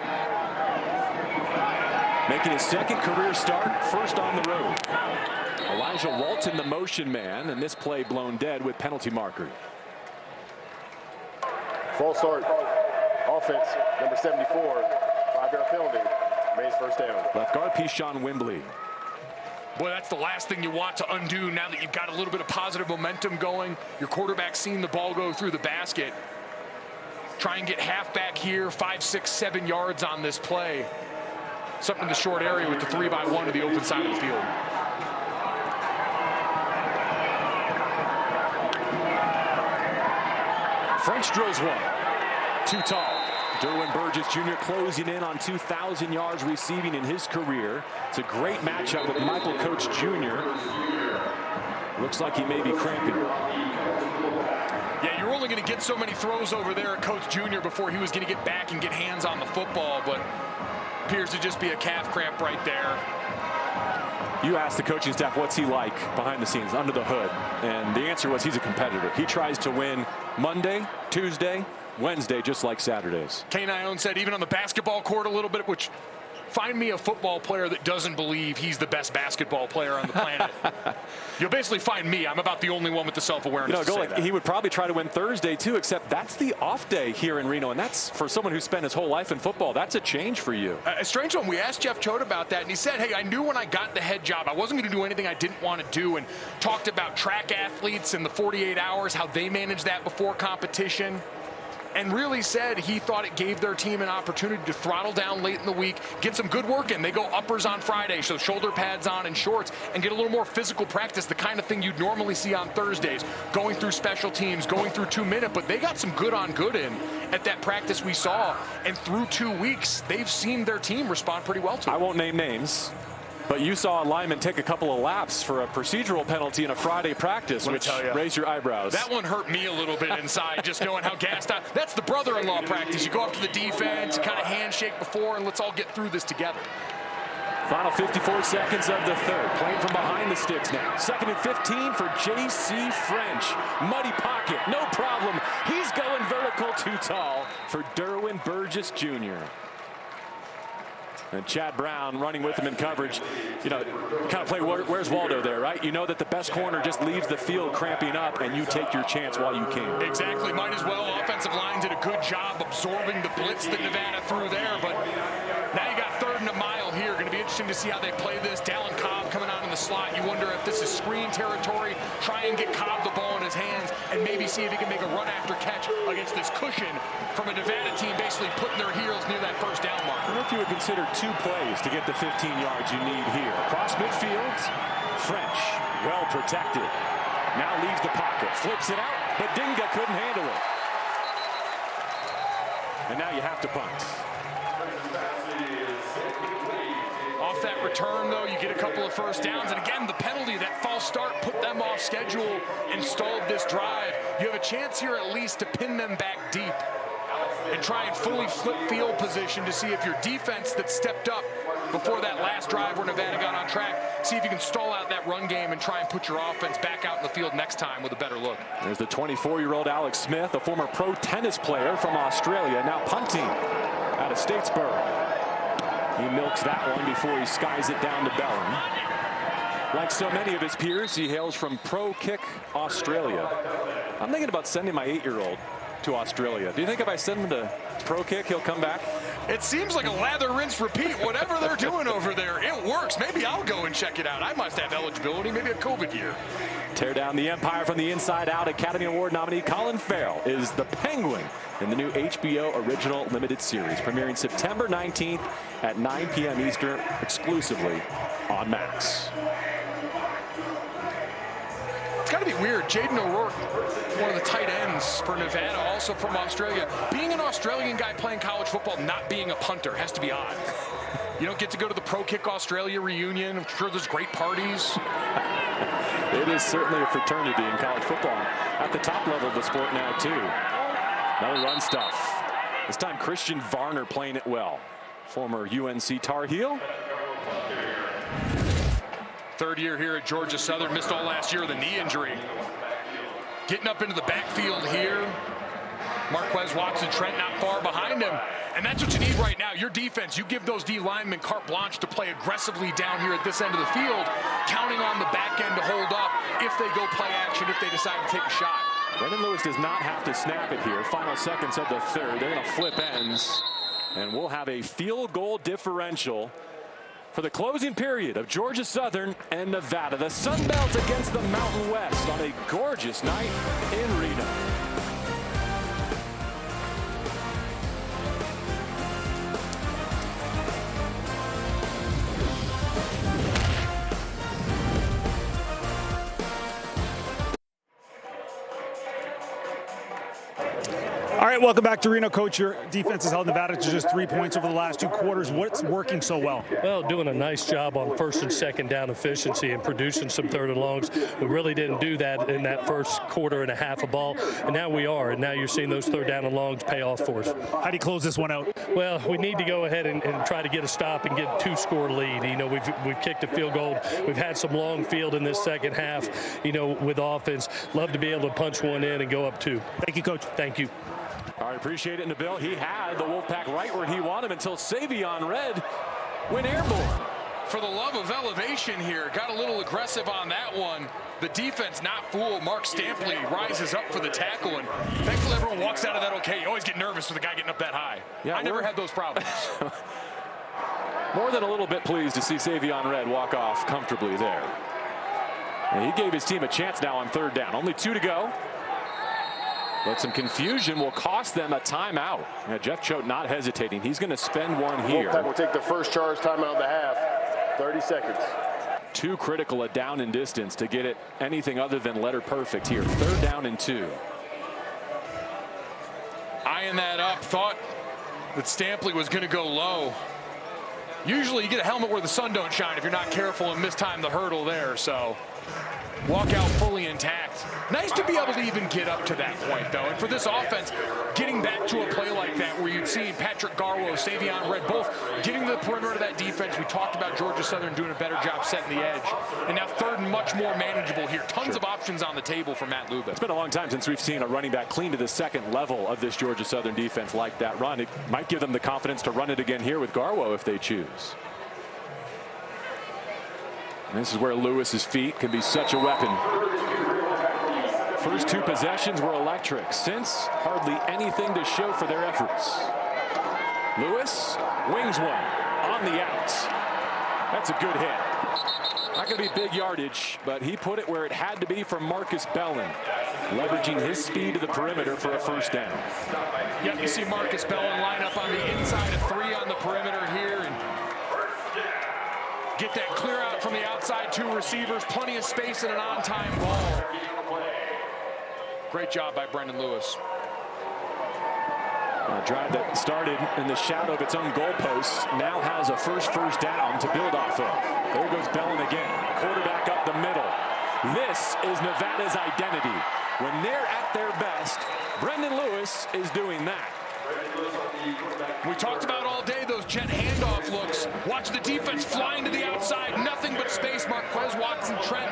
Making his second career start, first on the road. Elijah Walton, the motion man, and this play blown dead with penalty marker. False start. Offense, number 74, 5-yard penalty. Mays first down. Left guard Pishon Wimbley. Boy, that's the last thing you want to undo now that you've got a little bit of positive momentum going. Your quarterback seeing the ball go through the basket. Try and get halfback here, 5, 6, 7 yards on this play. Something in the short area with the 3-by-1 to the open side of the field. French drills one. Too tall. Derwin Burgess Jr. closing in on 2,000 yards receiving in his career. It's a great matchup with Michael Coach Jr. Looks like he may be cramping. Yeah, you're only going to get so many throws over there at Coach Jr. before he was going to get back and get hands on the football, but appears to just be a calf cramp right there. You asked the coaching staff what's he like behind the scenes, under the hood, and the answer was he's a competitor. He tries to win Monday, Tuesday, Wednesday, just like Saturdays. Kane Ione said even on the basketball court a little bit, which find me a football player that doesn't believe he's the best basketball player on the planet. You'll basically find me. I'm about the only one with the self-awareness to say that. He would probably try to win Thursday, too, except that's the off day here in Reno, and that's, for someone who spent his whole life in football, that's a change for you. A strange one. We asked Jeff Choate about that, and he said, hey, I knew when I got the head job I wasn't going to do anything I didn't want to do, and talked about track athletes and the 48 hours, how they manage that before competition. And really said he thought it gave their team an opportunity to throttle down late in the week, get some good work in. They go uppers on Friday, so shoulder pads on and shorts, and get a little more physical practice, the kind of thing you'd normally see on Thursdays, going through special teams, going through 2-minute, but they got some good on good in at that practice we saw, and through 2 weeks, they've seen their team respond pretty well to it. I won't name names, but you saw a lineman take a couple of laps for a procedural penalty in a Friday practice, which raised your eyebrows. That one hurt me a little bit inside, just knowing how gassed out. That's the brother-in-law practice. You go up to the defense, kind of handshake before, and let's all get through this together. Final 54 seconds of the third. Playing from behind the sticks now. 2nd and 15 for J.C. French. Muddy pocket, no problem. He's going vertical, too tall for Derwin Burgess Jr. And Chad Brown running with him in coverage. You know, kind of play Where's Waldo there, right? You know that the best corner just leaves the field cramping up, and you take your chance while you can. Exactly. Might as well. Offensive line did a good job absorbing the blitz that Nevada threw there, but now you got 3rd and a mile here. Going to be interesting to see how they play this. Dallin Cobb coming out in the slot. You wonder if this is screen territory. Try and get Cobb the ball in his hands and maybe see if he can make a run after catch against this cushion from a Nevada team basically putting their heels near that first down marker. I don't know if you would consider 2 plays to get the 15 yards you need here. Across midfield, French, well protected. Now leaves the pocket, flips it out, but Dinga couldn't handle it. And now you have to punt. return, though. You get a couple of first downs. And again, the penalty, that false start, put them off schedule and stalled this drive. You have a chance here at least to pin them back deep and try and fully flip field position to see if your defense that stepped up before that last drive where Nevada got on track, see if you can stall out that run game and try and put your offense back out in the field next time with a better look. There's the 24-year-old Alex Smith, a former pro tennis player from Australia, now punting out of Statesboro. He milks that one before he skies it down to Bellin. Like so many of his peers, he hails from Pro Kick Australia. I'm thinking about sending my 8-year-old to Australia. Do you think if I send him to Pro Kick, he'll come back? It seems like a lather, rinse, repeat. Whatever they're doing over there, it works. Maybe I'll go and check it out. I must have eligibility, maybe a COVID year. Tear down the empire from the inside out. Academy Award nominee Colin Farrell is the Penguin in the new HBO original limited series, premiering September 19th at 9 p.m. Eastern, exclusively on Max. It's got to be weird. Jaden O'Rourke, one of the tight ends for Nevada, also from Australia. Being an Australian guy playing college football, not being a punter, has to be odd. You don't get to go to the Pro Kick Australia reunion. I'm sure there's great parties. It is certainly a fraternity in college football at the top level of the sport now, too. Another run stuff. This time, Christian Varner playing it well. Former UNC Tar Heel. Third year here at Georgia Southern, missed all last year with a knee injury. Getting up into the backfield here. Marquez Watson-Trent not far behind him. And that's what you need right now. Your defense, you give those D linemen carte blanche to play aggressively down here at this end of the field, counting on the back end to hold up if they go play action, if they decide to take a shot. Brendan Lewis does not have to snap it here. Final seconds of the third. They're going to flip ends. And we'll have a field goal differential for the closing period of Georgia Southern and Nevada. The Sun Belt against the Mountain West on a gorgeous night in Reno. All right, welcome back to Reno. Coach, your defense has held Nevada to just 3 points over the last 2 quarters. What's working so well? Well, doing a nice job on first and second down efficiency and producing some third and longs. We really didn't do that in that first quarter and a half of ball, and now we are. And now you're seeing those third down and longs pay off for us. How do you close this one out? Well, we need to go ahead and try to get a stop and get a 2-score lead. You know, we've kicked a field goal. We've had some long field in this second half, you know, with offense. Love to be able to punch one in and go up 2. Thank you, Coach. Thank you. All right, appreciate it, Nabil. He had the Wolfpack right where he wanted him until Savion Red went airborne. For the love of elevation here, got a little aggressive on that one. The defense not fooled. Mark Stampley rises up for the tackle, and thankfully everyone walks out of that okay. You always get nervous with a guy getting up that high. Yeah, I never had those problems. More than a little bit pleased to see Savion Red walk off comfortably there. And he gave his team a chance now on third down. Only 2 to go. But some confusion will cost them a timeout. Now, Jeff Choate not hesitating. He's going to spend one here. Wolfpack will take the first charge timeout of the half. 30 seconds. Too critical a down and distance to get it anything other than letter perfect here. Third down and 2. Eyeing that up, thought that Stampley was going to go low. Usually you get a helmet where the sun don't shine if you're not careful and mistime the hurdle there. So walk out fully intact. Nice to be able to even get up to that point, though. And for this offense, getting back to a play like that where you'd see Patrick Garwo, Savion Red, both getting to the perimeter of that defense. We talked about Georgia Southern doing a better job setting the edge. And now third and much more manageable here. Tons of options on the table for Matt Lubick. It's been a long time since we've seen a running back clean to the second level of this Georgia Southern defense like that run. It might give them the confidence to run it again here with Garwo if they choose. And this is where Lewis's feet can be such a weapon. First 2 possessions were electric. Since, hardly anything to show for their efforts. Lewis wings one on the outs. That's a good hit. Not going to be big yardage, but he put it where it had to be for Marcus Bellin, leveraging his speed to the perimeter for a first down. Yep, you see Marcus Bellin line up on the inside of 3 on the perimeter here and get that clear out from the outside 2 receivers. Plenty of space and an on-time ball. Great job by Brendan Lewis. A drive that started in the shadow of its own goalposts now has a first down to build off of. There goes Bellin again. Quarterback up the middle. This is Nevada's identity. When they're at their best, Brendan Lewis is doing that. We talked about all day those jet handoff looks. Watch the defense flying to the outside. Nothing but space. Marquez Watson-Trent.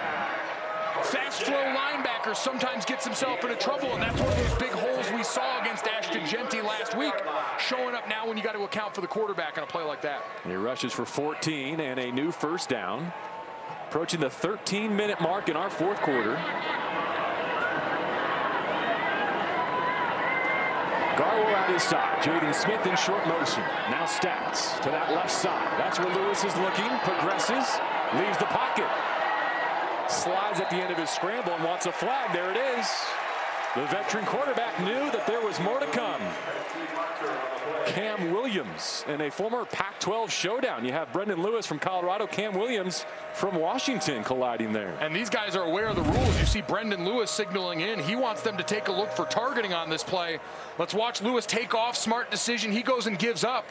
Fast flow linebacker sometimes gets himself into trouble, and that's one of those big holes we saw against Ashton Jeanty last week. Showing up now when you got to account for the quarterback on a play like that. He rushes for 14 and a new first down. Approaching the 13-minute mark in our fourth quarter. Garwo at his side. Jaden Smith in short motion. Now Stats to that left side. That's where Lewis is looking. Progresses. Leaves the pocket. Slides at the end of his scramble and wants a flag. There it is. The veteran quarterback knew that there was more to come. Cam Williams in a former Pac-12 showdown. You have Brendan Lewis from Colorado, Cam Williams from Washington colliding there. And these guys are aware of the rules. You see Brendan Lewis signaling in. He wants them to take a look for targeting on this play. Let's watch Lewis take off. Smart decision. He goes and gives up.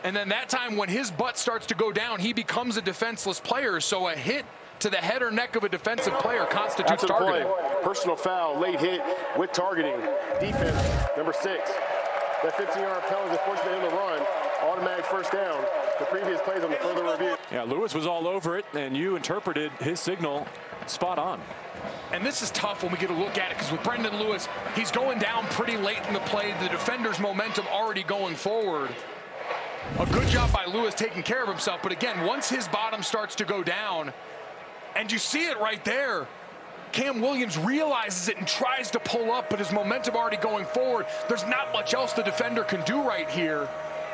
And then that time when his butt starts to go down, he becomes a defenseless player. So a hit to the head or neck of a defensive player constitutes targeting. Personal foul, late hit with targeting. Defense, number 6. That 15-yard penalty is forced in the run. Automatic first down. The previous plays on the further review. Yeah, Lewis was all over it, and you interpreted his signal spot on. And this is tough when we get a look at it, because with Brendan Lewis, he's going down pretty late in the play. The defender's momentum already going forward. A good job by Lewis taking care of himself. But again, once his bottom starts to go down, and you see it right there, Cam Williams realizes it and tries to pull up, but his momentum already going forward. There's not much else the defender can do right here.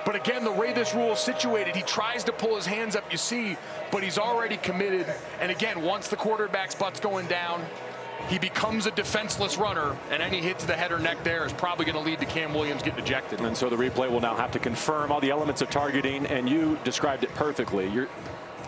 But again, the way this rule is situated, he tries to pull his hands up, you see, but he's already committed. And again, once the quarterback's butt's going down, he becomes a defenseless runner, and any hit to the head or neck there is probably going to lead to Cam Williams getting ejected. And so the replay will now have to confirm all the elements of targeting, and you described it perfectly. You're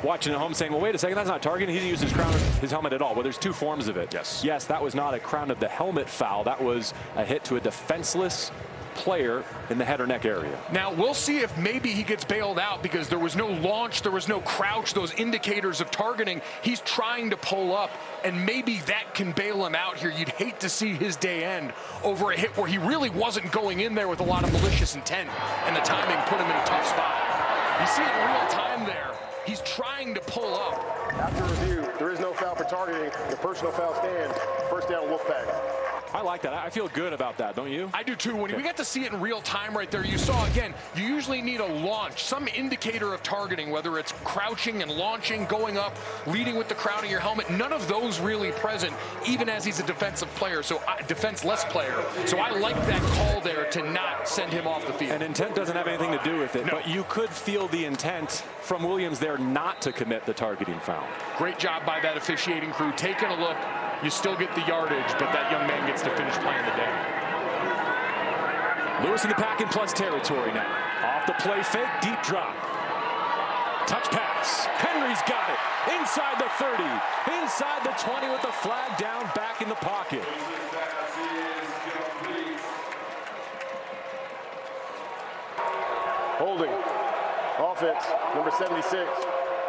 watching at home saying, well, wait a second, that's not targeting. He didn't use his crown of his helmet at all. Well, there's two forms of it. Yes, that was not a crown of the helmet foul. That was a hit to a defenseless player in the head or neck area. Now we'll see if maybe he gets bailed out, because there was no launch, there was no crouch, those indicators of targeting. He's trying to pull up, and maybe that can bail him out here. You'd hate to see his day end over a hit where he really wasn't going in there with a lot of malicious intent, and the timing put him in a tough spot. You see it in real time there. He's trying to pull up. After review, there is no foul for targeting. The personal foul stands. First down, Wolfpack. I like that. I feel good about that, don't you? I do too. When we got to see it in real time right there, you saw, again, you usually need a launch, some indicator of targeting, whether it's crouching and launching, going up, leading with the crown of your helmet. None of those really present, even as he's a defensive player, so defenseless player. So I like that call there to not send him off the field. And intent doesn't have anything to do with it, no. But you could feel the intent from Williams there not to commit the targeting foul. Great job by that officiating crew. Taking a look. You still get the yardage, but that young man gets to finish playing the day. Lewis in the pack in plus territory now. Off the play fake, deep drop. Touch pass. Henry's got it. Inside the 30. Inside the 20 with the flag down, back in the pocket. Holding. Offense, number 76.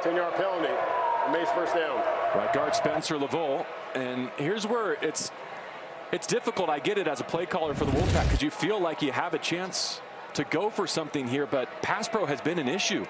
10-yard penalty. Remains first down. Right guard Spencer Lavoie. And here's where it's difficult. I get it as a play caller for the Wolfpack, because you feel like you have a chance to go for something here, but pass pro has been an issue.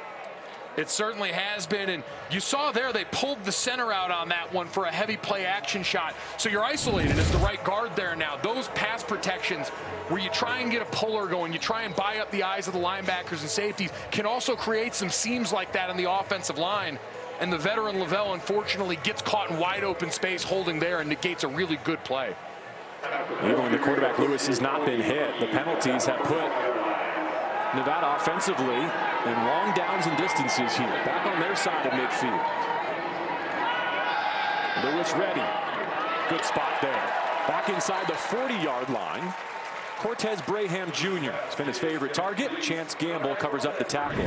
It certainly has been, and you saw there they pulled the center out on that one for a heavy play action shot. So you're isolated as the right guard there now. Those pass protections where you try and get a puller going, you try and buy up the eyes of the linebackers and safeties, can also create some seams like that on the offensive line. And the veteran Lavelle, unfortunately, gets caught in wide open space holding there and negates a really good play. Even when the quarterback Lewis has not been hit, the penalties have put Nevada offensively in long downs and distances here. Back on their side of midfield. Lewis ready. Good spot there. Back inside the 40-yard line. Cortez Braham Jr. has been his favorite target. Chance Gamble covers up the tackle.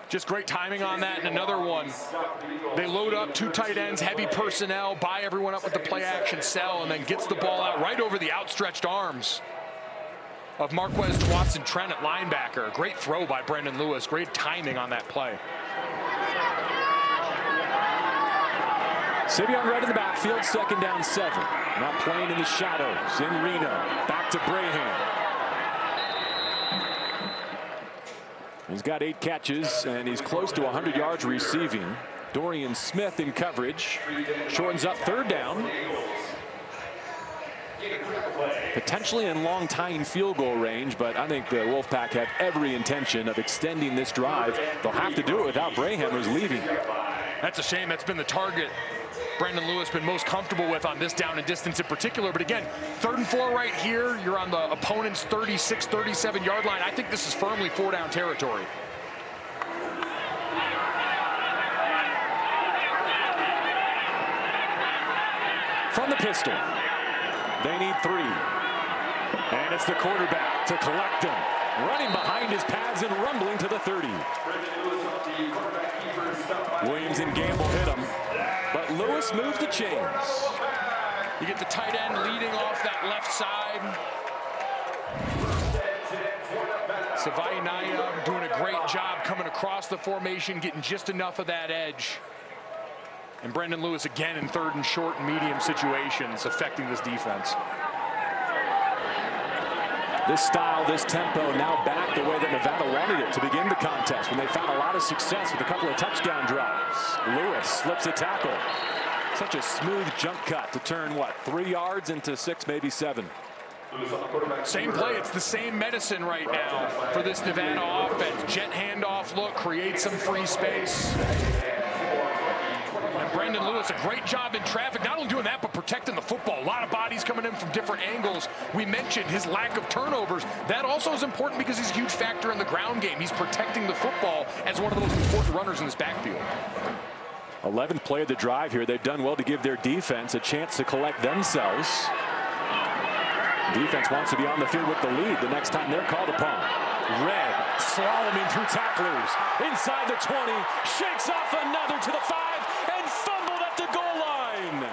Just great timing on that. And another one. They load up two tight ends, heavy personnel, buy everyone up with the play action cell, and then gets the ball out right over the outstretched arms of Marquez Watson-Trent at linebacker. Great throw by Brendan Lewis. Great timing on that play. Savion Red in the backfield, 2nd down 7. Now playing in the shadows in Reno. Back to Brahan. He's got 8 catches, and he's close to 100 yards receiving. Dorian Smith in coverage. Shortens up 3rd down. Potentially in long tying field goal range, but I think the Wolfpack have every intention of extending this drive. They'll have to do it without Brahan, who's leaving. That's a shame. That's been the target Brendan Lewis been most comfortable with on this down and distance in particular. But again, 3rd and 4 right here. You're on the opponent's 36, 37 yard line. I think this is firmly 4 down territory. From the pistol, they need 3. And it's the quarterback to collect them. Running behind his pads and rumbling to the 30. Williams and Gamble hit him, but Lewis moves the chains. You get the tight end leading off that left side. Savai Naya doing a great job coming across the formation, getting just enough of that edge. And Brendan Lewis again in 3rd and short and medium situations, affecting this defense. This style, this tempo, now back the way that Nevada wanted it to begin the contest when they found a lot of success with a couple of touchdown drives. Lewis slips a tackle. Such a smooth jump cut to turn, what, 3 yards into 6, maybe 7. Same play. It's the same medicine right now for this Nevada offense. Jet handoff look, create some free space. And Brendan Lewis, a great job in traffic, not only doing that, but protecting the football. A lot of bodies coming in from different angles. We mentioned his lack of turnovers. That also is important because he's a huge factor in the ground game. He's protecting the football as one of the most important runners in this backfield. 11th play of the drive here. They've done well to give their defense a chance to collect themselves. Defense wants to be on the field with the lead the next time they're called upon. Red slaloming through tacklers. Inside the 20. Shakes off another to the 5. And fumbled at the goal line.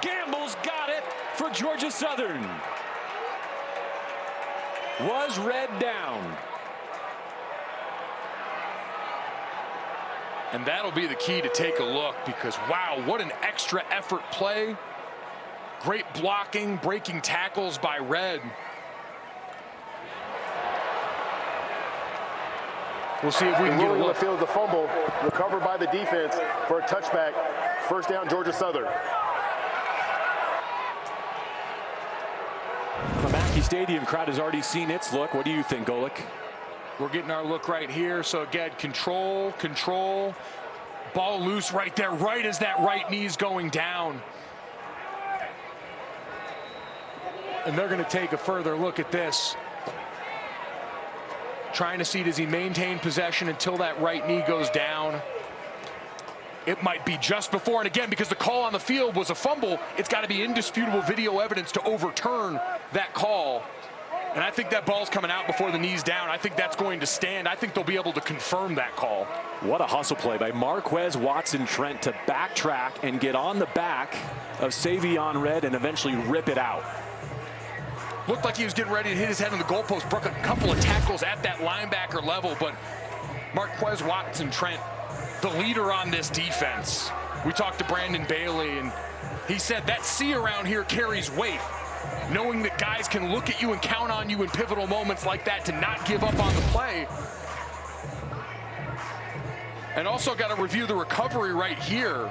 Gamble's got it for Georgia Southern. Was Red down. And that'll be the key to take a look because, wow, what an extra effort play. Great blocking, breaking tackles by Red. We'll see if we can get a Rolling on the look. field, the fumble recovered by the defense for a touchback. 1st down, Georgia Southern. The Mackey Stadium crowd has already seen its look. What do you think, Golick? We're getting our look right here. So again, control. Ball loose right there, right as that right knee's going down. And they're going to take a further look at this. Trying to see, does he maintain possession until that right knee goes down? It might be just before, and again, because the call on the field was a fumble, it's got to be indisputable video evidence to overturn that call. And I think that ball's coming out before the knee's down. I think that's going to stand. I think they'll be able to confirm that call. What a hustle play by Marquez Watson-Trent to backtrack and get on the back of Savion Red and eventually rip it out. Looked like he was getting ready to hit his head on the goalpost, broke a couple of tackles at that linebacker level, but Marquez Watson-Trent, the leader on this defense. We talked to Brandon Bailey, and he said that C around here carries weight. Knowing that guys can look at you and count on you in pivotal moments like that to not give up on the play. And also got to review the recovery right here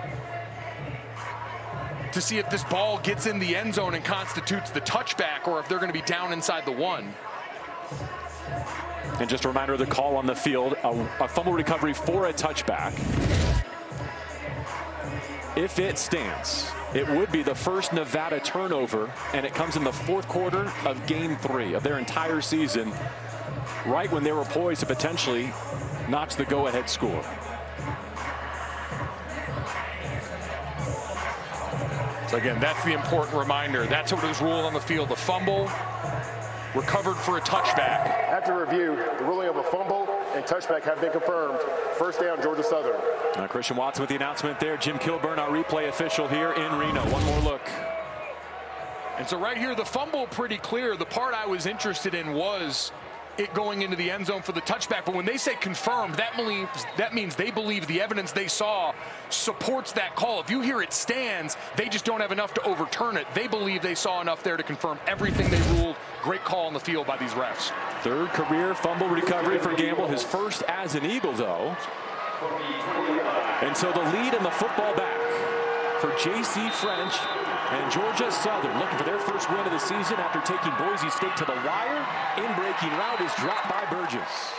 to see if this ball gets in the end zone and constitutes the touchback or if they're going to be down inside the 1. And just a reminder of the call on the field, a fumble recovery for a touchback. If it stands, it would be the first Nevada turnover, and it comes in the 4th quarter of game 3 of their entire season, right when they were poised to potentially notch the go-ahead score. So again, that's the important reminder. That's what was ruled on the field. The fumble recovered for a touchback. After review, the ruling of a fumble and touchback have been confirmed. 1st down, Georgia Southern. Christian Watson with the announcement there. Jim Kilburn, our replay official here in Reno. One more look. And so right here, the fumble pretty clear. The part I was interested in was it going into the end zone for the touchback. But when they say confirmed, that means they believe the evidence they saw supports that call. If you hear it stands, they just don't have enough to overturn it. They believe they saw enough there to confirm everything they ruled. Great call on the field by these refs. Third career fumble recovery for Gamble, his first as an Eagle, though. And so the lead in the football back for J.C. French and Georgia Southern, looking for their first win of the season after taking Boise State to the wire. In-breaking route is dropped by Burgess.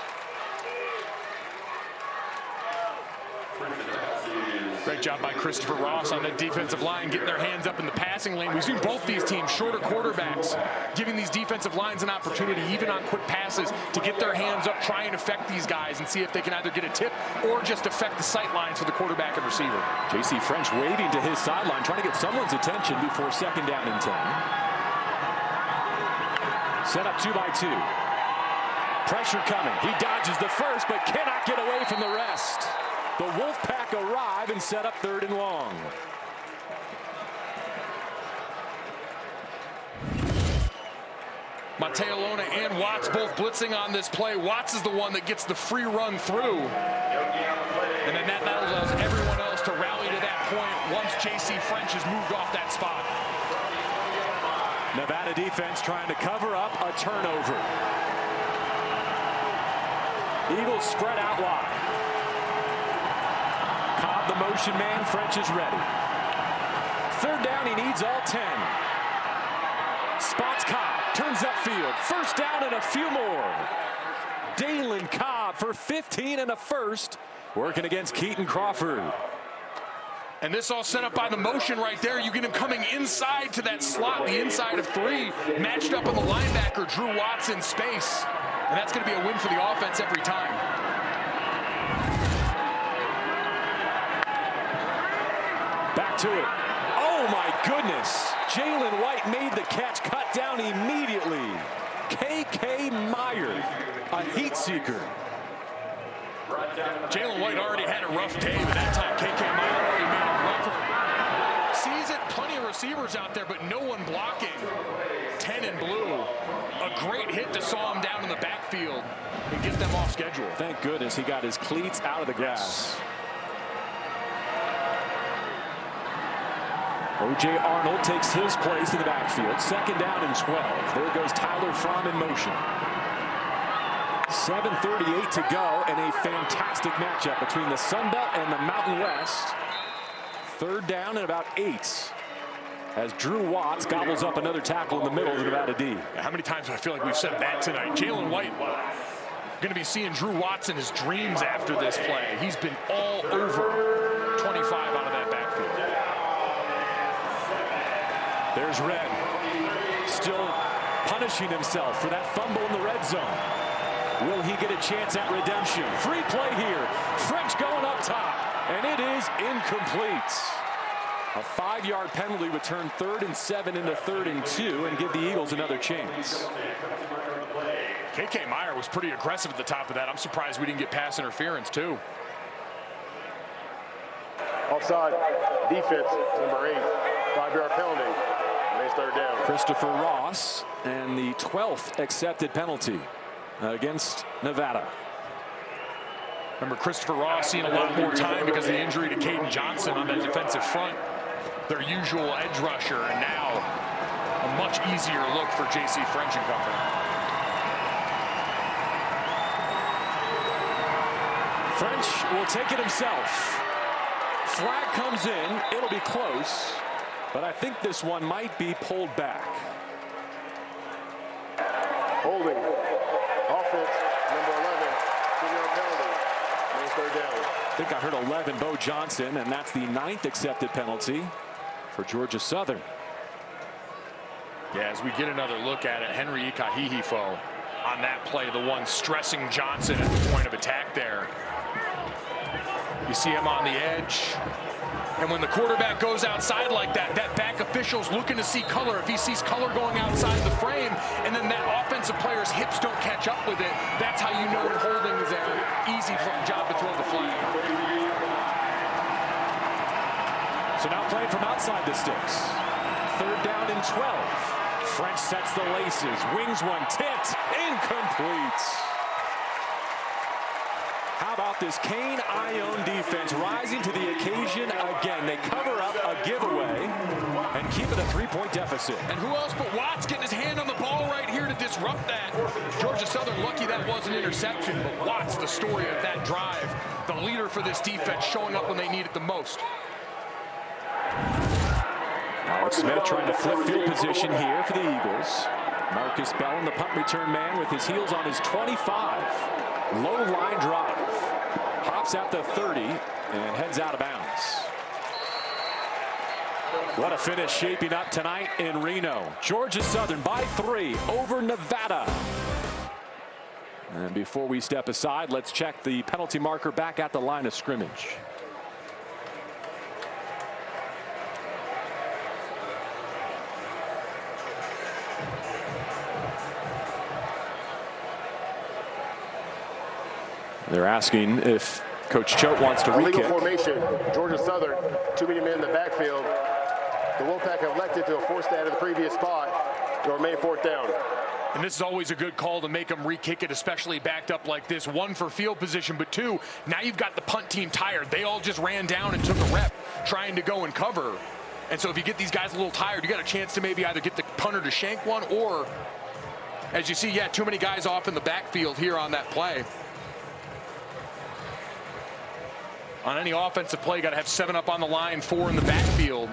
Great job by Christopher Ross on the defensive line, getting their hands up in the passing lane. We've seen both these teams, shorter quarterbacks, giving these defensive lines an opportunity, even on quick passes, to get their hands up, try and affect these guys and see if they can either get a tip or just affect the sight lines for the quarterback and receiver. J.C. French waving to his sideline, trying to get someone's attention before second down and 10. Set up 2 by 2. Pressure coming. He dodges the first, but cannot get away from the rest. The Wolfpack arrive and set up 3rd and long. Mateo Lona and Watts both blitzing on this play. Watts is the one that gets the free run through. And then that allows everyone else to rally to that point once J.C. French has moved off that spot. Nevada defense trying to cover up a turnover. Eagles spread out wide. Cobb, the motion man. French is ready. 3rd down, he needs all 10. Spots Cobb, turns upfield. 1st down and a few more. Dalen Cobb for 15 and a first, working against Keaton Crawford. And this all set up by the motion right there. You get him coming inside to that slot, the inside of 3, matched up on the linebacker, Drew Watts in space. And that's going to be a win for the offense every time. Back to it. Oh, my goodness. Jalen White made the catch, cut down immediately. K.K. Meyer, a heat seeker. Jalen White already had a rough day, but that time K.K. Meyer already made it rougher. Sees it, plenty of receivers out there, but no one blocking. 10 in blue. A great hit to saw him down in the backfield and get them off schedule. Thank goodness he got his cleats out of the grass. O.J. Arnold takes his place in the backfield. 2nd down and 12. There goes Tyler Fromm in motion. 7:38 to go, and a fantastic matchup between the Sun Belt and the Mountain West. 3rd down and about 8. As Drew Watts gobbles up another tackle in the middle of the Nevada D. How many times do I feel like we've said that tonight? Jalen White going to be seeing Drew Watts in his dreams after this play. He's been all over 25 out of that backfield. There's Red, still punishing himself for that fumble in the red zone. Will he get a chance at redemption? Free play here. French going up top, and it is incomplete. A 5-yard penalty would turn 3rd and 7 into 3rd and 2 and give the Eagles another chance. K.K. Meyer was pretty aggressive at the top of that. I'm surprised we didn't get pass interference, too. Offside, defense, number 8, 5-yard penalty. Nice 3rd down. Christopher Ross, and the 12th accepted penalty against Nevada. Remember, Christopher Ross seeing a lot more time because of the injury to Caden Johnson on that defensive front. Their usual edge rusher, and now a much easier look for J.C. French and company. French will take it himself. Flag comes in. It'll be close, but I think this one might be pulled back. Holding. Offense, number 11, 2-yard penalty. Nice 3rd down. I think I heard 11, Bo Johnson, and that's the 9th accepted penalty for Georgia Southern. Yeah, as we get another look at it, Henry Ikahihifo on that play, the one stressing Johnson at the point of attack there. You see him on the edge. And when the quarterback goes outside like that, that back official's looking to see color. If he sees color going outside the frame, and then that offensive player's hips don't catch up with it, that's how you know when holding is an easy job to throw the flag. So now playing from outside the sticks. 3rd down 2nd and 12. French sets the laces, wings one, tipped, incomplete. How about this Kane Ione defense rising to the occasion again? They cover up a giveaway and keep it a 3-point deficit. And who else but Watts getting his hand on the ball right here to disrupt that? Georgia Southern lucky that was an interception, but Watts, the story of that drive, the leader for this defense, showing up when they need it the most. Alex Smith trying to flip field position here for the Eagles. Marcus Bell, the punt return man, with his heels on his 25. Low line drive. Hops at the 30 and heads out of bounds. What a finish shaping up tonight in Reno. Georgia Southern by 3 over Nevada. And before we step aside, let's check the penalty marker back at the line of scrimmage. They're asking if Coach Choate wants to re-kick. Illegal formation, Georgia Southern, too many men in the backfield. The Wolfpack elected to force that to the previous spot. It'll remain 4th down. And this is always a good call to make them re-kick it, especially backed up like this. 1 for field position, but 2, now you've got the punt team tired. They all just ran down and took a rep trying to go and cover. And so if you get these guys a little tired, you got a chance to maybe either get the punter to shank one, or, as you see, yeah, too many guys off in the backfield here on that play. On any offensive play, you got to have 7 up on the line, 4 in the backfield.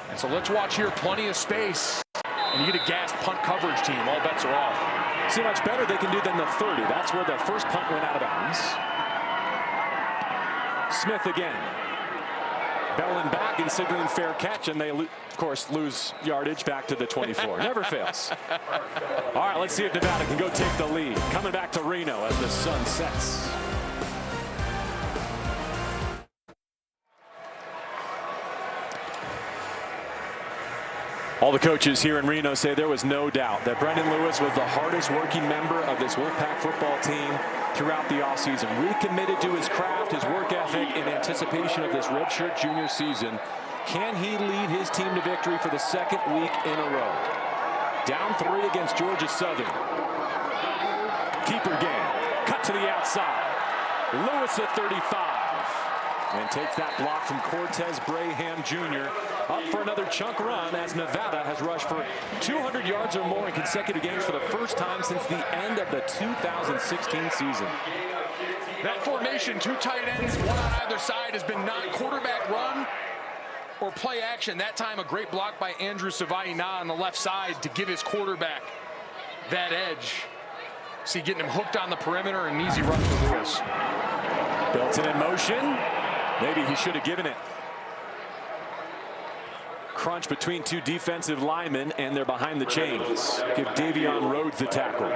And so let's watch here, plenty of space. And you get a gassed punt coverage team. All bets are off. See how much better they can do than the 30. That's where the first punt went out of bounds. Smith again. Belling back and signaling fair catch, and they, of course, lose yardage back to the 24. Never fails. All right, let's see if Nevada can go take the lead. Coming back to Reno as the sun sets. All the coaches here in Reno say there was no doubt that Brendan Lewis was the hardest working member of this Wolfpack football team throughout the offseason. Recommitted to his craft, his work ethic in anticipation of this redshirt junior season. Can he lead his team to victory for the 2nd week in a row? Down 3 against Georgia Southern. Keeper game. Cut to the outside. Lewis at 35. And takes that block from Cortez Braham Jr. Up for another chunk run as Nevada has rushed for 200 yards or more in consecutive games for the first time since the end of the 2016 season. That formation, 2 tight ends, 1 on either side, has been not quarterback run or play action. That time a great block by Andrew Savaina on the left side to give his quarterback that edge. See, getting him hooked on the perimeter, and an easy run for Lewis. Belton in motion. Maybe he should have given it. Crunch between 2 defensive linemen, and they're behind the chains. Give Davion Rhodes the tackle.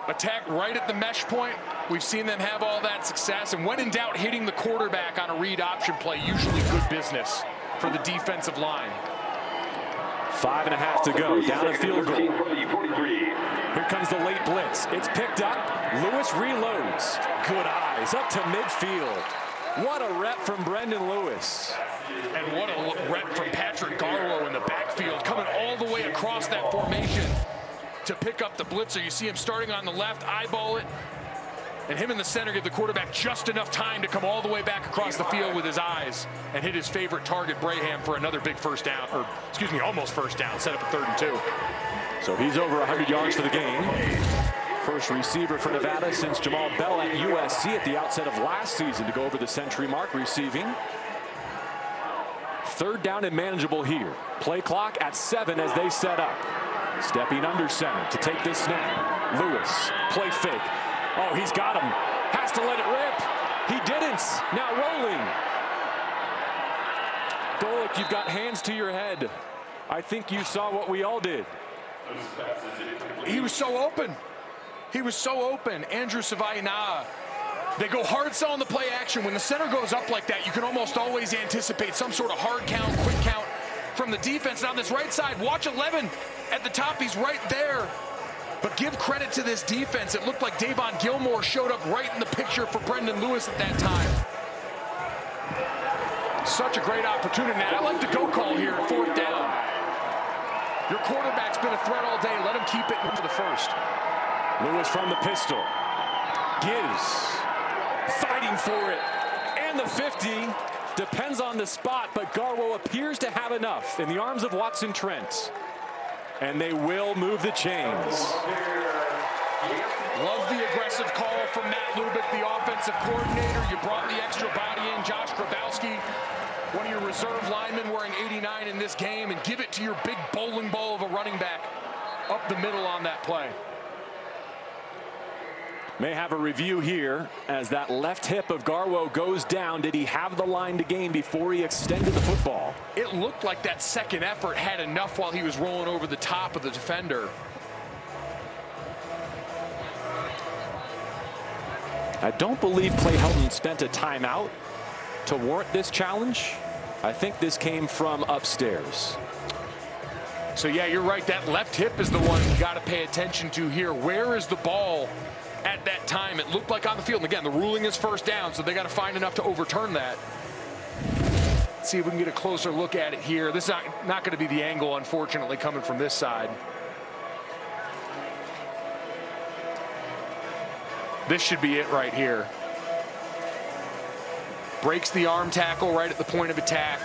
Attack right at the mesh point. We've seen them have all that success. And when in doubt, hitting the quarterback on a read option play, usually good business for the defensive line. 5.5 to go. Down a field goal. Here comes the late blitz. It's picked up. Lewis reloads. Good eyes up to midfield. What a rep from Brendan Lewis. And what a rep from Patrick Garlow in the backfield, coming all the way across that formation to pick up the blitzer. You see him starting on the left, eyeball it, and him in the center give the quarterback just enough time to come all the way back across the field with his eyes and hit his favorite target, Braham, for another big first down, or excuse me, almost first down, set up a 3rd and 2. So he's over 100 yards for the game. First receiver for Nevada since Jamal Bell at USC at the outset of last season to go over the century mark receiving. 3rd down and manageable here. Play clock at 7 as they set up. Stepping under center to take this snap. Lewis, play fake. Oh, he's got him. Has to let it rip. He didn't. Now rolling. Golick, you've got hands to your head. I think you saw what we all did. He was so open. He was so open. Andrew Savaina. They go hard sell on the play action. When the center goes up like that, you can almost always anticipate some sort of hard count, quick count from the defense. Now, on this right side, watch 11 at the top. He's right there. But give credit to this defense. It looked like Davon Gilmore showed up right in the picture for Brendan Lewis at that time. Such a great opportunity. Now, I like the go call here at 4th down. Your quarterback's been a threat all day. Let him keep it into the first. Lewis from the pistol. Gives. Fighting for it. And the 50. Depends on the spot, but Garwo appears to have enough in the arms of Watson Trent. And they will move the chains. Love the aggressive call from Matt Lubick, the offensive coordinator. You brought the extra body in, Josh Grabowski, one of your reserve linemen wearing 89 in this game, and give it to your big bowling ball of a running back up the middle on that play. May have a review here as that left hip of Garwo goes down. Did he have the line to gain before he extended the football? It looked like that second effort had enough while he was rolling over the top of the defender. I don't believe Clay Helton spent a timeout to warrant this challenge. I think this came from upstairs. So yeah, you're right. That left hip is the one you got to pay attention to here. Where is the ball at that time? It looked like on the field. And again, the ruling is 1st down, so they got to find enough to overturn that. Let's see if we can get a closer look at it here. This is not going to be the angle, unfortunately, coming from this side. This should be it right here. Breaks the arm tackle right at the point of attack.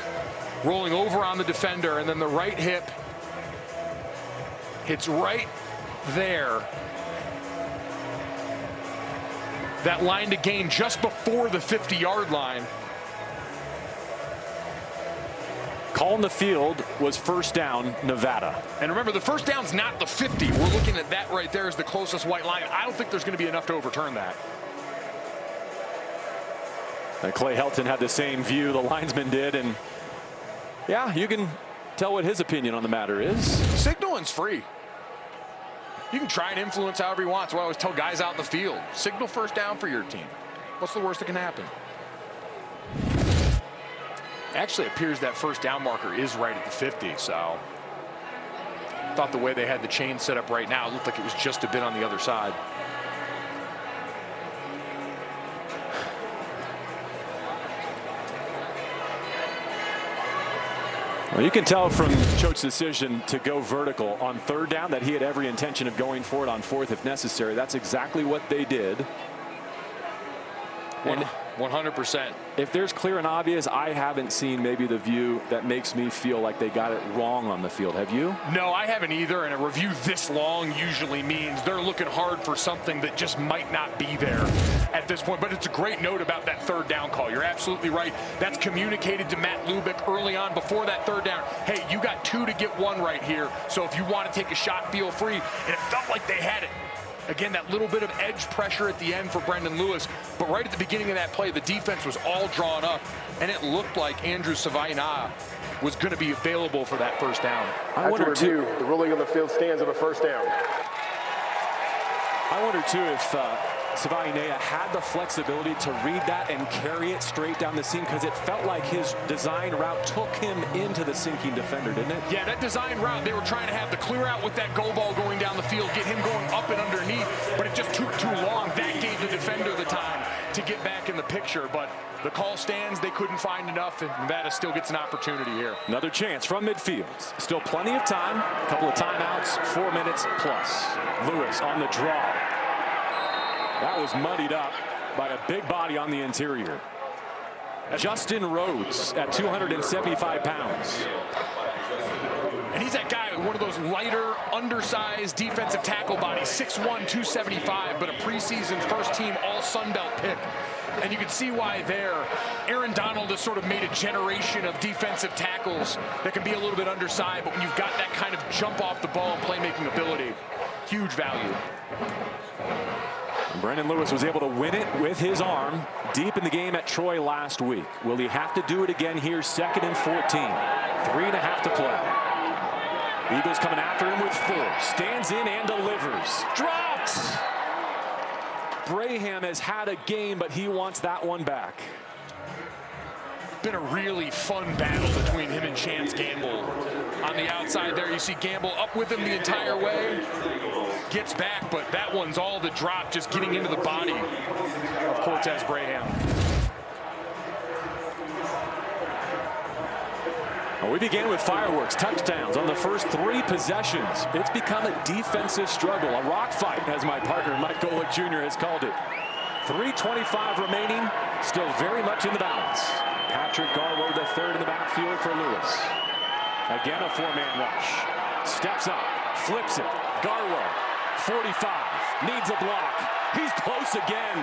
Rolling over on the defender, and then the right hip hits right there. That line to gain just before the 50-yard line. Call in the field was 1st down, Nevada. And remember, the 1st down's not the 50. We're looking at that right there as the closest white line. I don't think there's going to be enough to overturn that. And Clay Helton had the same view the linesman did, and yeah, you can tell what his opinion on the matter is. Signaling's free. You can try and influence however you want. That's what I always tell guys out in the field. Signal 1st down for your team. What's the worst that can happen? Actually, it appears that 1st down marker is right at the 50, so I thought the way they had the chain set up right now, it looked like it was just a bit on the other side. Well, you can tell from Choate's decision to go vertical on 3rd down that he had every intention of going for it on 4th if necessary. That's exactly what they did. And 100%. If there's clear and obvious, I haven't seen maybe the view that makes me feel like they got it wrong on the field. Have you? No, I haven't either. And a review this long usually means they're looking hard for something that just might not be there at this point. But it's a great note about that 3rd down call. You're absolutely right. That's communicated to Matt Lubick early on before that 3rd down. Hey, you got 2 to get 1 right here. So if you want to take a shot, feel free. And it felt like they had it. Again, that little bit of edge pressure at the end for Brendan Lewis. But right at the beginning of that play, the defense was all drawn up, and it looked like Andrew Savaina was going to be available for that 1st down. I wonder, too, the ruling on the field stands on a 1st down. I wonder, too, if Savaina had the flexibility to read that and carry it straight down the seam, because it felt like his design route took him into the sinking defender, didn't it? Yeah, that design route, they were trying to have the clear out with that go ball going down the field, get him going up and underneath, but it just took too long. That gave the defender the time to get back in the picture, but the call stands. They couldn't find enough, and Nevada still gets an opportunity here. Another chance from midfield. Still plenty of time. A couple of timeouts, 4 minutes plus. Lewis on the draw. That was muddied up by a big body on the interior. Justin Rhodes at 275 pounds. And he's that guy, one of those lighter, undersized defensive tackle bodies, 6'1", 275, but a preseason first-team All-Sun Belt pick. And you can see why there. Aaron Donald has sort of made a generation of defensive tackles that can be a little bit undersized, but when you've got that kind of jump off the ball and playmaking ability, huge value. Brendan Lewis was able to win it with his arm deep in the game at Troy last week. Will he have to do it again here? 2nd and 14. 3.5 to play. Eagles coming after him with 4. Stands in and delivers. Dropped! Braham has had a game, but he wants that one back. Been a really fun battle between him and Chance Gamble. On the outside there, you see Gamble up with him the entire way. Gets back, but that one's all the drop, just getting into the body of Cortez Braham. Well, we began with fireworks, touchdowns on the first 3 possessions. It's become a defensive struggle, a rock fight, as my partner Mike Golic Jr. has called it. 3:25 remaining, still very much in the balance. Patrick Garwo, the third in the backfield for Lewis. Again, a 4-man rush. Steps up, flips it. Garwo, 45, needs a block. He's close again.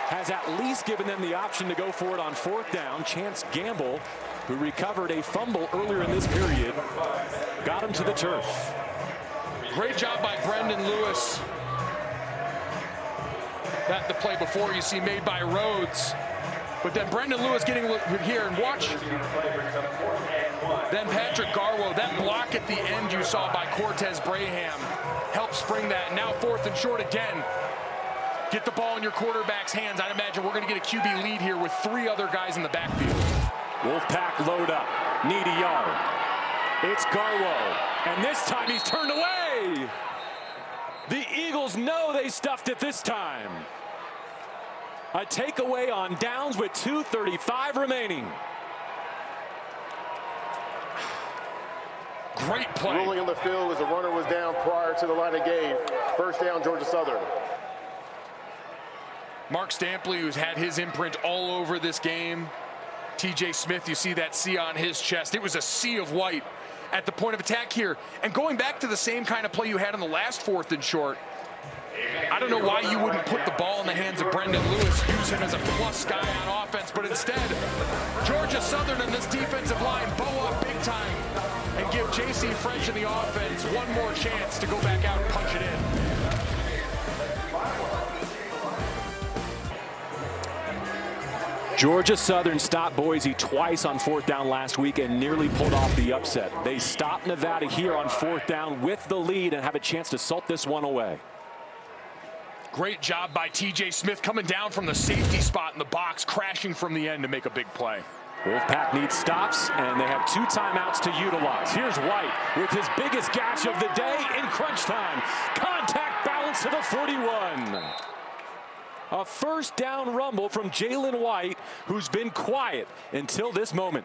Has at least given them the option to go for it on 4th down. Chance Gamble, who recovered a fumble earlier in this period, got him to the turf. Great job by Brendan Lewis. That the play before you see made by Rhodes. But then Brendan Lewis getting here and watch. Then Patrick Garwo, that block at the end you saw by Cortez Braham helped spring that. Now 4th and short again. Get the ball in your quarterback's hands. I'd imagine we're going to get a QB lead here with 3 other guys in the backfield. Wolfpack load up, need a yard. It's Garwo, and this time he's turned away. The Eagles know they stuffed it this time. A takeaway on downs with 2:35 remaining. Great play. Ruling on the field as the runner was down prior to the line of game. First down, Georgia Southern. Mark Stampley, who's had his imprint all over this game. TJ Smith, you see that C on his chest. It was a sea of white at the point of attack here. And going back to the same kind of play you had in the last 4th and short, I don't know why you wouldn't put the ball in the hands of Brendan Lewis, use him as a plus guy on offense, but instead, Georgia Southern and this defensive line bow up big time and give J.C. French and the offense one more chance to go back out and punch it in. Georgia Southern stopped Boise twice on 4th down last week and nearly pulled off the upset. They stopped Nevada here on 4th down with the lead and have a chance to salt this one away. Great job by TJ Smith coming down from the safety spot in the box, crashing from the end to make a big play. Wolfpack needs stops, and they have 2 timeouts to utilize. Here's White with his biggest gash of the day in crunch time. Contact balance to the 41. A first down rumble from Jalen White, who's been quiet until this moment.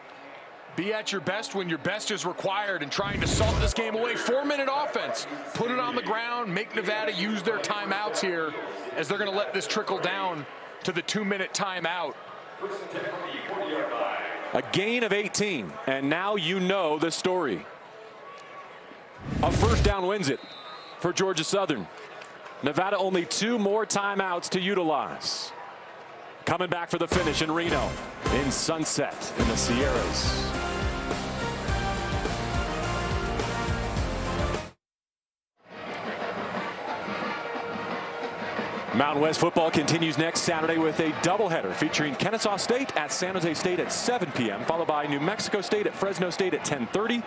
Be at your best when your best is required and trying to salt this game away. 4-minute offense. Put it on the ground. Make Nevada use their timeouts here as they're going to let this trickle down to the 2-minute timeout. A gain of 18, and now you know the story. A first down wins it for Georgia Southern. Nevada only 2 more timeouts to utilize. Coming back for the finish in Reno, in Sunset, in the Sierras. Mountain West football continues next Saturday with a doubleheader featuring Kennesaw State at San Jose State at 7 p.m. followed by New Mexico State at Fresno State at 10:30.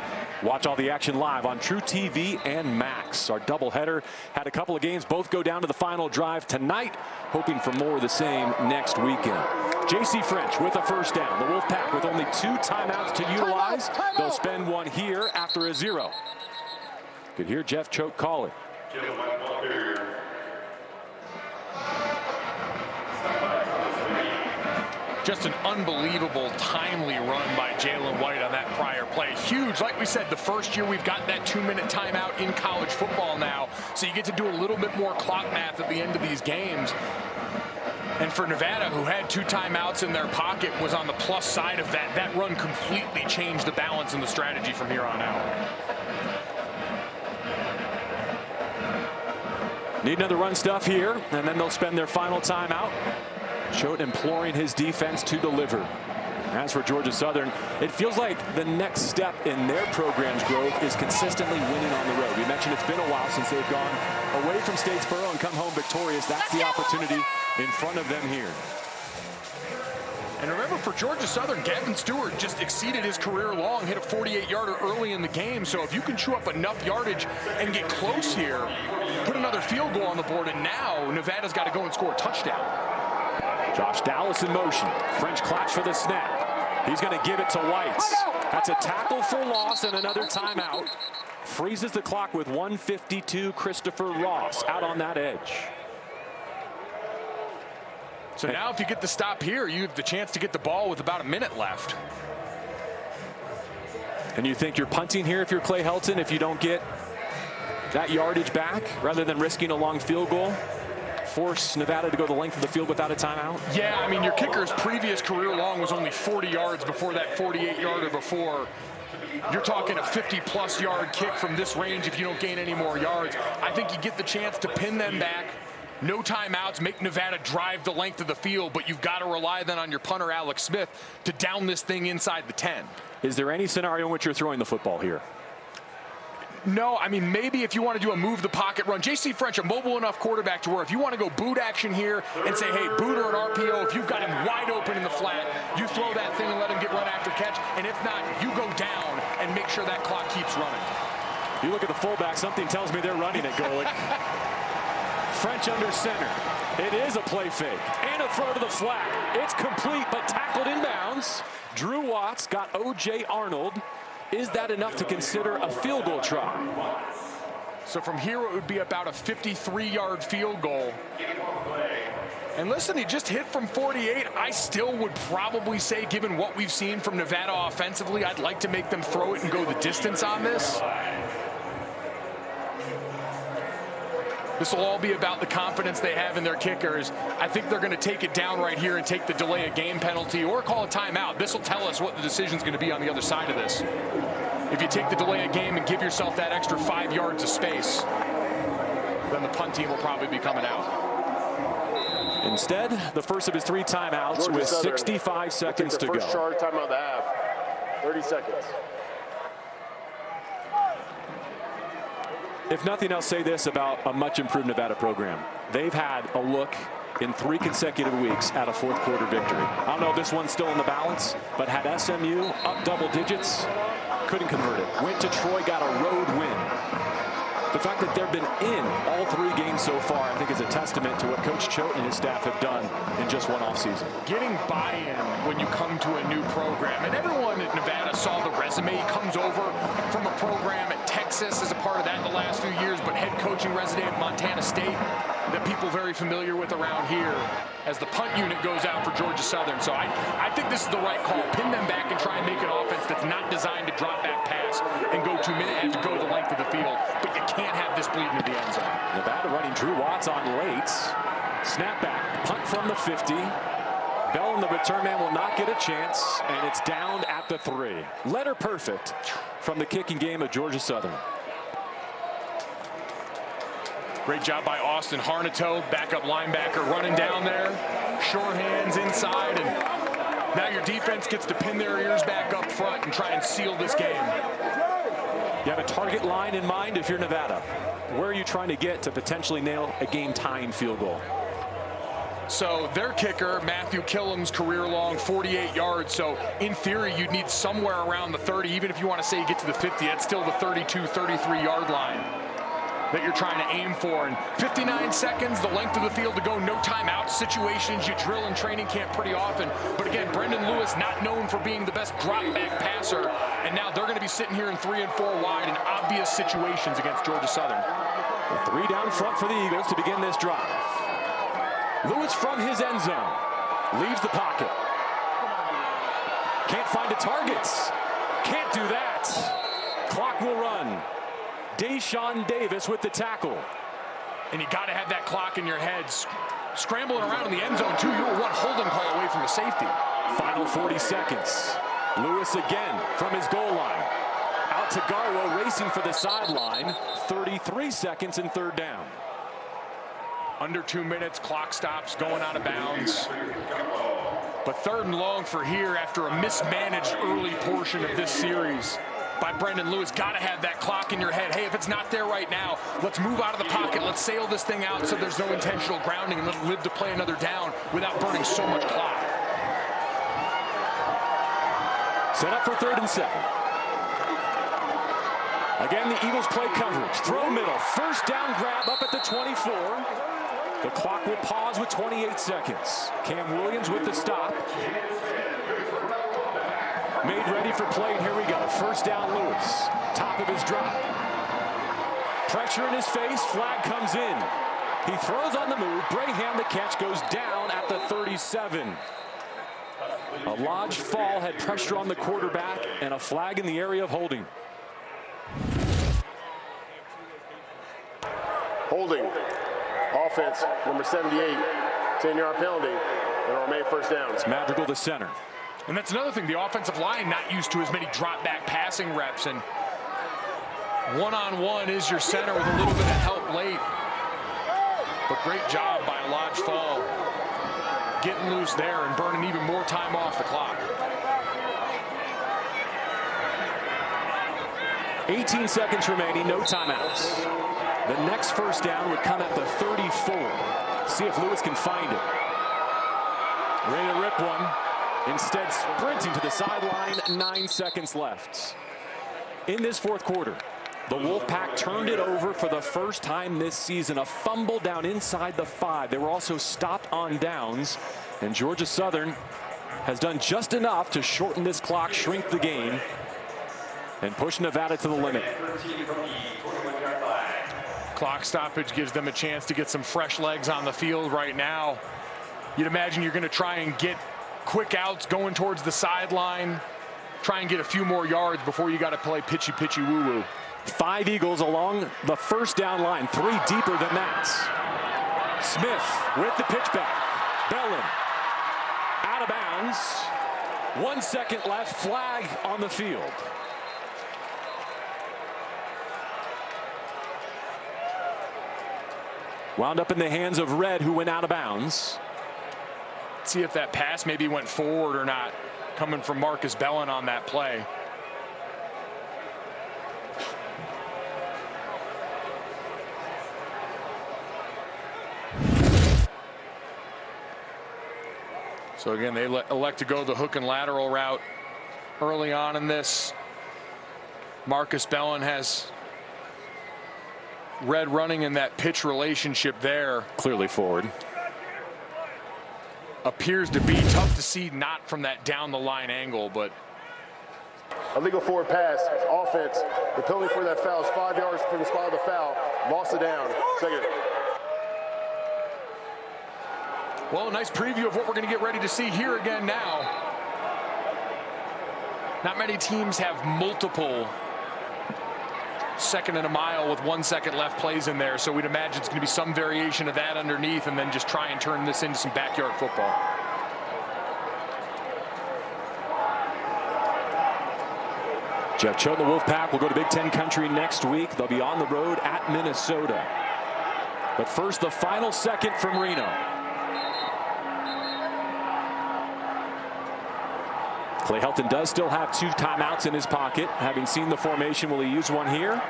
Watch all the action live on True TV and Max. Our doubleheader had a couple of games both go down to the final drive tonight, hoping for more of the same next weekend. J.C. French with a first down. The Wolfpack with only 2 timeouts to utilize. They'll spend one here after a 0. Could hear Jeff Choate call it. Just an unbelievable, timely run by Jalen White on that prior play. Huge. Like we said, the first year we've got that 2-minute timeout in college football now. So you get to do a little bit more clock math at the end of these games. And for Nevada, who had 2 timeouts in their pocket, was on the plus side of that. That run completely changed the balance and the strategy from here on out. Need another run stuff here, and then they'll spend their final timeout. Choate imploring his defense to deliver. As for Georgia Southern, it feels like the next step in their program's growth is consistently winning on the road. We mentioned it's been a while since they've gone away from Statesboro and come home victorious. That's the opportunity in front of them here. And remember, for Georgia Southern, Gavin Stewart just exceeded his career long, hit a 48-yarder early in the game. So if you can chew up enough yardage and get close here, put another field goal on the board, and now Nevada's got to go and score a touchdown. Josh Dallas in motion. French claps for the snap. He's going to give it to White. That's a tackle for loss and another timeout. Freezes the clock with 1:52. Christopher Ross out on that edge. So now if you get the stop here, you have the chance to get the ball with about a minute left. And you think you're punting here if you're Clay Helton, if you don't get that yardage back, rather than risking a long field goal? Force Nevada to go the length of the field without a timeout? Yeah, I mean, your kicker's previous career long was only 40 yards before that 48-yarder before. You're talking a 50-plus yard kick from this range if you don't gain any more yards. I think you get the chance to pin them back. No timeouts, make Nevada drive the length of the field, but you've got to rely then on your punter, Alex Smith, to down this thing inside the 10. Is there any scenario in which you're throwing the football here? No, I mean, maybe if you want to do a move the pocket run. J.C. French, a mobile enough quarterback to where if you want to go boot action here and say, hey, boot or an RPO, if you've got him wide open in the flat, you throw that thing and let him get run after catch. And if not, you go down and make sure that clock keeps running. You look at the fullback, something tells me they're running it, Golic. French under center. It is a play fake and a throw to the flat. It's complete, but tackled inbounds. Drew Watts got O.J. Arnold. Is that enough to consider a field goal try? So from here, it would be about a 53-yard field goal. And listen, he just hit from 48. I still would probably say, given what we've seen from Nevada offensively, I'd like to make them throw it and go the distance on this. This will all be about the confidence they have in their kickers. I think they're going to take it down right here and take the delay of game penalty or call a timeout. This will tell us what the decision is going to be on the other side of this. If you take the delay of game and give yourself that extra 5 yards of space, then the punt team will probably be coming out. Instead, the first of his 3 timeouts Georgia with Southern 65 seconds to go. First charge timeout of the half. 30 seconds. If nothing else, say this about a much improved Nevada program. They've had a look in 3 consecutive weeks at a fourth quarter victory. I don't know if this one's still in the balance, but had SMU up double digits, couldn't convert it. Went to Troy, got a road win. The fact that they've been in all 3 games so far, I think, is a testament to what Coach Choate and his staff have done in just one offseason. Getting buy-in when you come to a new program, and everyone at Nevada saw the resume. He comes over from a program at Texas as a part of that the last few years, but head coaching resident at Montana State that people very familiar with around here as the punt unit goes out for Georgia Southern. So I think this is the right call. Pin them back and try and make an offense that's not designed to drop back pass and go 2 minutes and to go the length of the field. But you can't have this bleed into the end zone. Nevada running Drew Watts on late. Snap back, punt from the 50. Bell and the return man will not get a chance, and it's down at the 3. Letter perfect from the kicking game of Georgia Southern. Great job by Austin Harnato, backup linebacker, running down there. Short hands inside, and now your defense gets to pin their ears back up front and try and seal this game. You have a target line in mind if you're Nevada. Where are you trying to get to potentially nail a game-tying field goal? So their kicker, Matthew Killam's career-long 48 yards. So in theory, you'd need somewhere around the 30. Even if you want to say you get to the 50, that's still the 32, 33-yard line that you're trying to aim for. And 59 seconds, the length of the field to go. No timeout situations you drill in training camp pretty often. But again, Brendan Lewis not known for being the best drop-back passer. And now they're going to be sitting here in 3 and 4 wide in obvious situations against Georgia Southern. A 3 down front for the Eagles to begin this drive. Lewis from his end zone. Leaves the pocket. Can't find the targets. Can't do that. Clock will run. Deshaun Davis with the tackle. And you got to have that clock in your head. Scrambling around in the end zone, too. You're one holding call away from a safety. Final 40 seconds. Lewis again from his goal line. Out to Garwo, racing for the sideline. 33 seconds and 3rd down. Under 2 minutes, clock stops, going out of bounds. But 3rd and long for here after a mismanaged early portion of this series by Brendan Lewis. Got to have that clock in your head. Hey, if it's not there right now, let's move out of the pocket. Let's sail this thing out so there's no intentional grounding and let's live to play another down without burning so much clock. Set up for 3rd and 7. Again, the Eagles play coverage. Throw middle. First down grab up at the 24. The clock will pause with 28 seconds. Cam Williams with the stop. Made ready for play, and here we go. First down, Lewis. Top of his drop. Pressure in his face. Flag comes in. He throws on the move. Braham, the catch, goes down at the 37. A Lodge fall had pressure on the quarterback and a flag in the area of holding. Holding. Offense, number 78, 10-yard penalty, and it'll remain first down. It's Madrigal, the center. And that's another thing, the offensive line not used to as many drop-back passing reps, and one-on-one is your center with a little bit of help late. But great job by a Lodge fall, getting loose there and burning even more time off the clock. 18 seconds remaining, no timeouts. The next first down would come at the 34. See if Lewis can find it. Ready to rip one. Instead, sprinting to the sideline, 9 seconds left. In this fourth quarter, the Wolfpack turned it over for the first time this season. A fumble down inside the 5. They were also stopped on downs. And Georgia Southern has done just enough to shorten this clock, shrink the game, and push Nevada to the limit. Clock stoppage gives them a chance to get some fresh legs on the field right now. You'd imagine you're going to try and get quick outs going towards the sideline, try and get a few more yards before you got to play pitchy woo-woo. 5 Eagles along the first down line, 3 deeper than that. Smith with the pitch back. Bellin out of bounds. 1 second left, flag on the field. Wound up in the hands of Red, who went out of bounds. See if that pass maybe went forward or not, coming from Marcus Bellin on that play. So again, they elect to go the hook and lateral route early on in this. Marcus Bellin has Red running in that pitch relationship there. Clearly forward. Appears to be tough to see, not from that down the line angle, but Illegal forward pass, offense. The penalty for that foul is 5 yards from the spot of the foul. Lost it down. Second. well, a nice preview of what we're going to get ready to see here again now. Not many teams have multiple second and a mile with 1 second left plays in there, so we'd imagine it's going to be some variation of that underneath and then just try and turn this into some backyard football. Jeff Choate and the Wolfpack will go to Big Ten country next week. They'll be on the road at Minnesota. But first, the final second from Reno. Clay Helton does still have 2 timeouts in his pocket. Having seen the formation, will he use one here?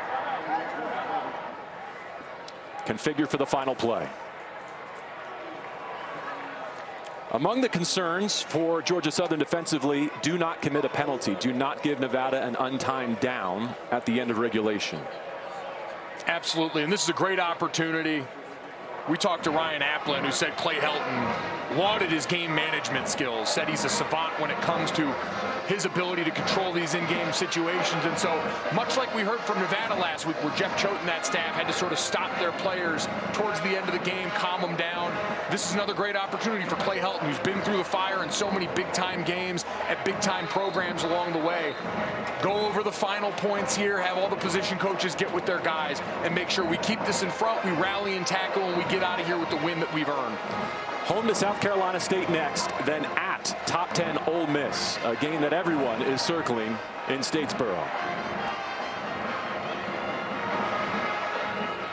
Configure for the final play. Among the concerns for Georgia Southern defensively, do not commit a penalty. Do not give Nevada an untimed down at the end of regulation. Absolutely, and this is a great opportunity. We talked to Ryan Applin, who said Clay Helton lauded his game management skills, said he's a savant when it comes to his ability to control these in-game situations. And so, much like we heard from Nevada last week, where Jeff Choate and that staff had to sort of stop their players towards the end of the game, calm them down, this is another great opportunity for Clay Helton, who's been through the fire in so many big-time games at big-time programs along the way. Go over the final points here, have all the position coaches get with their guys, and make sure we keep this in front, we rally and tackle, and we get out of here with the win that we've earned. Home to South Carolina State next, then at top 10 Ole Miss, a game that everyone is circling in Statesboro.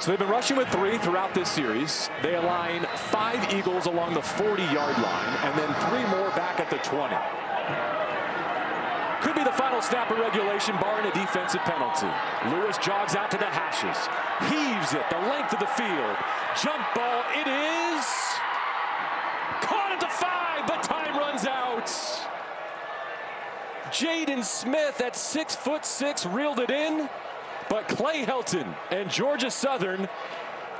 So they've been rushing with 3 throughout this series. They align 5 Eagles along the 40-yard line and then 3 more back at the 20. Could be the final snap of regulation, barring a defensive penalty. Lewis jogs out to the hashes, heaves it the length of the field. Jump ball, it is caught at the 5, but time runs out. Jaden Smith at 6'6" reeled it in, but Clay Helton and Georgia Southern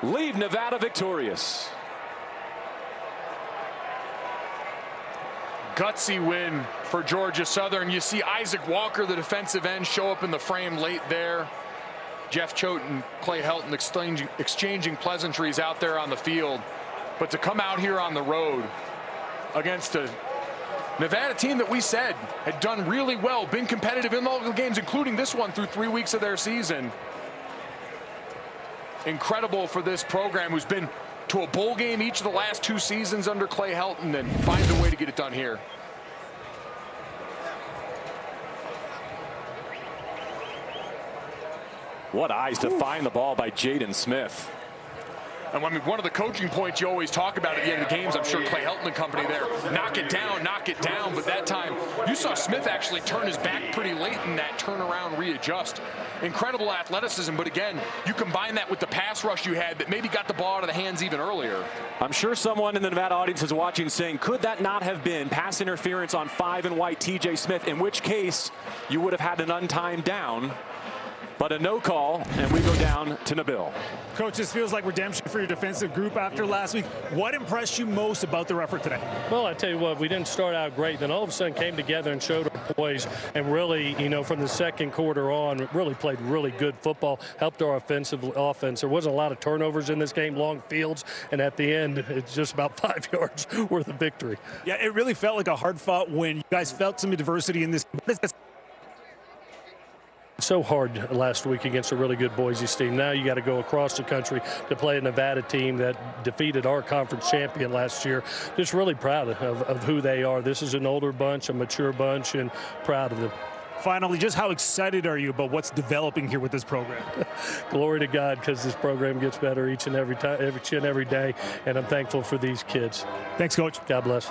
leave Nevada victorious. Gutsy win for Georgia Southern. You see Isaac Walker, the defensive end, show up in the frame late there. Jeff Choate and Clay Helton exchanging pleasantries out there on the field. But to come out here on the road against a Nevada team that we said had done really well, been competitive in all the games, including this one through 3 weeks of their season. Incredible for this program who's been to a bowl game each of the last 2 seasons under Clay Helton and finds a way to get it done here. What eyes to find the ball by Jaden Smith. And I mean, one of the coaching points you always talk about at the end of the games, I'm sure Clay Helton and company there, knock it down. But that time, you saw Smith actually turn his back pretty late in that turnaround readjust. Incredible athleticism, but again, you combine that with the pass rush you had that maybe got the ball out of the hands even earlier. I'm sure someone in the Nevada audience is watching saying, could that not have been pass interference on 5 and white TJ Smith, in which case you would have had an untimed down. But a no call, and we go down to Nabil. Coach, this feels like redemption for your defensive group after last week. What impressed you most about their effort today? Well, I tell you what, we didn't start out great. Then all of a sudden came together and showed our poise and really, you know, from the second quarter on, really played really good football, helped our offense. There wasn't a lot of turnovers in this game, long fields, and at the end, it's just about 5 yards worth of victory. Yeah, it really felt like a hard-fought win. You guys felt some adversity in this. So hard last week against a really good Boise team. Now you got to go across the country to play a Nevada team that defeated our conference champion last year. Just really proud of who they are. This is an older bunch, a mature bunch, and proud of them. Finally, just how excited are you about what's developing here with this program? Glory to God, because this program gets better each and every day, and I'm thankful for these kids. Thanks, Coach. God bless.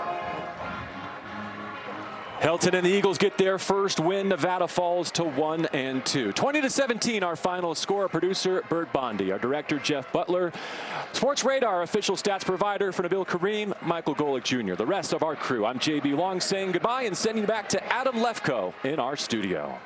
Helton and the Eagles get their first win. Nevada falls to 1-2. 20-17, our final score. Producer Bert Bondi, our director Jeff Butler. Sports Radar official stats provider for Nabil Kareem, Michael Golick Jr. The rest of our crew. I'm JB Long saying goodbye and sending you back to Adam Lefkoe in our studio.